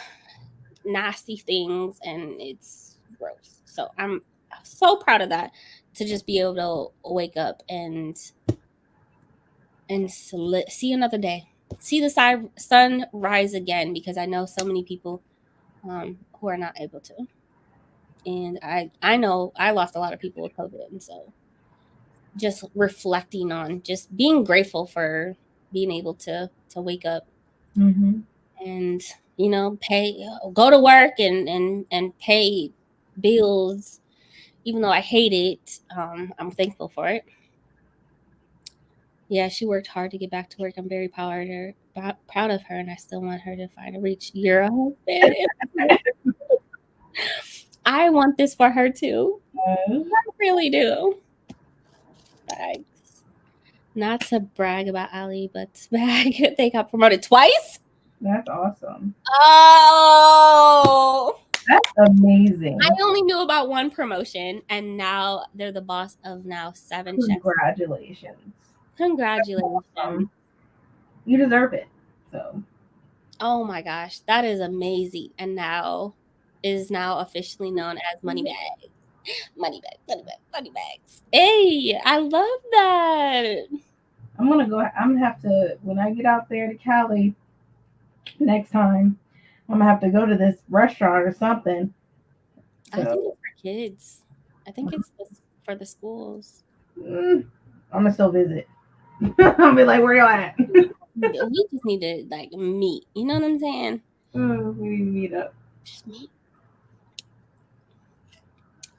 nasty things and it's gross. So I'm so proud of that, to just be able to wake up and see another day, see the sun rise again, because I know so many people who are not able to. And I know I lost a lot of people with COVID, and so just reflecting on just being grateful for being able to wake up Mm-hmm. and, you know, go to work and pay bills, even though I hate it. I'm thankful for it. Yeah, she worked hard to get back to work. I'm very proud of her, and I still want her to finally reach your husband. I want this for her too. I really do. Thanks. Not to brag about Ali, but to brag, they got promoted twice. That's awesome. Oh, That's amazing. I only knew about one promotion, and now they're the boss of 7 chefs. Congratulations. Congratulations. You deserve it. So. Oh my gosh, that is amazing. And now is now officially known as Moneybags. Moneybags. Hey, I love that. I'm gonna have to, when I get out there to Cali next time, I'm gonna have to go to this restaurant or something. I think it's for kids. I think it's for the schools. I'm gonna still visit. I'll be like, where y'all at? We just need to like meet. You know what I'm saying? We need to meet up. Just meet.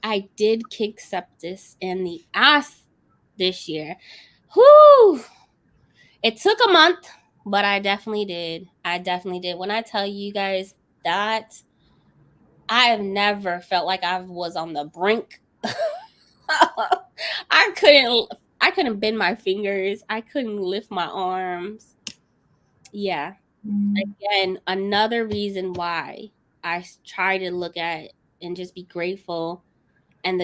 I did kick sepsis in the ass this year. Whoo! It took a month, but I definitely did. When I tell you guys that I have never felt like I was on the brink. I couldn't bend my fingers. I couldn't lift my arms. Yeah. Again, another reason why I try to look at and just be grateful. And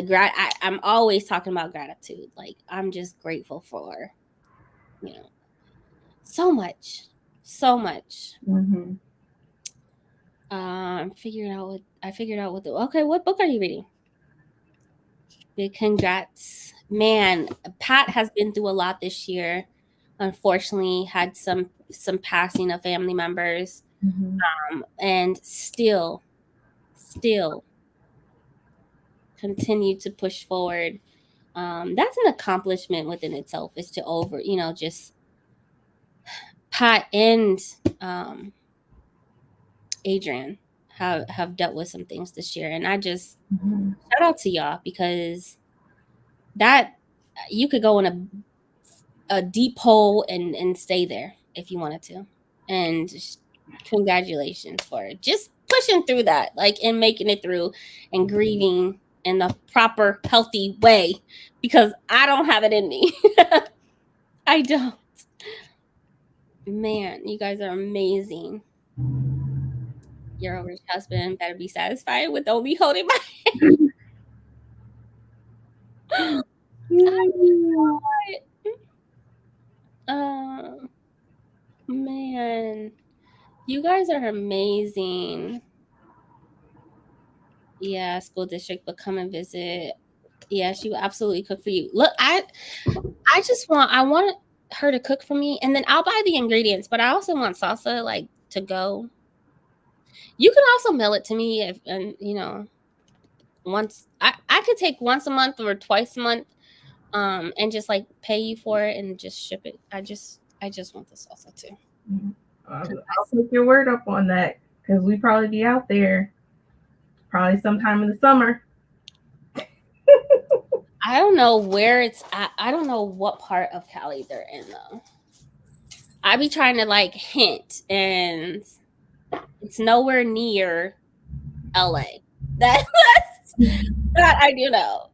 I'm always talking about gratitude. Like, I'm just grateful for, you know, so much. Mm-hmm. I figured out what book are you reading? Big congrats. Man, Pat has been through a lot this year. Unfortunately, had some passing of family members. Mm-hmm. And still continue to push forward. That's an accomplishment within itself, is to just Pat and Adrian have dealt with some things this year. And I just shout out to y'all, because that you could go in a deep hole and stay there if you wanted to. And just congratulations for just pushing through that, like, and making it through and grieving in the proper healthy way, because I don't have it in me. I don't. Man, you guys are amazing. Your rich husband better be satisfied with only holding my hand. Man, you guys are amazing. Yeah, school district, but come and visit. Yeah, she will absolutely cook for you. Look, I want her to cook for me, and then I'll buy the ingredients, but I also want salsa, like, to go. You can also mail it to me once I could take once a month or twice a month, and just like pay you for it and just ship it. I just want the salsa too. I'll take your word up on that, because we probably be out there probably sometime in the summer. I don't know where it's at. I don't know what part of Cali they're in though. I be trying to like hint, and it's nowhere near LA. That I do know.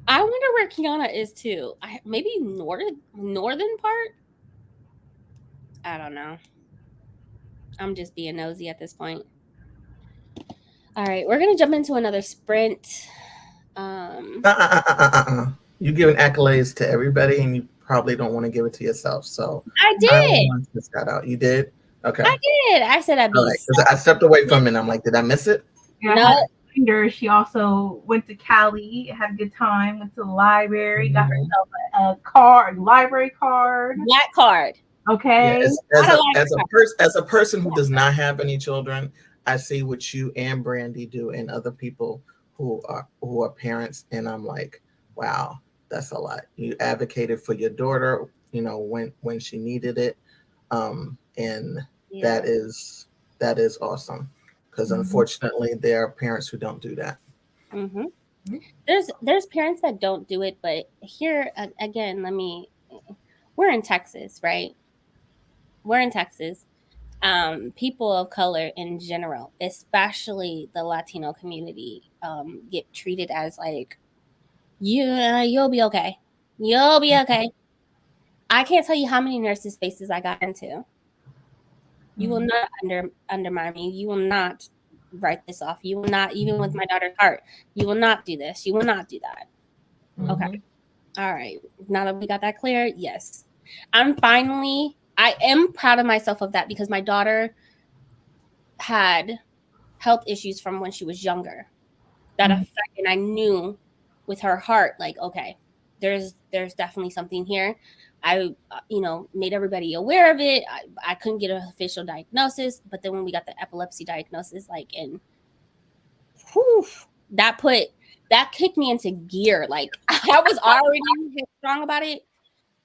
I wonder where Kiana is too. Maybe northern part. I don't know. I'm just being nosy at this point. All right, we're gonna jump into another sprint. You giving accolades to everybody, and you probably don't want to give it to yourself. So I I did. want to shout out. You did? Okay. I did. I said I'd All be right. Because I stepped away from it, and I'm like, did I miss it? Yeah, No. I had a reminder. She also went to Cali, had a good time, went to the library, got herself a card, library card. Black card. Okay. Yeah, Not a library as a person who does not have any children, I see what you and Brandy do, and other people who are parents, and I'm like, wow, that's a lot. You advocated for your daughter, when she needed it, and Yeah. that is awesome. Because unfortunately, there are parents who don't do that. Mm-hmm. There's parents that don't do it, but here again, we're in Texas, right? We're in Texas. People of color in general, especially the Latino community, get treated as like you'll be okay. You'll be okay. I can't tell you how many nurses' faces I got into. You will not undermine me. You will not write this off. You will not, even with my daughter's heart, you will not do this. You will not do that. Okay. All right. Now that we got that clear, yes. I am proud of myself of that because my daughter had health issues from when she was younger that affect, and I knew with her heart, like, okay, there's definitely something here. I made everybody aware of it. I couldn't get an official diagnosis, but then when we got the epilepsy diagnosis, like, and that kicked me into gear. Like, I was already strong about it,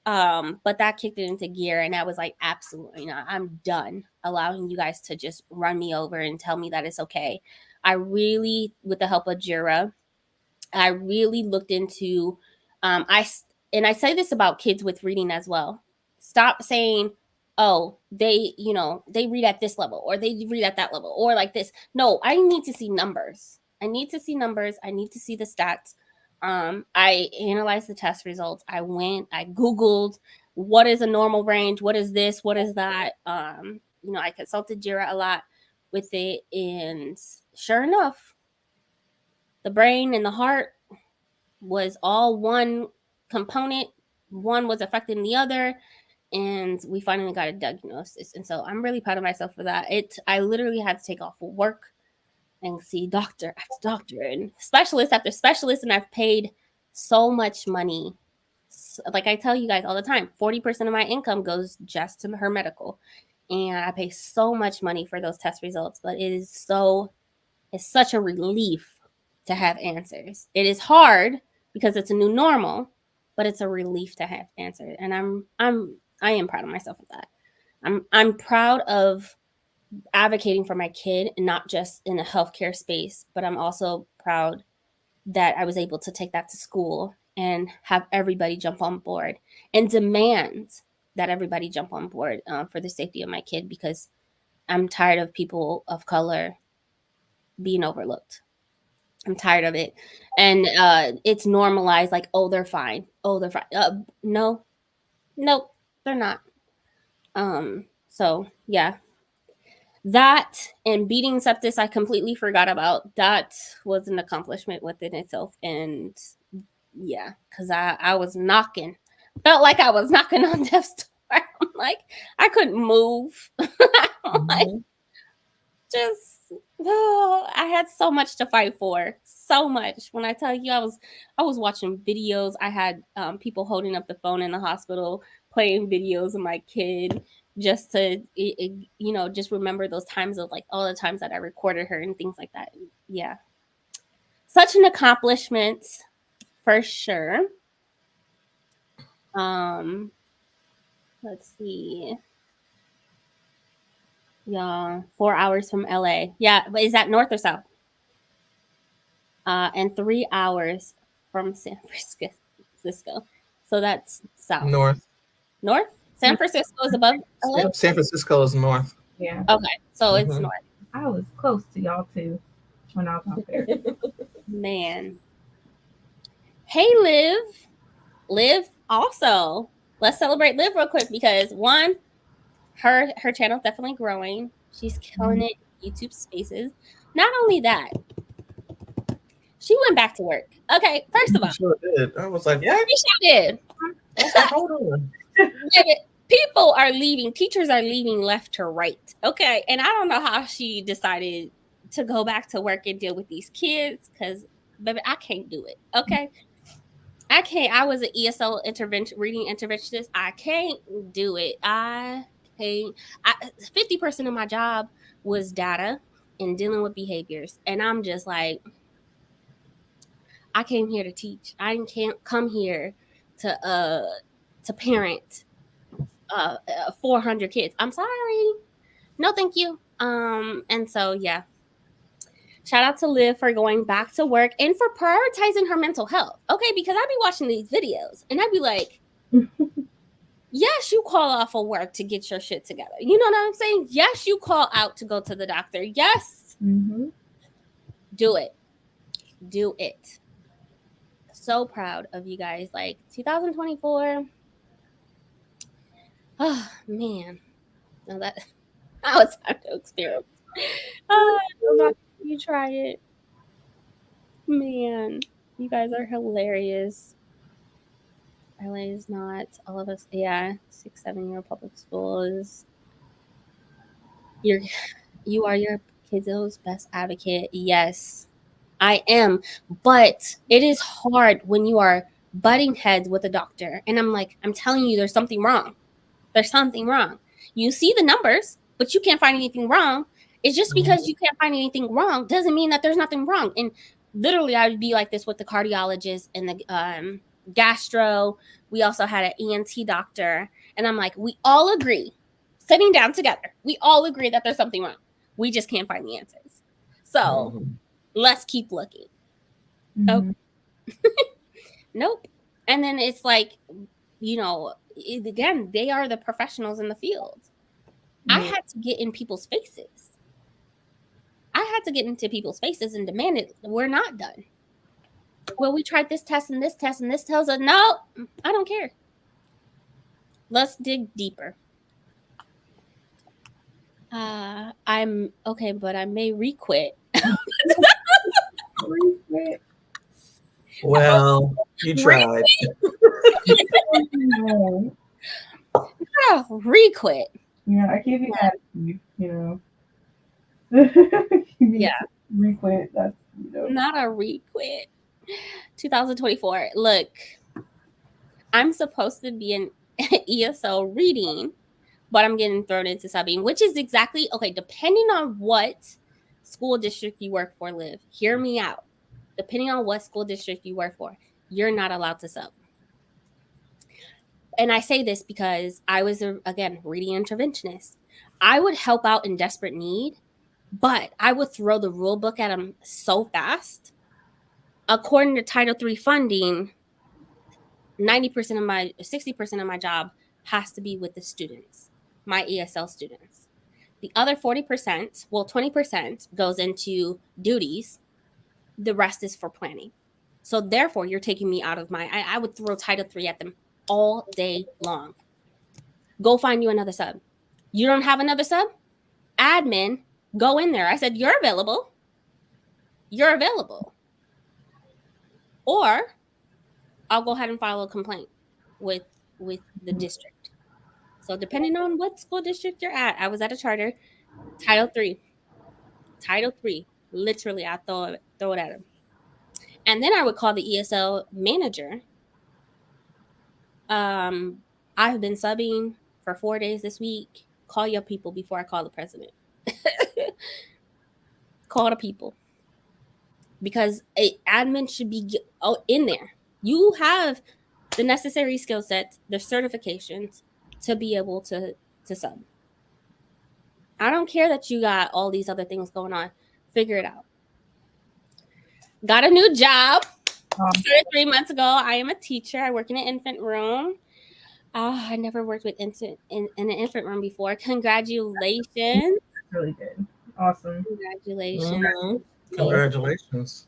but that kicked it into gear, and I was like, absolutely not. I'm done allowing you guys to just run me over and tell me that it's okay. I really, with the help of Jira, I really looked into, I say this about kids with reading as well. Stop saying, oh, they read at this level, or they read at that level, or like this. No, I need to see numbers. I need to see the stats. I analyzed the test results. I Googled what is a normal range, what is this, what is that. I consulted Jira a lot with it, and sure enough, the brain and the heart was all one component. One was affecting the other, and we finally got a diagnosis. And so I'm really proud of myself for that. I literally had to take off work and see doctor after doctor and specialist after specialist, and I've paid so much money. Like I tell you guys all the time, 40% of my income goes just to her medical, and I pay so much money for those test results. But it's such a relief to have answers. It is hard because it's a new normal, but it's a relief to have answers. And I am proud of myself of that. I'm proud of advocating for my kid, not just in a healthcare space, but I'm also proud that I was able to take that to school and have everybody jump on board and demand that everybody jump on board for the safety of my kid, because I'm tired of people of color being overlooked. I'm tired of it. And it's normalized, like, oh, they're fine. Oh, they're fine. No, nope, they're not. So yeah. That and beating sepsis, I completely forgot about. That was an accomplishment within itself. And yeah, because I was knocking. Felt like I was knocking on death's door. I'm like, I couldn't move. Like, just I had so much to fight for, so much. When I tell you, I was watching videos. I had people holding up the phone in the hospital, playing videos of my kid, just to just remember those times of, like, all the times that I recorded her and things like that. Yeah, such an accomplishment for sure. Let's see. Yeah, 4 hours from LA. Yeah, but is that north or south? And 3 hours from San Francisco. So that's south. North. North? San Francisco is above LA? Yep, San Francisco is north. Yeah. Okay, so it's north. I was close to y'all too when I was out there. Man. Hey, Liv also. Let's celebrate Liv real quick, because one, her channel's definitely growing. She's killing it in YouTube spaces. Not only that, she went back to work. Okay, first of all, Sure did. I was like, what? she did. I was like, hold on. People are leaving, teachers are leaving left to right. Okay. And I don't know how she decided to go back to work and deal with these kids because, baby, I can't do it. Okay. I can't. I was an ESL reading interventionist. I can't do it. I can't. 50% of my job was data and dealing with behaviors. And I'm just like, I came here to teach. I can't come here to parent 400 kids. I'm sorry. No, thank you. And so yeah. Shout out to Liv for going back to work and for prioritizing her mental health. Okay, because I'd be watching these videos and I'd be like, yes, you call off of work to get your shit together. You know what I'm saying? Yes, you call out to go to the doctor. Yes. Do it. Do it. So proud of you guys. Like 2024. Oh man. Now that now it's time to experience. You try it. Man, you guys are hilarious. LA is not all of us. Yeah, 6, 7 year public schools. You are your kiddo's best advocate. Yes, I am. But it is hard when you are butting heads with a doctor, and I'm like, I'm telling you, there's something wrong. There's something wrong. You see the numbers, but you can't find anything wrong. It's just because you can't find anything wrong doesn't mean that there's nothing wrong. And literally, I would be like this with the cardiologist and the gastro. We also had an ENT doctor. And I'm like, we all agree, sitting down together, we all agree that there's something wrong. We just can't find the answers. So let's keep looking. Oh, nope. And then it's like, again, they are the professionals in the field. I had to get in people's faces. I had to get into people's faces and demand it. We're not done. Well, we tried this test and this test, and this tells us, no, I don't care. Let's dig deeper. I'm okay, but I may requit. Well, you tried. Requit. Yeah, I can't be mad at you, Yeah. Requit. That's, Not a requit. 2024. Look, I'm supposed to be an ESL reading, but I'm getting thrown into subbing, which is exactly, okay, depending on what school district you work for, Liv, hear me out. Depending on what school district you work for, you're not allowed to sub. And I say this because I was, again, reading interventionist. I would help out in desperate need, but I would throw the rule book at them so fast. According to Title III funding, 60% of my job has to be with the students, my ESL students. The other 40%, well, 20% goes into duties. The rest is for planning. So therefore, you're taking me out of I would throw Title III at them all day long. Go find you another sub. You don't have another sub? Admin, go in there. I said, you're available. You're available. Or I'll go ahead and file a complaint with the district. So depending on what school district you're at, I was at a charter, Title III, literally I throw it at them. And then I would call the ESL manager. I've been subbing for 4 days this week. Call your people before I call the president. Call the people. Because admin should be in there. You have the necessary skill sets, the certifications to be able to sub. I don't care that you got all these other things going on. Figure it out. Got a new job. Started 3 months ago. I am a teacher. I work in an infant room. I never worked with in an infant room before. Congratulations. That's really good. Awesome. Congratulations. Congratulations.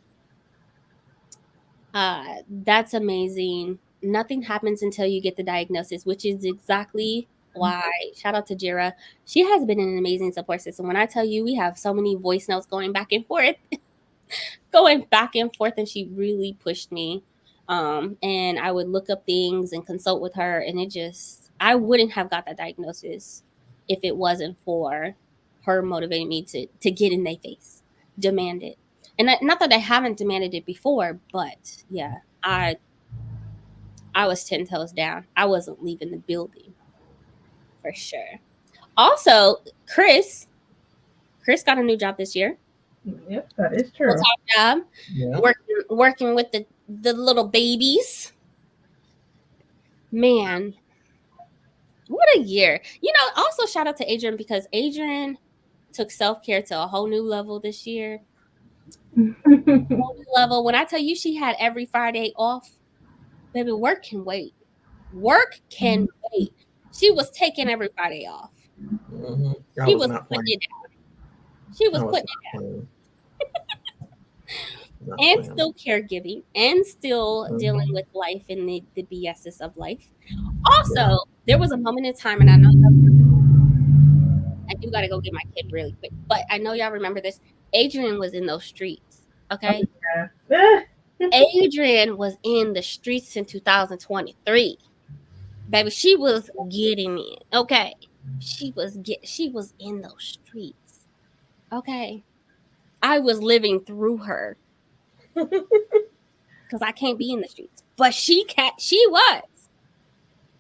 That's amazing. Nothing happens until you get the diagnosis, which is exactly why. Shout out to Jira. She has been an amazing support system. When I tell you, we have so many voice notes going back and forth, and she really pushed me. And I would look up things and consult with her, and I wouldn't have got that diagnosis if it wasn't for her motivating me to get in their face, demand it. And not that I haven't demanded it before, but yeah, I was 10 toes down. I wasn't leaving the building for sure. Also, Chris got a new job this year. Yep, that is true. Full-time job, Yeah. working with the little babies. Man, what a year. Also shout out to Adrian, because Adrian took self-care to a whole new level this year. Whole new level. When I tell you she had every Friday off, baby, work can wait. Work can wait. She was taking every Friday off. Mm-hmm. She was putting it down. She was putting it down. And still caregiving, and still dealing with life and the BSs of life. Also, there was a moment in time, and I know I do got to go get my kid really quick, but I know y'all remember this. Adrian was in those streets, okay? Yeah. Adrian was in the streets in 2023. Baby, she was getting it, okay? She was in those streets, okay? I was living through her. Because I can't be in the streets. But she was.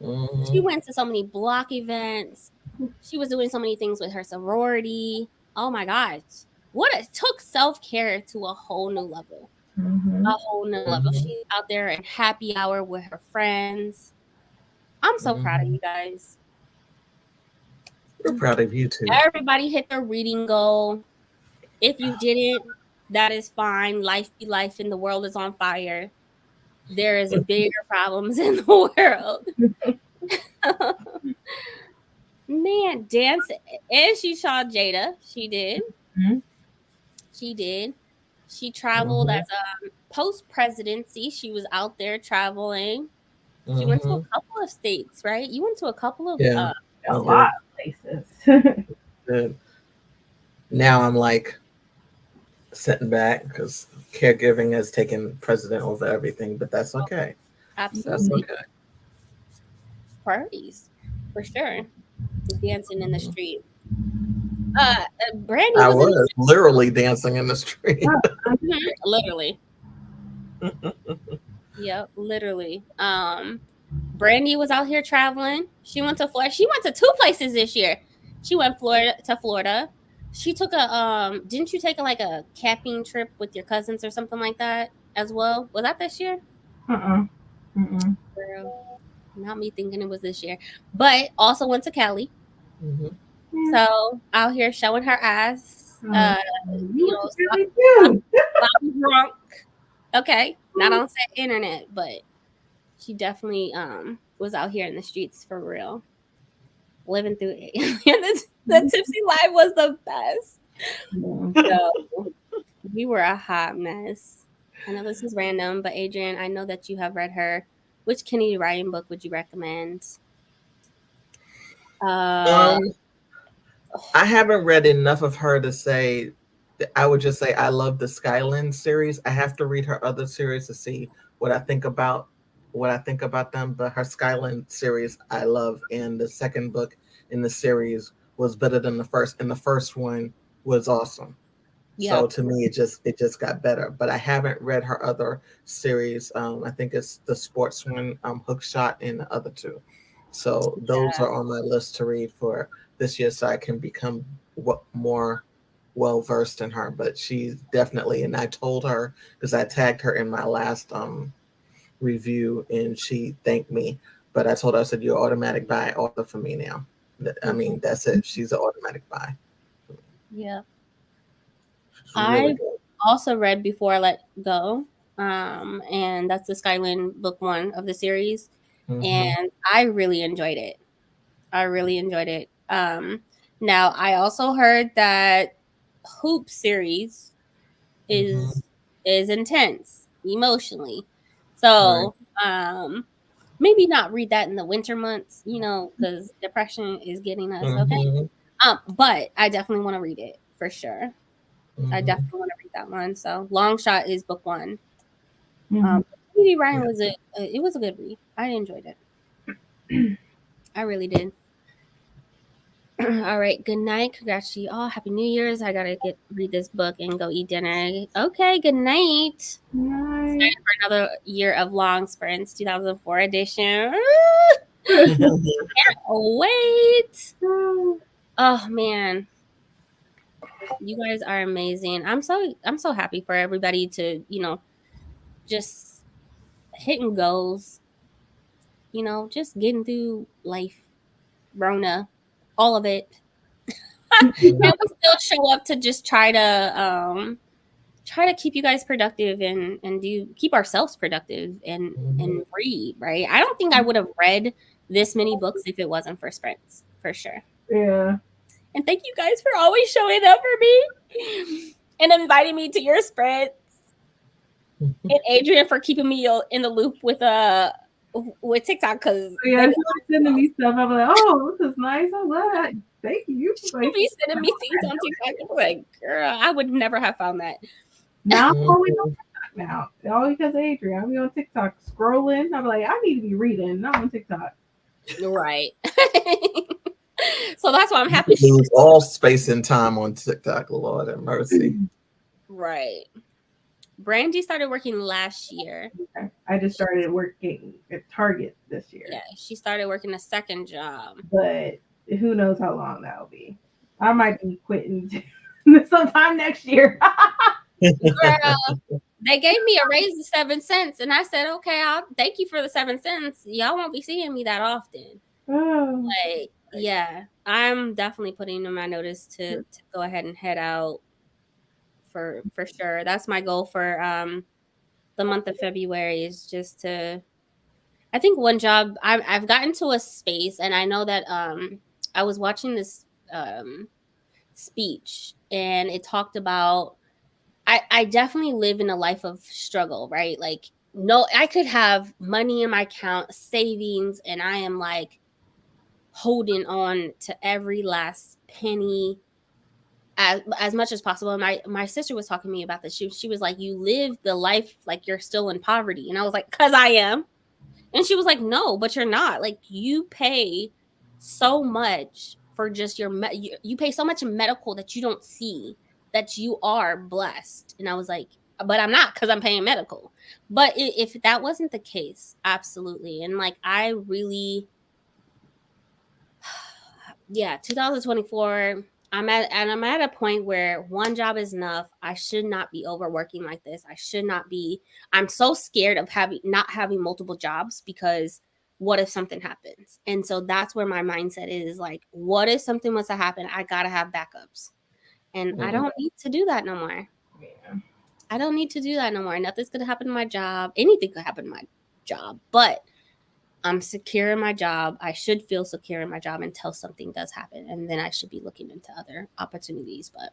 Mm-hmm. She went to so many block events. She was doing so many things with her sorority. Oh my gosh. Took self-care to a whole new level. Mm-hmm. A whole new level. She's out there in happy hour with her friends. I'm so proud of you guys. We're proud of you too. Everybody hit their reading goal. If you didn't, that is fine. Life be life and the world is on fire. There is bigger problems in the world. Man, dance. And she saw Jada. She did. Mm-hmm. She did. She traveled as post presidency. She was out there traveling. She went to a couple of states, right? You went to a couple of a lot of places. Good. Now I'm like sitting back because caregiving has taken precedent over everything, but that's okay. Absolutely. That's okay. Parties, for sure. Dancing in the street. Brandy I was was literally dancing in the street. literally. Yep, literally. Brandy was out here traveling. She went to Florida. She went to 2 places this year. She went to Florida. She took didn't you take a camping trip with your cousins or something like that as well? Was that this year? Girl, not me thinking it was this year. But also went to Cali. So out here showing her ass. Really drunk. Okay, not on set internet, but she definitely was out here in the streets for real, living through it. The Tipsy Live was the best. So we were a hot mess. I know this is random, but Adrian, I know that you have read her. Which Kennedy Ryan book would you recommend? I haven't read enough of her to say. I would just say I love the Skyland series. I have to read her other series to see what I think about them. But her Skyland series I love, and the second book in the series was better than the first, and the first one was awesome. So to me, it just got better. But I haven't read her other series. I think it's the sports one, Hookshot, and the other two. So those are on my list to read for this year, so I can become more well versed in her. But she's definitely, and I told her because I tagged her in my last review, and she thanked me. But I told her, I said, "You're automatic buy author for me now." I mean, that's it. She's an automatic buy. Yeah. Really I also read Before I Let Go, and that's the Skyland book 1 of the series, and I really enjoyed it. Now I also heard that Hoop series is intense emotionally, so maybe not read that in the winter months, because depression is getting us. Okay. Mhm, But I definitely want to read it for sure. I mhm. definitely want to read that one. So Long Shot is book one. Mhm. P.D. Ryan Yeah. was it was a good read. I enjoyed it. I really did. All right. Good night. Congrats to you all. Happy New Year's. I gotta read this book and go eat dinner. Okay. Good night. Nice. Excited for another year of long sprints, 2004 edition. Wait. Oh man, you guys are amazing. I'm so happy for everybody to just hitting goals. Just getting through life, Rona, all of it. And we still show up to just try to keep you guys productive and keep ourselves productive and read, right? I don't think I would have read this many books if it wasn't for sprints, for sure. Yeah. And thank you guys for always showing up for me and inviting me to your sprints. And Adrian for keeping me in the loop with TikTok, because Yeah, she was sending me stuff. I'm like, oh, this is nice. I'm glad. Thank you. she'll be sending me things on TikTok. I'm like, girl, I would never have found that. Now I'm always on TikTok now. All because of Adrian. I'll be on TikTok scrolling. I'm like, I need to be reading, not on TikTok. Right. So that's why I'm happy. You lose all space and time on TikTok. Lord have mercy. Right. Brandy started working last year. I just started working at Target this year. Yeah, she started working a second job. But who knows how long that'll be. I might be quitting sometime next year. Girl, they gave me a raise of 7 cents, and I said, okay, I'll thank you for the 7 cents. Y'all won't be seeing me that often. Oh. Like, yeah, I'm definitely putting in my notice to go ahead and head out for sure. That's my goal for the month of February, is just to, I think one job I've gotten to a space, and I know that I was watching this speech, and it talked about, I definitely live in a life of struggle, right? Like, no, I could have money in my account, savings, and I am like holding on to every last penny as much as possible. And my sister was talking to me about this. She was like, you live the life like you're still in poverty. And I was like, because I am. And she was like, no, but you're not. Like, you pay so much for just you pay so much in medical that you don't see that you are blessed. And I was like, but I'm not, because I'm paying medical. But if that wasn't the case, absolutely. And like, I really, yeah, 2024, I'm at a point where one job is enough. I should not be overworking like this. I should not be. I'm so scared of not having multiple jobs, because what if something happens? And so that's where my mindset is, like, what if something was to happen? I gotta have backups. And I don't need to do that no more. Yeah. I don't need to do that no more. Nothing's gonna happen to my job. Anything could happen to my job, but I'm secure in my job. I should feel secure in my job until something does happen. And then I should be looking into other opportunities. But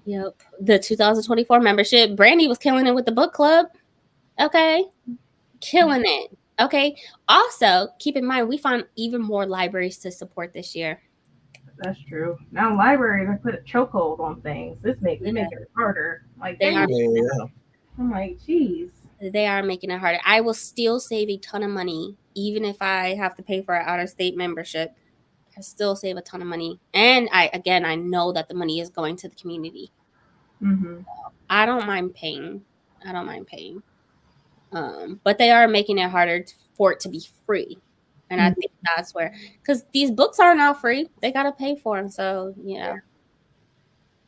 yep. The 2024 membership. Brandy was killing it with the book club. Okay. Killing it. Okay. Also, keep in mind, we found even more libraries to support this year. That's true. Now libraries, I put a chokehold on things. This makes it harder. Like They are. I'm like, geez. They are making it harder. I will still save a ton of money, even if I have to pay for an out-of-state membership. I still save a ton of money. And I know that the money is going to the community. Mm-hmm. I don't mind paying. But they are making it harder for it to be free. And I think that's where, because these books are not free. They got to pay for them. So, yeah.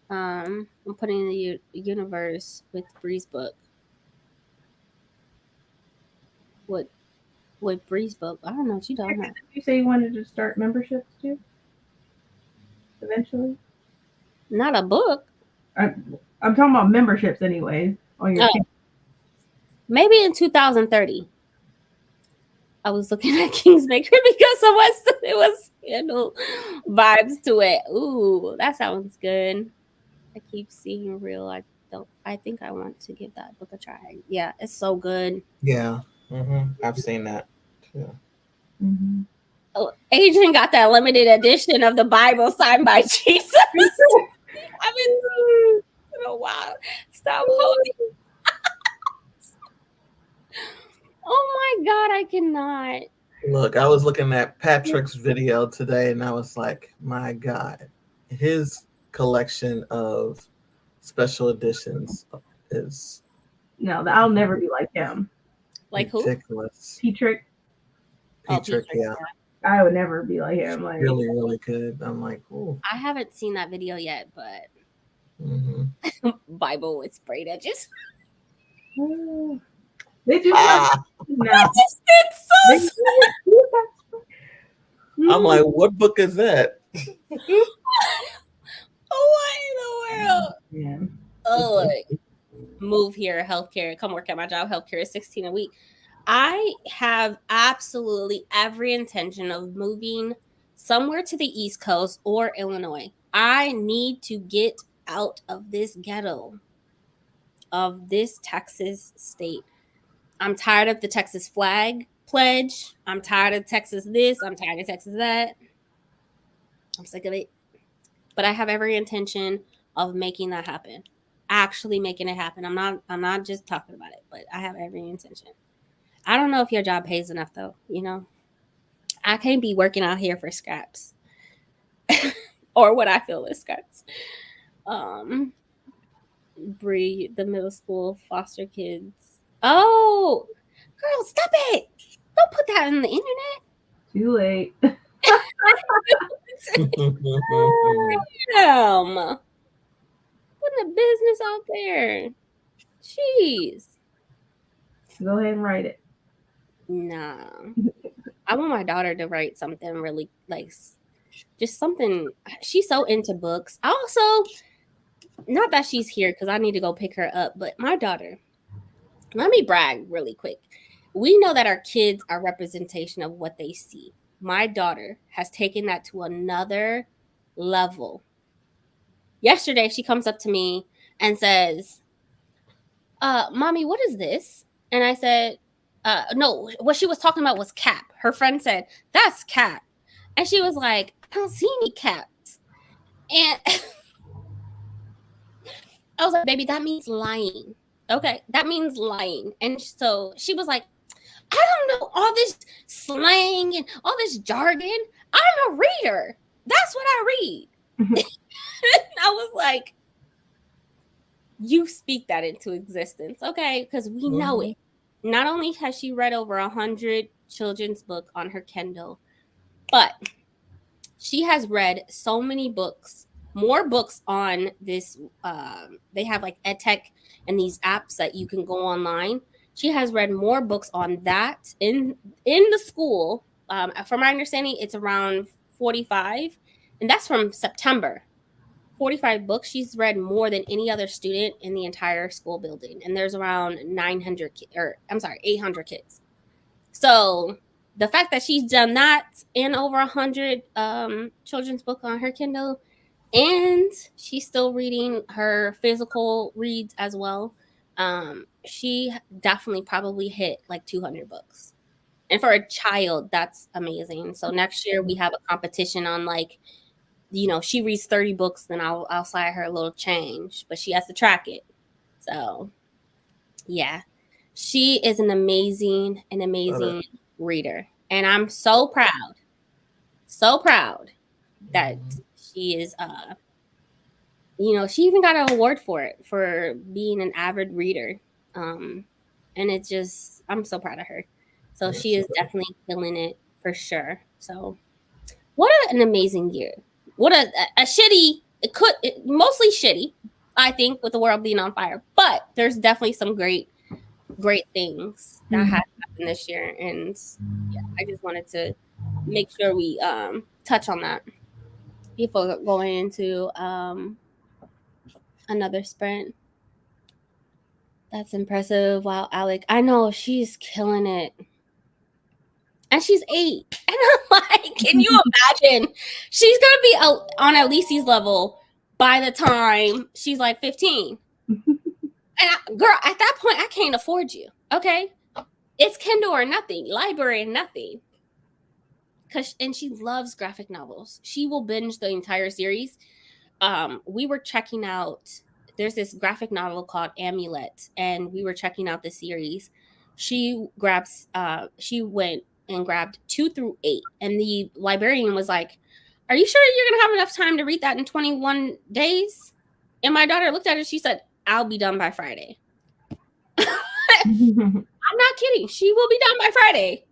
I'm putting in the universe with Bree's book. With Bree's book. I don't know what you don't know. Did you say you wanted to start memberships too? Eventually? Not a book. I'm talking about memberships anyway. On your maybe in 2030. I was looking at Kingsmaker because it was vibes to it. Ooh, that sounds good. I keep seeing real I think I want to give that book a try. Yeah, it's so good. Yeah. I've seen that. Yeah. Mhm. Oh, Adrian got that limited edition of the Bible signed by Jesus. I haven't seen it in a while. Stop holding. Oh my God, I cannot. Look, I was looking at Patrick's video today and I was like, my God, his collection of special editions is No, I'll never be like him. Like who? ridiculous. Petrick, Oh, Petrick, Peter, yeah. I would never be like him. Like, Really, really good. I'm like, ooh. I haven't seen that video yet, but Mm-hmm. Bible with sprayed edges. they do Ah, now. It's They so do that. I'm like, what book is that? what in the world? Yeah. Oh, like, move here, healthcare, come work at my job. Healthcare is $16 a week. I have absolutely every intention of moving somewhere to the East Coast or Illinois. I need to get out of this ghetto of this Texas state. I'm tired of the Texas flag pledge. I'm tired of Texas this. I'm tired of Texas that. I'm sick of it. But I have every intention of making that happen. Actually making it happen. I'm not just talking about it, but I have every intention. I don't know if your job pays enough though, you know. I can't be working out here for scraps. Or what I feel is scraps. Bree, the middle school foster kids. Oh, girl, stop it. Don't put that on the internet. Too late. Damn. Putting a business out there. Jeez. Go ahead and write it. Nah. I want my daughter to write something really like just something. She's so into books. Also, not that she's here because I need to go pick her up, but my daughter, let me brag really quick. We know that our kids are representation of what they see. My daughter has taken that to another level. Yesterday, she comes up to me and says, Mommy, what is this? And I said, no, what she was talking about was cap. Her friend said, that's cap. And she was like, I don't see any caps. And I was like, baby, that means lying. Okay, that means lying. And so she was like, I don't know all this slang and all this jargon. I'm a reader. That's what I read. I was like, you speak that into existence, okay? Because we know it. Not only has she read over 100 children's books on her Kindle, but she has read so many books, more books on this. They have like EdTech and these apps that you can go online. She has read more books on that in the school. From my understanding, it's around 45, and that's from September. 45 books. She's read more than any other student in the entire school building, and there's around 800 kids. So the fact that she's done that in over 100 children's book on her Kindle, and she's still reading her physical reads as well. She definitely probably hit like 200 books. And for a child, that's amazing. So next year we have a competition on like, you know, she reads 30 books, then I'll slide her a little change, but she has to track it. So yeah, she is an amazing reader. And I'm so proud that she is, you know, she even got an award for it, for being an avid reader. And it's just, I'm so proud of her. So she is definitely feeling it for sure. So what an amazing year. What a shitty, mostly shitty, I think, with the world being on fire. But there's definitely some great things that have happened this year. And yeah, I just wanted to make sure we touch on that before going into another sprint. That's impressive. Wow, Alec. I know she's killing it. And she's 8. And I'm like, can you imagine? She's going to be on Alici's level by the time she's like 15. Girl, at that point, I can't afford you. Okay, it's Kindle or nothing, library and nothing. And she loves graphic novels. She will binge the entire series. We were checking out. There's this graphic novel called Amulet, and we were checking out the series. She grabs. She went and grabbed 2 through 8, and the librarian was like, "Are you sure you're gonna have enough time to read that in 21 days?" And my daughter looked at her. She said, "I'll be done by Friday." I'm not kidding. She will be done by Friday.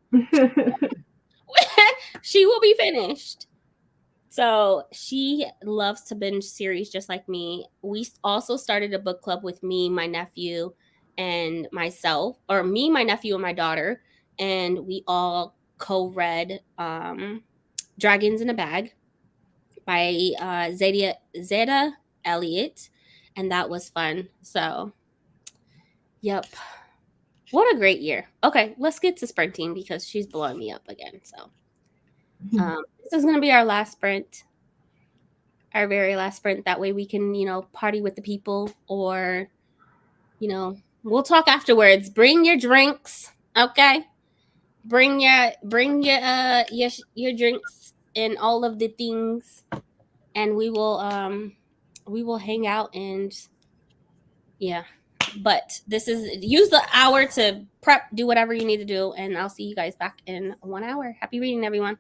She will be finished. So she loves to binge series just like me. We also started a book club with me, my nephew, and myself, or me, my nephew, and my daughter. And we all co-read Dragons in a Bag by Zeta Elliott. And that was fun. So, yep. What a great year. Okay, let's get to sprinting because she's blowing me up again. So this is going to be our last sprint, our very last sprint. That way we can, party with the people, or, we'll talk afterwards. Bring your drinks, okay? Bring your drinks and all of the things, and we will hang out and yeah. But use the hour to prep, do whatever you need to do, and I'll see you guys back in 1 hour. Happy reading, everyone.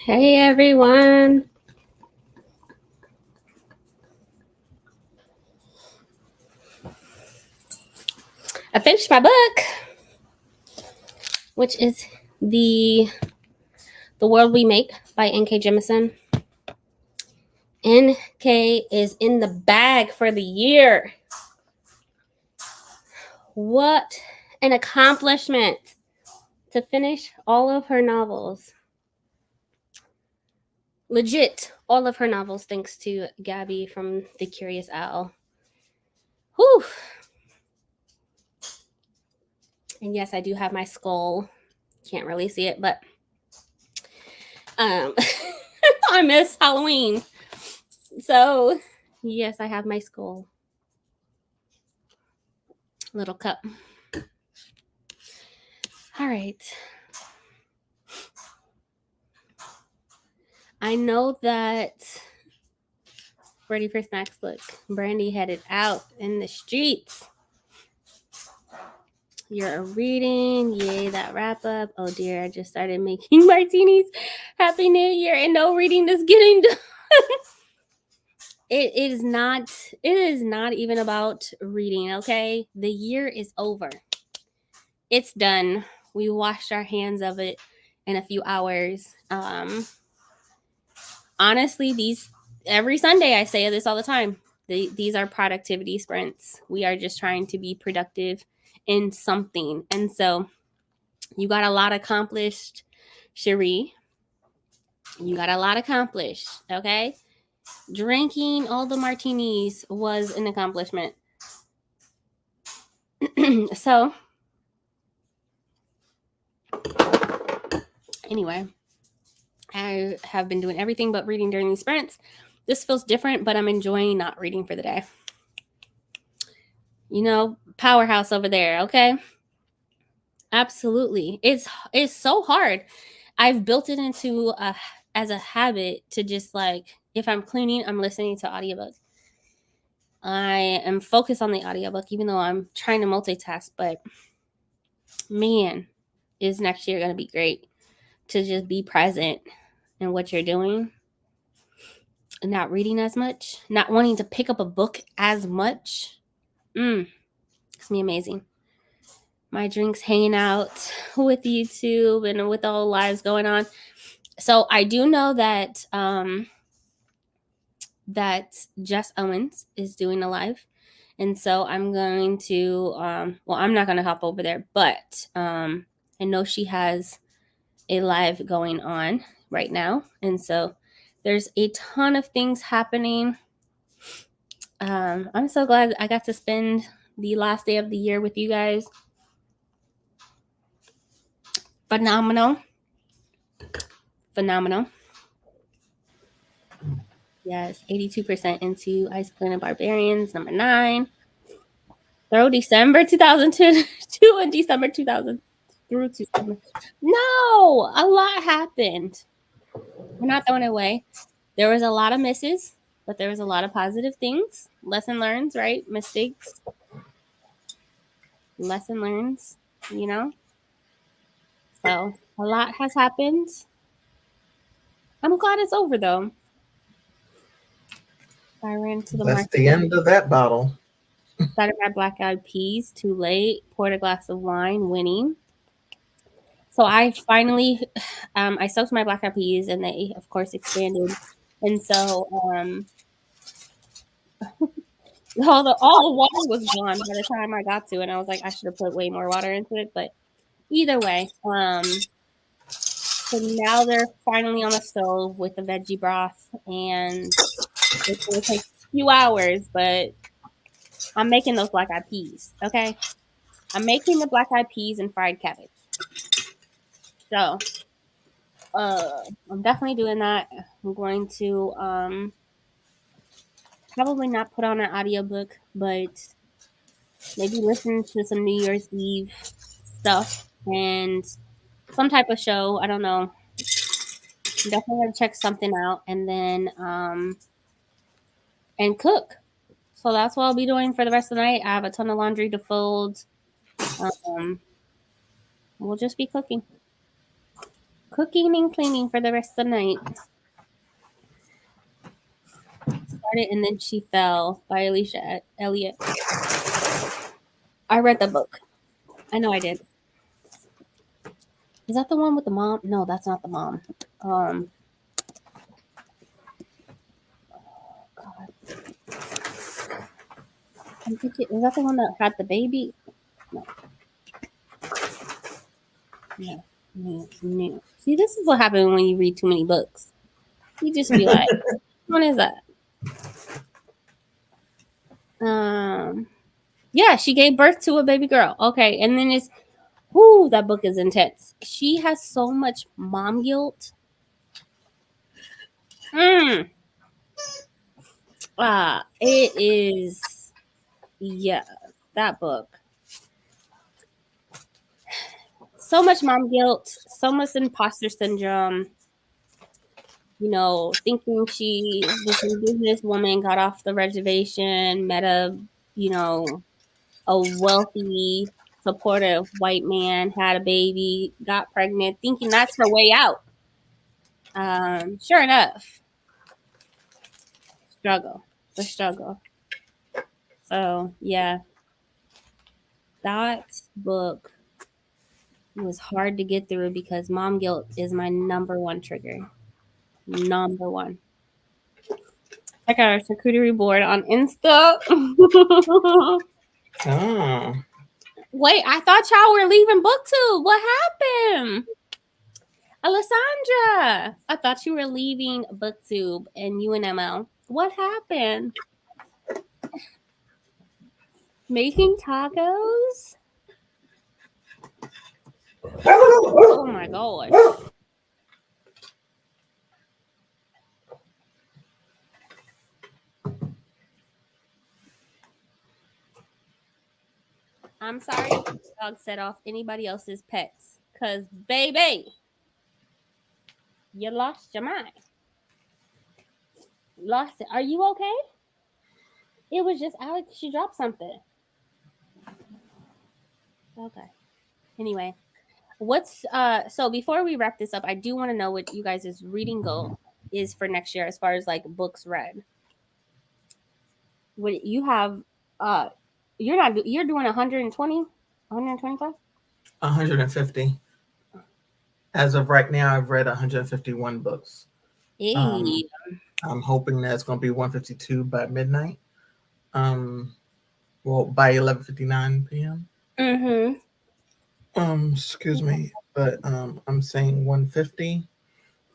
Hey everyone. I finished my book, which is the World We Make by N.K. Jemisin. NK is in the bag for the year. What an accomplishment to finish all of her novels. Legit, all of her novels, thanks to Gabby from The Curious Owl. Whew. And yes, I do have my skull. Can't really see it, but I miss Halloween. So, yes, I have my skull. Little cup. All right. I know that ready for snacks. Look, Brandy headed out in the streets. You're reading. Yay, that wrap up. Oh dear, I just started making martinis. Happy New Year. And no reading is getting done. It is not even about reading, okay? The year is over. It's done. We washed our hands of it in a few hours. Honestly, every Sunday I say this all the time. These are productivity sprints. We are just trying to be productive in something. And so you got a lot accomplished, Cherie. You got a lot accomplished, okay? Drinking all the martinis was an accomplishment. So, anyway, I have been doing everything but reading during these sprints. This feels different, but I'm enjoying not reading for the day. You know, powerhouse over there, okay? Absolutely. It's so hard. I've built it into as a habit to just like, if I'm cleaning, I'm listening to audiobooks. I am focused on the audiobook, even though I'm trying to multitask, but man, is next year going to be great to just be present in what you're doing, not reading as much, not wanting to pick up a book as much. It's me amazing. My drinks, hanging out with YouTube and with all the lives going on. So I do know that that Jess Owens is doing a live. And so I'm going to, I'm not going to hop over there, but I know she has a live going on right now. And so there's a ton of things happening. I'm so glad I got to spend the last day of the year with you guys. Phenomenal. Yes, 82% into Ice Planet Barbarians, number 9. Throw December 2002 and December 2000 through to no, a lot happened. We're not throwing it away. There was a lot of misses, but there was a lot of positive things. Lesson learned, right? Mistakes. Lesson learns, you know. So a lot has happened. I'm glad it's over though. I ran to the That's market. the end of that bottle. Started my Black Eyed Peas, too late. Poured a glass of wine, winning. So I finally, I soaked my Black Eyed Peas, and they, of course, expanded. And so all the water was gone by the time I got to it. And I was like, I should have put way more water into it. But either way, so now they're finally on the stove with the veggie broth, and it's going to take a few hours, but I'm making those Black Eyed Peas, okay? I'm making the Black Eyed Peas and fried cabbage. So I'm definitely doing that. I'm going to probably not put on an audiobook, but maybe listen to some New Year's Eve stuff and some type of show. I don't know. I'm definitely gonna check something out and then and cook. So that's what I'll be doing for the rest of the night. I have a ton of laundry to fold. We'll just be cooking. cooking and cleaning for the rest of the night. Started and then she fell by Alicia Elliott. I read the book. I know I did. Is that the one with the mom? No, that's not the mom. God. I'm thinking, is that the one that had the baby? No. No. See, this is what happens when you read too many books. You just be like, what is that? Yeah, she gave birth to a baby girl. Okay, and then it's, whoo, that book is intense. She has so much mom guilt. It is, yeah, that book. So much mom guilt, so much imposter syndrome. You know, thinking she, this indigenous woman, got off the reservation, met a, you know, a wealthy, supportive white man, had a baby, got pregnant, thinking that's her way out. Sure enough, the struggle. So yeah, that book was hard to get through because mom guilt is my number one trigger. Number one. Check out our charcuterie board on Insta. Oh. Wait, I thought y'all were leaving BookTube. What happened? Alessandra, I thought you were leaving BookTube and UNML. What happened? Making tacos? Oh my gosh. I'm sorry if the dog set off anybody else's pets. Because, baby, you lost your mind. Lost it. Are you okay? It was just Alex. She dropped something. Okay. Anyway, what's so before we wrap this up, I do want to know what you guys' reading goal is for next year as far as like books read. What you have you're doing 120, 125? 150. As of right now, I've read 151 books. Hey. I'm hoping that's going to be 152 by midnight. Well, by 11:59 p.m. Excuse me, but I'm saying 150.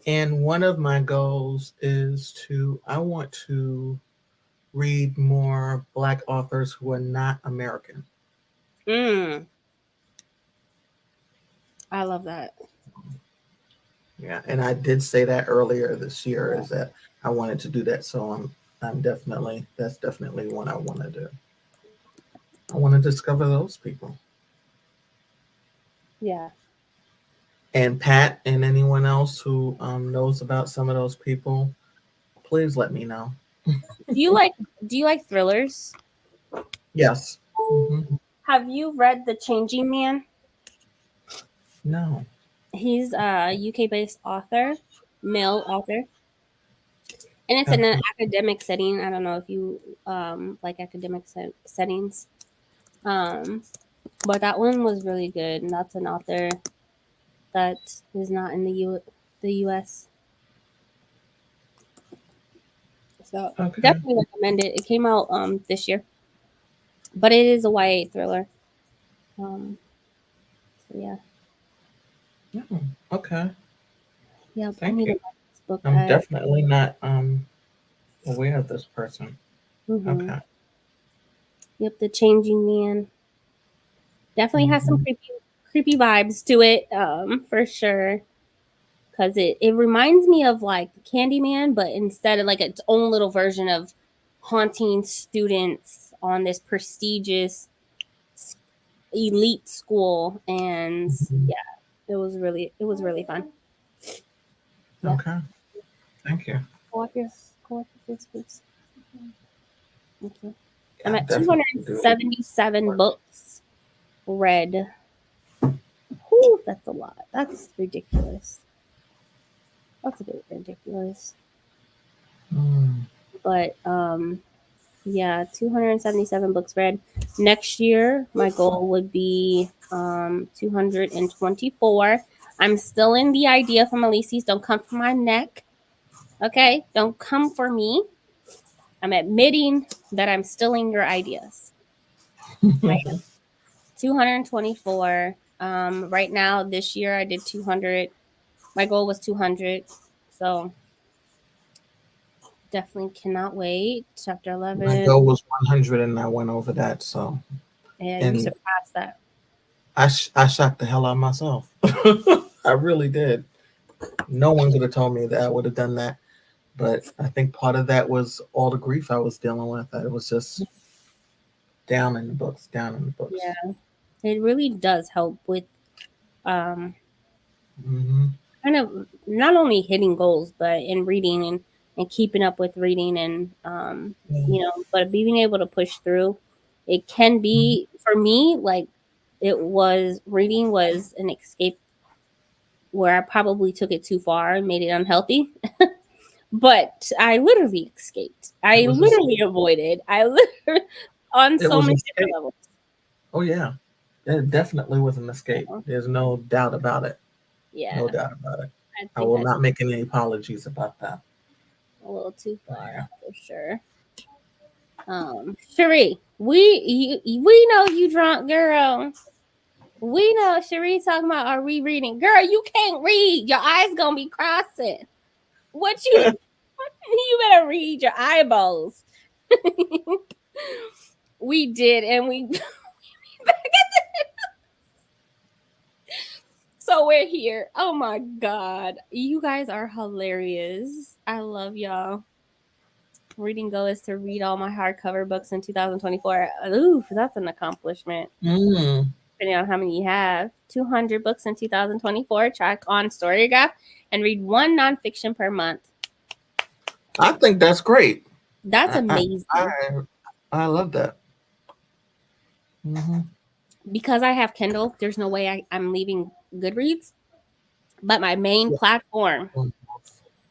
And one of my goals is I want to read more Black authors who are not American. I love that. Yeah, and I did say that earlier this year is that I wanted to do that. So that's definitely what I want to do. I want to discover those people. Yeah. And Pat and anyone else who knows about some of those people, please let me know. Do you like thrillers? Yes. Mm-hmm. Have you read The Changing Man? No. He's a UK-based author, male author. And it's in an academic setting. I don't know if you like academic settings. But that one was really good. And that's an author that is not in the US. So definitely recommend it. It came out this year. But it is a YA thriller. So yeah. Okay. Yeah, Thank you. This book. I'm definitely not aware of this person. Okay. Yep, The Changing Man. Definitely has some creepy vibes to it, for sure. Because it reminds me of like Candyman, but instead of like its own little version of haunting students on this prestigious elite school. And yeah, it was really fun. Yeah. Okay. Thank you. Go off your please. Okay. Yeah, I'm at 277 books read. Whew, that's a lot. That's ridiculous. That's a bit ridiculous. Mm. But yeah, 277 books read. Next year, my goal would be 224. I'm still in the idea from Elise's. Don't come for my neck. Okay? Don't come for me. I'm admitting that I'm stealing your ideas. 224. Right now, this year, I did 200. My goal was 200. So definitely cannot wait. Chapter My 11. goal was 100 and I went over that. So, Yeah, you and surpassed that. I shocked the hell out of myself. I really did. No one could have told me that I would have done that. But I think part of that was all the grief I was dealing with. I was just down in the books, down in the books. Yeah, it really does help with um, Hmm. kind of not only hitting goals, but in reading and keeping up with reading and Yeah. but being able to push through. It can Mhm. be for me like it was reading was an escape where I probably took it too far and made it unhealthy. But I literally escaped. It I was literally avoided. I literally on it so was many an different escape. levels. Oh yeah, it definitely was an escape. So, There's no doubt about it. No yeah, doubt about it. I I think will I not make any apologies about that. a little too But far yeah. for sure. Cherie, we know you drunk, girl. We know Cherie talking about are we reading, girl. You can't read. Your eyes gonna be crossing. What you you better read your eyeballs. We did, and we so we're here. Oh my god, you guys are hilarious. I love y'all. Reading goal is to read all my hardcover books in 2024. Ooh, that's an accomplishment. Mm, Depending on how many you have. 200 books in 2024. Track on Storygraph and read one nonfiction per month. I think that's great. That's I I amazing. I, I love that. Hmm. Because I have Kindle, there's no way I'm leaving Goodreads. But my main Yeah. platform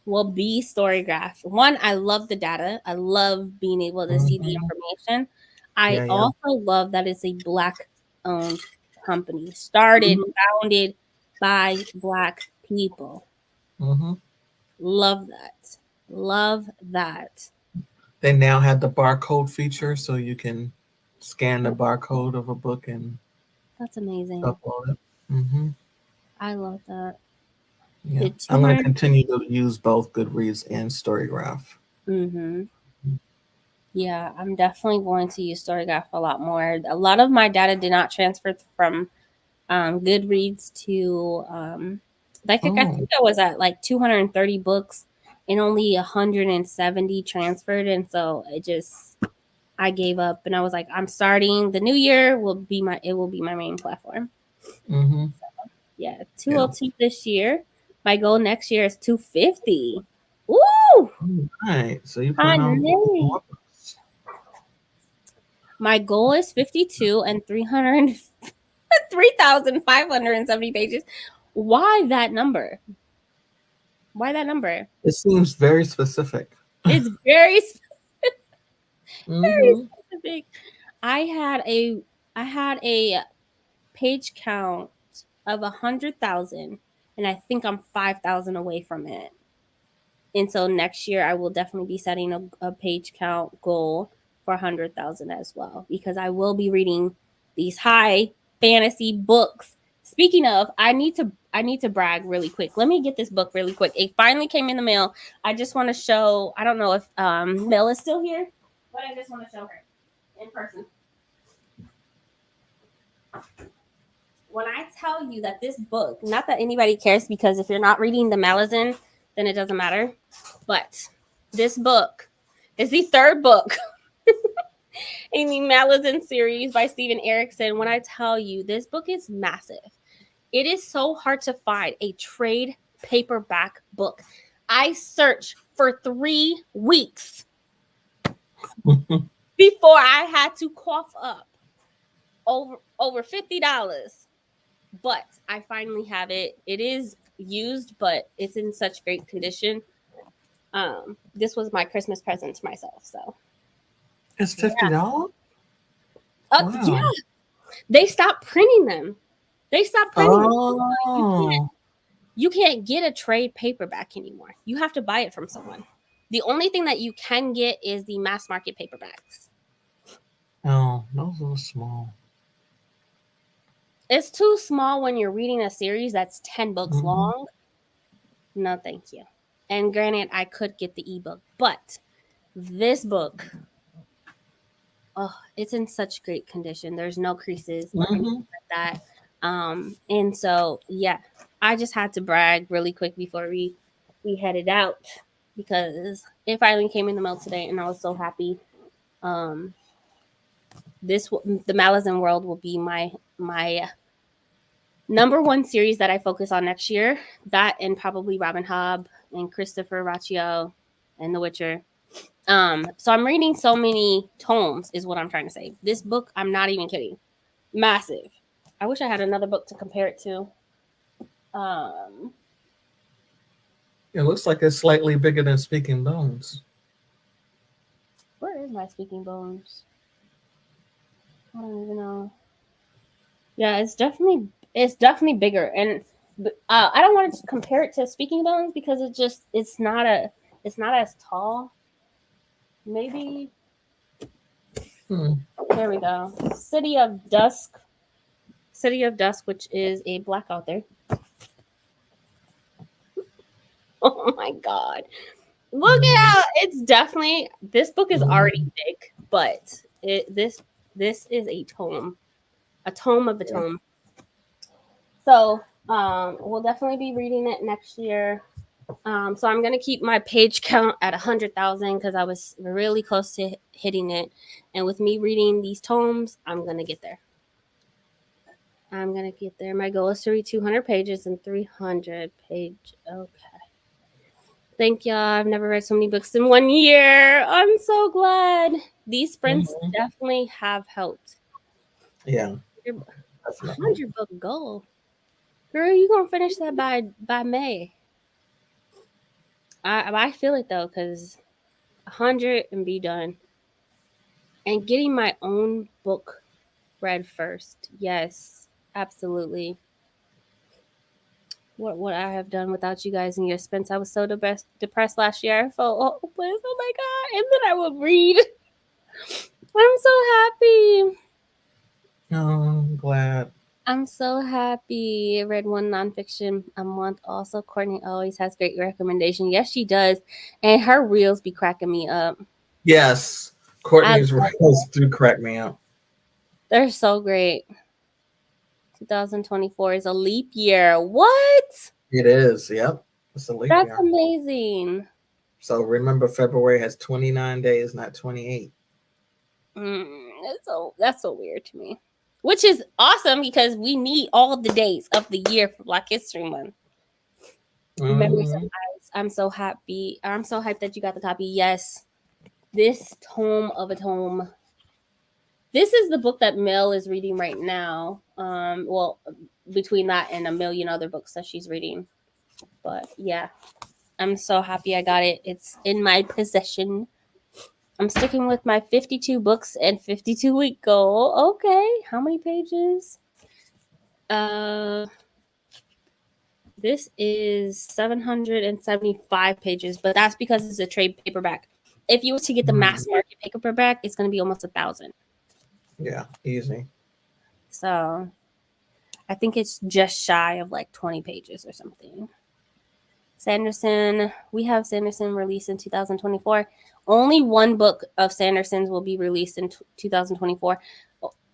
will be Storygraph. One, I love the data. I love being able to see the Mhm. information. I Yeah, yeah. also love that it's a Black owned company, started, Mhm. founded by Black people. Mhm. Love that. Love that. They now have the barcode feature, so you can scan the barcode of a book and That's amazing. upload it. Hmm. I love that. Yeah, Did I'm going to 200. continue to use both Goodreads and Storygraph. Mm-hmm. Yeah, I'm definitely going to use Storygraph a lot more. A lot of my data did not transfer from Goodreads to I Oh, think I was at like 230 books and only 170 transferred, and so I gave up and I was like, I'm starting the new year will be my main platform. hmm, Yeah, yeah. 202 this year. My goal next year is 250. Woo! All right. So you plan on reading Honey. more books? My goal is 52 and 3,570 pages. Why that number? Why that number? It seems very specific. It's very very Hmm. specific. I had a I had a page count of 100,000, and I think I'm 5,000 away from it. And so next year I will definitely be setting a page count goal for 100,000 as well because I will be reading these high fantasy books. Speaking of, I need to brag really quick. Let me get this book really quick. It finally came in the mail. I just want to show. I don't know if Mel is still here, but I just want to show her in person. When I tell you that this book, not that anybody cares, because if you're not reading the Malazan, then it doesn't matter. But this book is the third book in the Malazan series by Steven Erickson. When I tell you this book is massive, it is so hard to find a trade paperback book. I searched for 3 weeks before I had to cough up over $50. But I finally have it. It is used, but it's in such great condition. This was my Christmas present to myself. So, It's $50. yeah, Wow. they stopped printing them. They stopped printing them. Oh. You can't get a trade paperback anymore. You have to buy it from someone. The only thing that you can get is the mass market paperbacks. Oh, those are small. It's too small when you're reading a series that's 10 books Mhm. long. No, thank you. And granted, I could get the ebook, but this book, oh, it's in such great condition. There's no creases or anything like that. And so yeah, I just had to brag really quick before we headed out because it finally came in the mail today, and I was so happy. Um, the Malazan World will be my number one series that I focus on next year. That and probably Robin Hobb and Christopher Raccio and The Witcher. So I'm reading so many tomes, is what I'm trying to say. This book, I'm not even kidding, massive. I wish I had another book to compare it to. It looks like it's slightly bigger than Speaking Bones. Where is my Speaking Bones? I don't even know. Yeah, it's definitely bigger, and I don't want to compare it to Speaking Bones because it's not as tall. Maybe there we go. City of Dusk, which is a Black author. Oh my god. Look at it's definitely this book is already big, but this is a tome of a tome. So we'll definitely be reading it next year. So I'm gonna keep my page count at 100,000 because I was really close to hitting it, and with me reading these tomes, I'm gonna get there. My goal is to read 200 pages in 300 page. Okay. Thank y'all. I've never read so many books in 1 year. I'm so glad. These sprints definitely have helped. Yeah. Your 100 book goal. Girl, you gonna finish that by May. I feel it though, because 100 and be done. And getting my own book read first. Yes, absolutely. What I have done without you guys in your expense. I was so depressed last year. I felt hopeless. Oh my god. And then I would read. I'm so happy. Oh, I'm glad. I'm so happy. I read one nonfiction a month. Also, Courtney always has great recommendation. Yes, she does. And her reels be cracking me up. Yes. Courtney's reels do crack me up. They're so great. 2024 is a leap year. What? It is. Yep. It's a leap year. That's amazing. So remember, February has 29 days, not 28. That's so weird to me. Which is awesome because we need all the days of the year for Black History Month. Memories of Lives. I'm so happy. I'm so hyped that you got the copy. Yes. This tome of a tome. This is the book that Mel is reading right now. Well, between that and a million other books that she's reading. But yeah, I'm so happy I got it. It's in my possession. I'm sticking with my 52 books and 52-week goal. Okay, how many pages? This is 775 pages, but that's because it's a trade paperback. If you were to get the mass market paperback, it's going to be almost 1,000. Yeah, easy. So I think it's just shy of like 20 pages or something. Sanderson, we have Sanderson released in 2024. Only one book of Sanderson's will be released in 2024.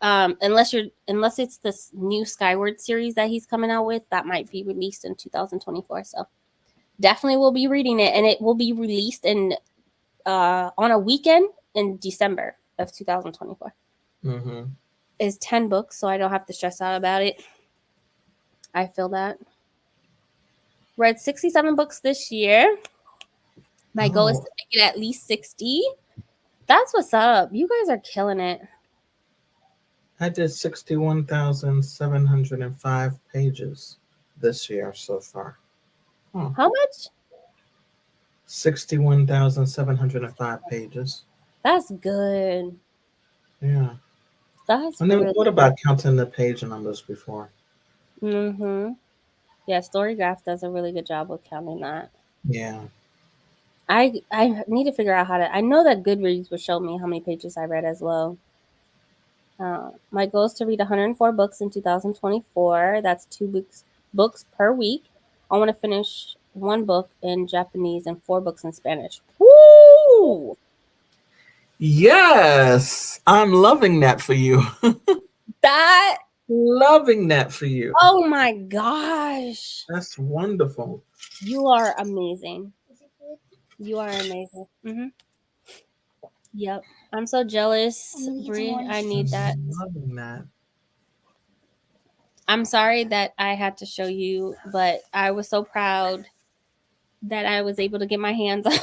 Unless it's this new Skyward series that he's coming out with, that might be released in 2024. So definitely will be reading it, and it will be released in on a weekend in December of 2024. Is 10 books, so I don't have to stress out about it. I feel that. Read 67 books this year. My goal is to make it at least 60. That's what's up. You guys are killing it. I did 61,705 pages this year so far. How much? 61,705 pages. That's good. Yeah. That's I never really thought about counting the page numbers before. Mm-hmm. Yeah, Storygraph does a really good job with counting that. Yeah. I need to figure out how to. I know that Goodreads would show me how many pages I read as well. My goal is to read 104 books in 2024. That's books per week. I want to finish one book in Japanese and 4 books in Spanish. Woo! Yes. I'm loving that for you. That Loving that for you. oh my gosh, That's wonderful. you are amazing. Is it good? You are amazing. Yep, I'm so jealous, I'm gonna get some Brie. orange I need juice. that. Loving that. I'm sorry that I had to show you, but I was so proud that I was able to get my hands on.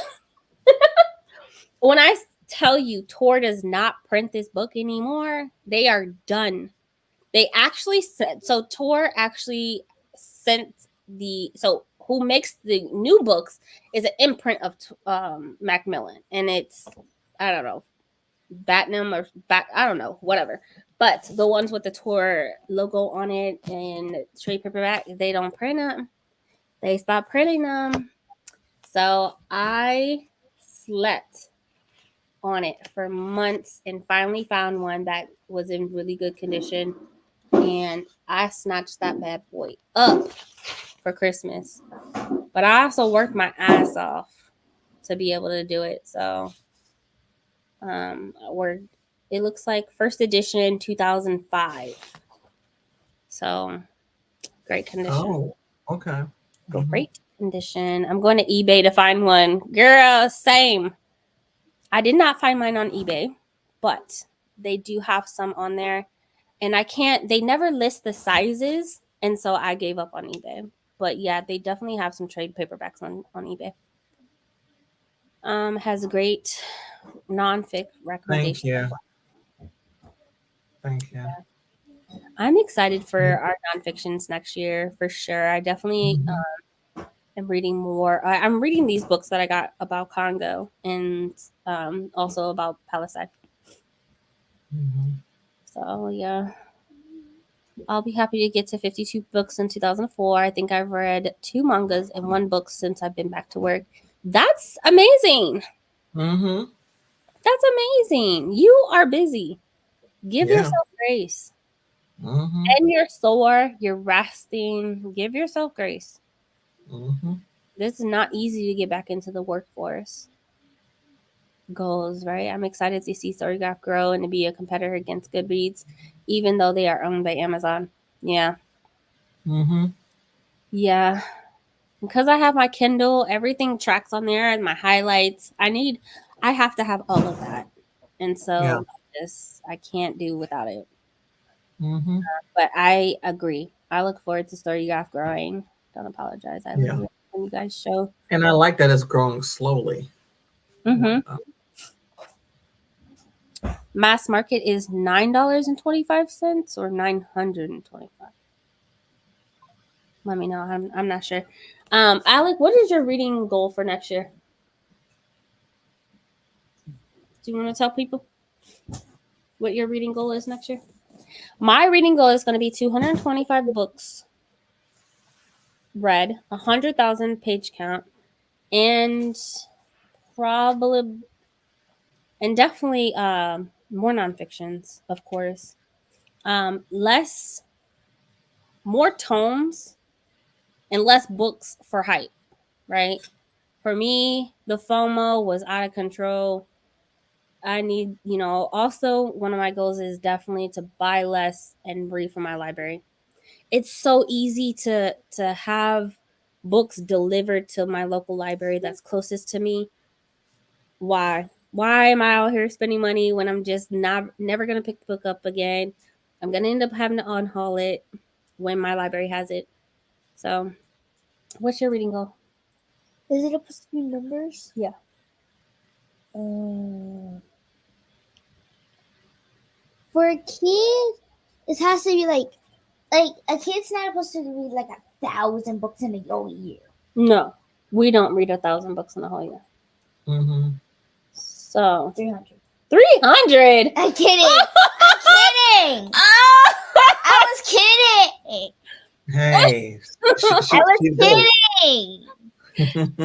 When I tell you Tor does not print this book anymore, they are done. They actually said so. Tor actually sent who makes the new books is an imprint of Macmillan, and it's I don't know Batnam or I don't know whatever. But the ones with the Tor logo on it and trade paperback, they don't print them. They stopped printing them. So I slept on it for months and finally found one that was in really good condition. And I snatched that bad boy up for Christmas. But I also worked my ass off to be able to do it. So we're it looks like first edition 2005. So great condition. Oh, okay. Great condition. I'm going to eBay to find one. Girl, same. I did not find mine on eBay, but they do have some on there. And they never list the sizes. And so I gave up on eBay. But yeah, they definitely have some trade paperbacks on eBay. Has a great non-fic recommendation. Thank you. Thank you. I'm excited for our nonfictions next year for sure. I definitely am reading more. I'm reading these books that I got about Congo and also about Palestine. So yeah, I'll be happy to get to 52 books in 2004. I think I've read 2 mangas and 1 book since I've been back to work. That's amazing. That's amazing. You are busy. Give Yeah. yourself grace. And you're sore. You're resting. Give yourself grace. This is not easy to get back into the workforce. Goals, right? I'm excited to see Storygraph grow and to be a competitor against Goodreads, even though they are owned by Amazon. Yeah. Yeah. Because I have my Kindle, everything tracks on there and my highlights. I have to have all of that. And so I can't do without it. But I agree. I look forward to Storygraph growing. Don't apologize. I love it when you guys show. And I like that it's growing slowly. Mass market is $9.25 or $925. Let me know. I'm not sure. Alec, what is your reading goal for next year? Do you want to tell people what your reading goal is next year? My reading goal is going to be 225 books read, 100,000 page count, and definitely more nonfictions, of course. More tomes and less books for hype, right? For me, the FOMO was out of control. I need, also one of my goals is definitely to buy less and read from my library. It's so easy to have books delivered to my local library that's closest to me. Why? Why am I out here spending money when I'm just never gonna pick the book up again? I'm gonna end up having to unhaul it when my library has it. So, what's your reading goal? Is it supposed to be numbers? Yeah. For a kid, it has to be like a kid's not supposed to read like 1,000 books in a whole year. No, we don't read 1,000 books in a whole year. Mm-hmm. So 300. 300. I'm kidding. I'm kidding. I was kidding. Hey, I was kidding.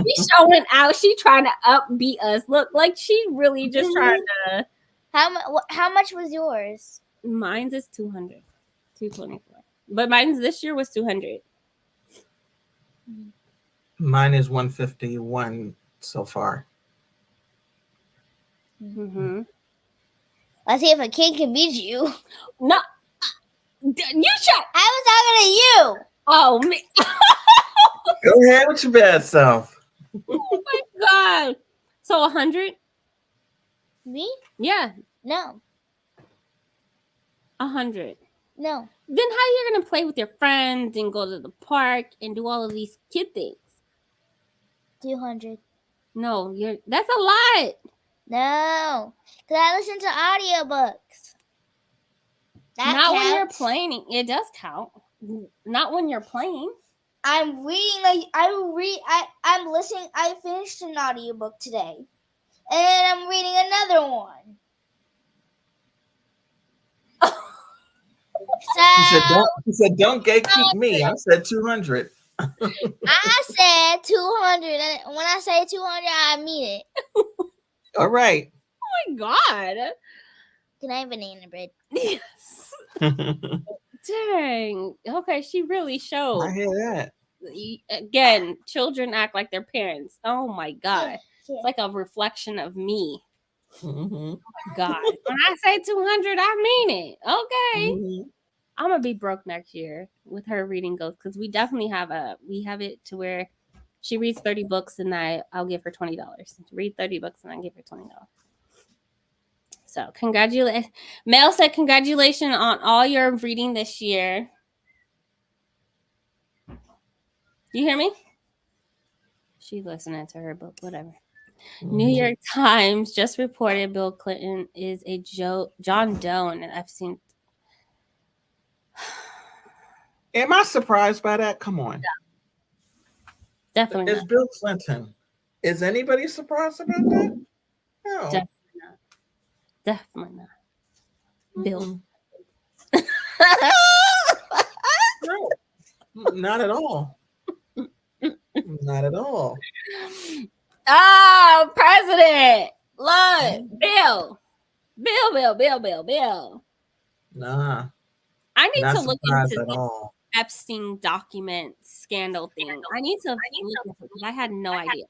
She's showing out. She trying to upbeat us. Look, like she really just trying to. How much was yours? Mine's is 200, 224. But mine's this year was 200. Mine is 151 so far. Mm-hmm. Let's see if a kid can beat you. No, you shut. I was talking to you. Oh man. Go ahead with your bad self. Oh my god. So 100? Me? Yeah, No. 100. No. Then how you gonna play with your friends and go to the park and do all of these kid things? 200. No, that's a lot. No. Because I listen to audiobooks. That Not when you're counts. playing. It does count. Not when you're playing. I'm reading I'm listening. I finished an audiobook today. And I'm reading another one. She said, don't gatekeep me. I said 200. I said 200. And when I say 200, I mean it. All right. Oh my god. Can I have banana bread? Yes. I Dang. Okay, she really showed. hear that. Again, children act like their parents. Oh my god. Yeah. It's like a reflection of me. Mm-hmm. God. When I say 200, I mean it. Okay. Mm-hmm. I'm gonna be broke next year with her reading goals because we definitely have it to where she reads 30 books and I'll give her $20. Read 30 books and I give her $20. So congratulations. Mel said congratulations on all your reading this year. You hear me? She's listening to her book, whatever. New York Times just reported Bill Clinton is a John Doe, and I've seen. Am I surprised by that? Come on. Definitely It's not. Bill Clinton. Is anybody surprised about that? No. Definitely not. Definitely not. Bill. No. Not at all. Not at all. Oh, president. Look, Bill. Nah. I need Not to look surprised into at this all. Epstein document scandal thing. I need to look into it because I had no idea.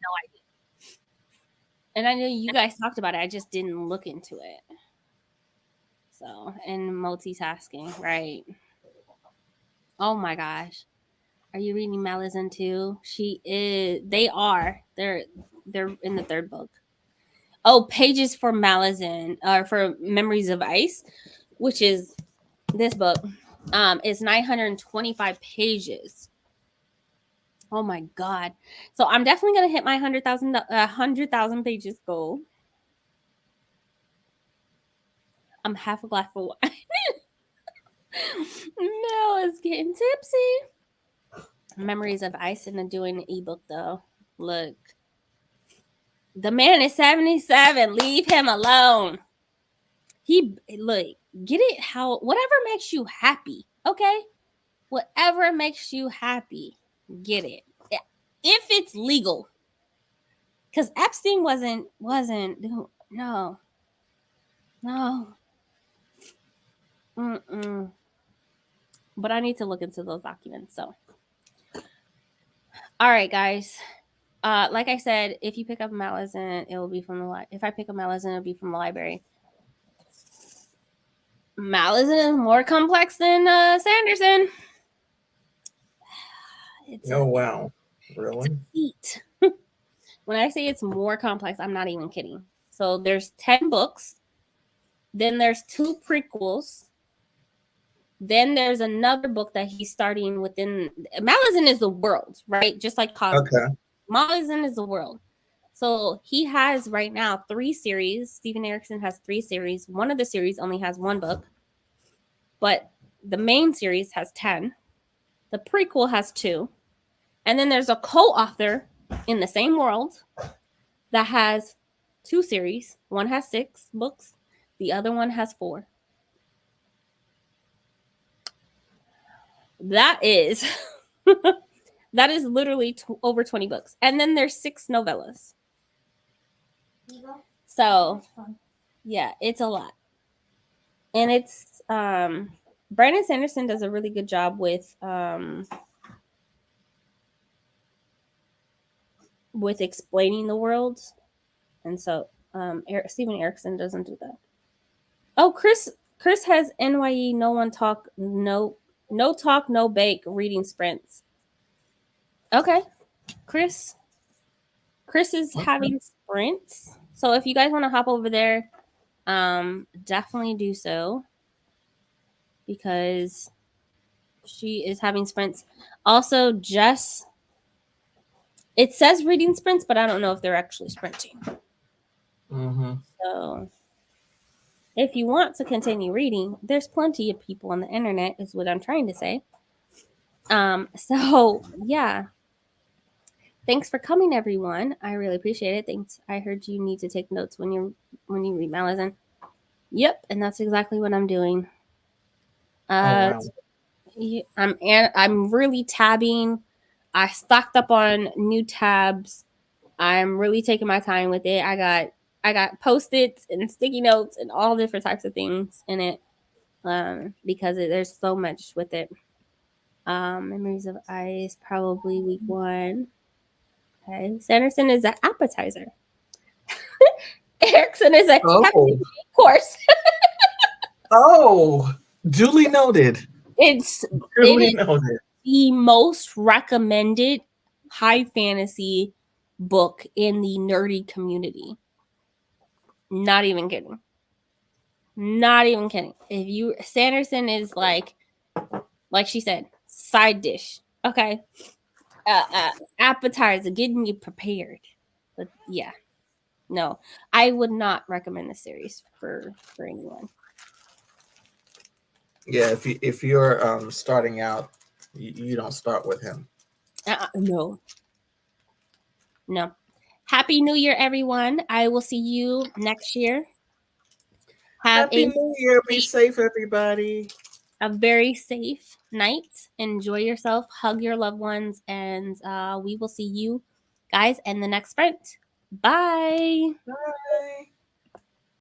And I know you guys talked about it. I just didn't look into it. So, and multitasking, right? Oh my gosh. Are you reading Malazan too? She is. They are. They're in the third book. Oh, Pages for Malazan, or for Memories of Ice, which is this book. Is 925 pages. Oh my god! So I'm definitely gonna hit my 100,000 pages goal. I'm half a glass of wine. Mel is getting tipsy. Memories of Ice, and then doing an ebook though. Look, the man is 77. Leave him alone. Look, get it how whatever makes you happy. Okay, whatever makes you happy, get it. If it's legal, because Epstein wasn't. No. Mm-mm. But I need to look into those documents. So, all right, guys. Like I said, if you pick up Malazan, it will be from the if I pick up Malazan, it'll be from the library. Malazan is more complex than Sanderson. Wow. Really? Feat. When I say it's more complex, I'm not even kidding. So there's 10 books. Then there's 2 prequels. Then there's another book that he's starting within. Malazan is the world, right? Just like Cosmo. Okay. Malazan is the world. So he has right now 3 series. Stephen Erickson has 3 series. One of the series only has 1 book, but the main series has 10. The prequel has 2. And then there's a co-author in the same world that has 2 series. One has 6 books, the other one has 4. That is that is literally over 20 books. And then there's 6 novellas. So, yeah, it's a lot. And it's Brandon Sanderson does a really good job with explaining the world. And so Steven Erickson doesn't do that. Oh, Chris has NYE no talk no bake reading sprints. Okay. Chris is having sprints. So if you guys want to hop over there, definitely do so, because she is having sprints. Also, Jess, it says reading sprints, but I don't know if they're actually sprinting. So if you want to continue reading, there's plenty of people on the internet, is what I'm trying to say. So yeah. Thanks for coming, everyone. I really appreciate it. Thanks. I heard you need to take notes when you read my lesson. Yep, and that's exactly what I'm doing. Wow. I'm really tabbing. I stocked up on new tabs. I'm really taking my time with it. I got Post-its and sticky notes and all different types of things in it, because there's so much with it. Memories of Ice, probably week 1. Okay, Sanderson is an appetizer. Erickson is a course. Oh, duly noted. It's Duly noted. The most recommended high fantasy book in the nerdy community. Not even kidding. Not even kidding. Sanderson is like she said, side dish. Okay. Appetizer, getting you prepared. But yeah. No, I would not recommend the series for anyone. Yeah, if you're starting out, you don't start with him. No. Happy New Year, everyone. I will see you next year. Happy New Year. Be safe, everybody. A very safe night. Enjoy yourself. Hug your loved ones. And we will see you guys in the next sprint. Bye. Bye.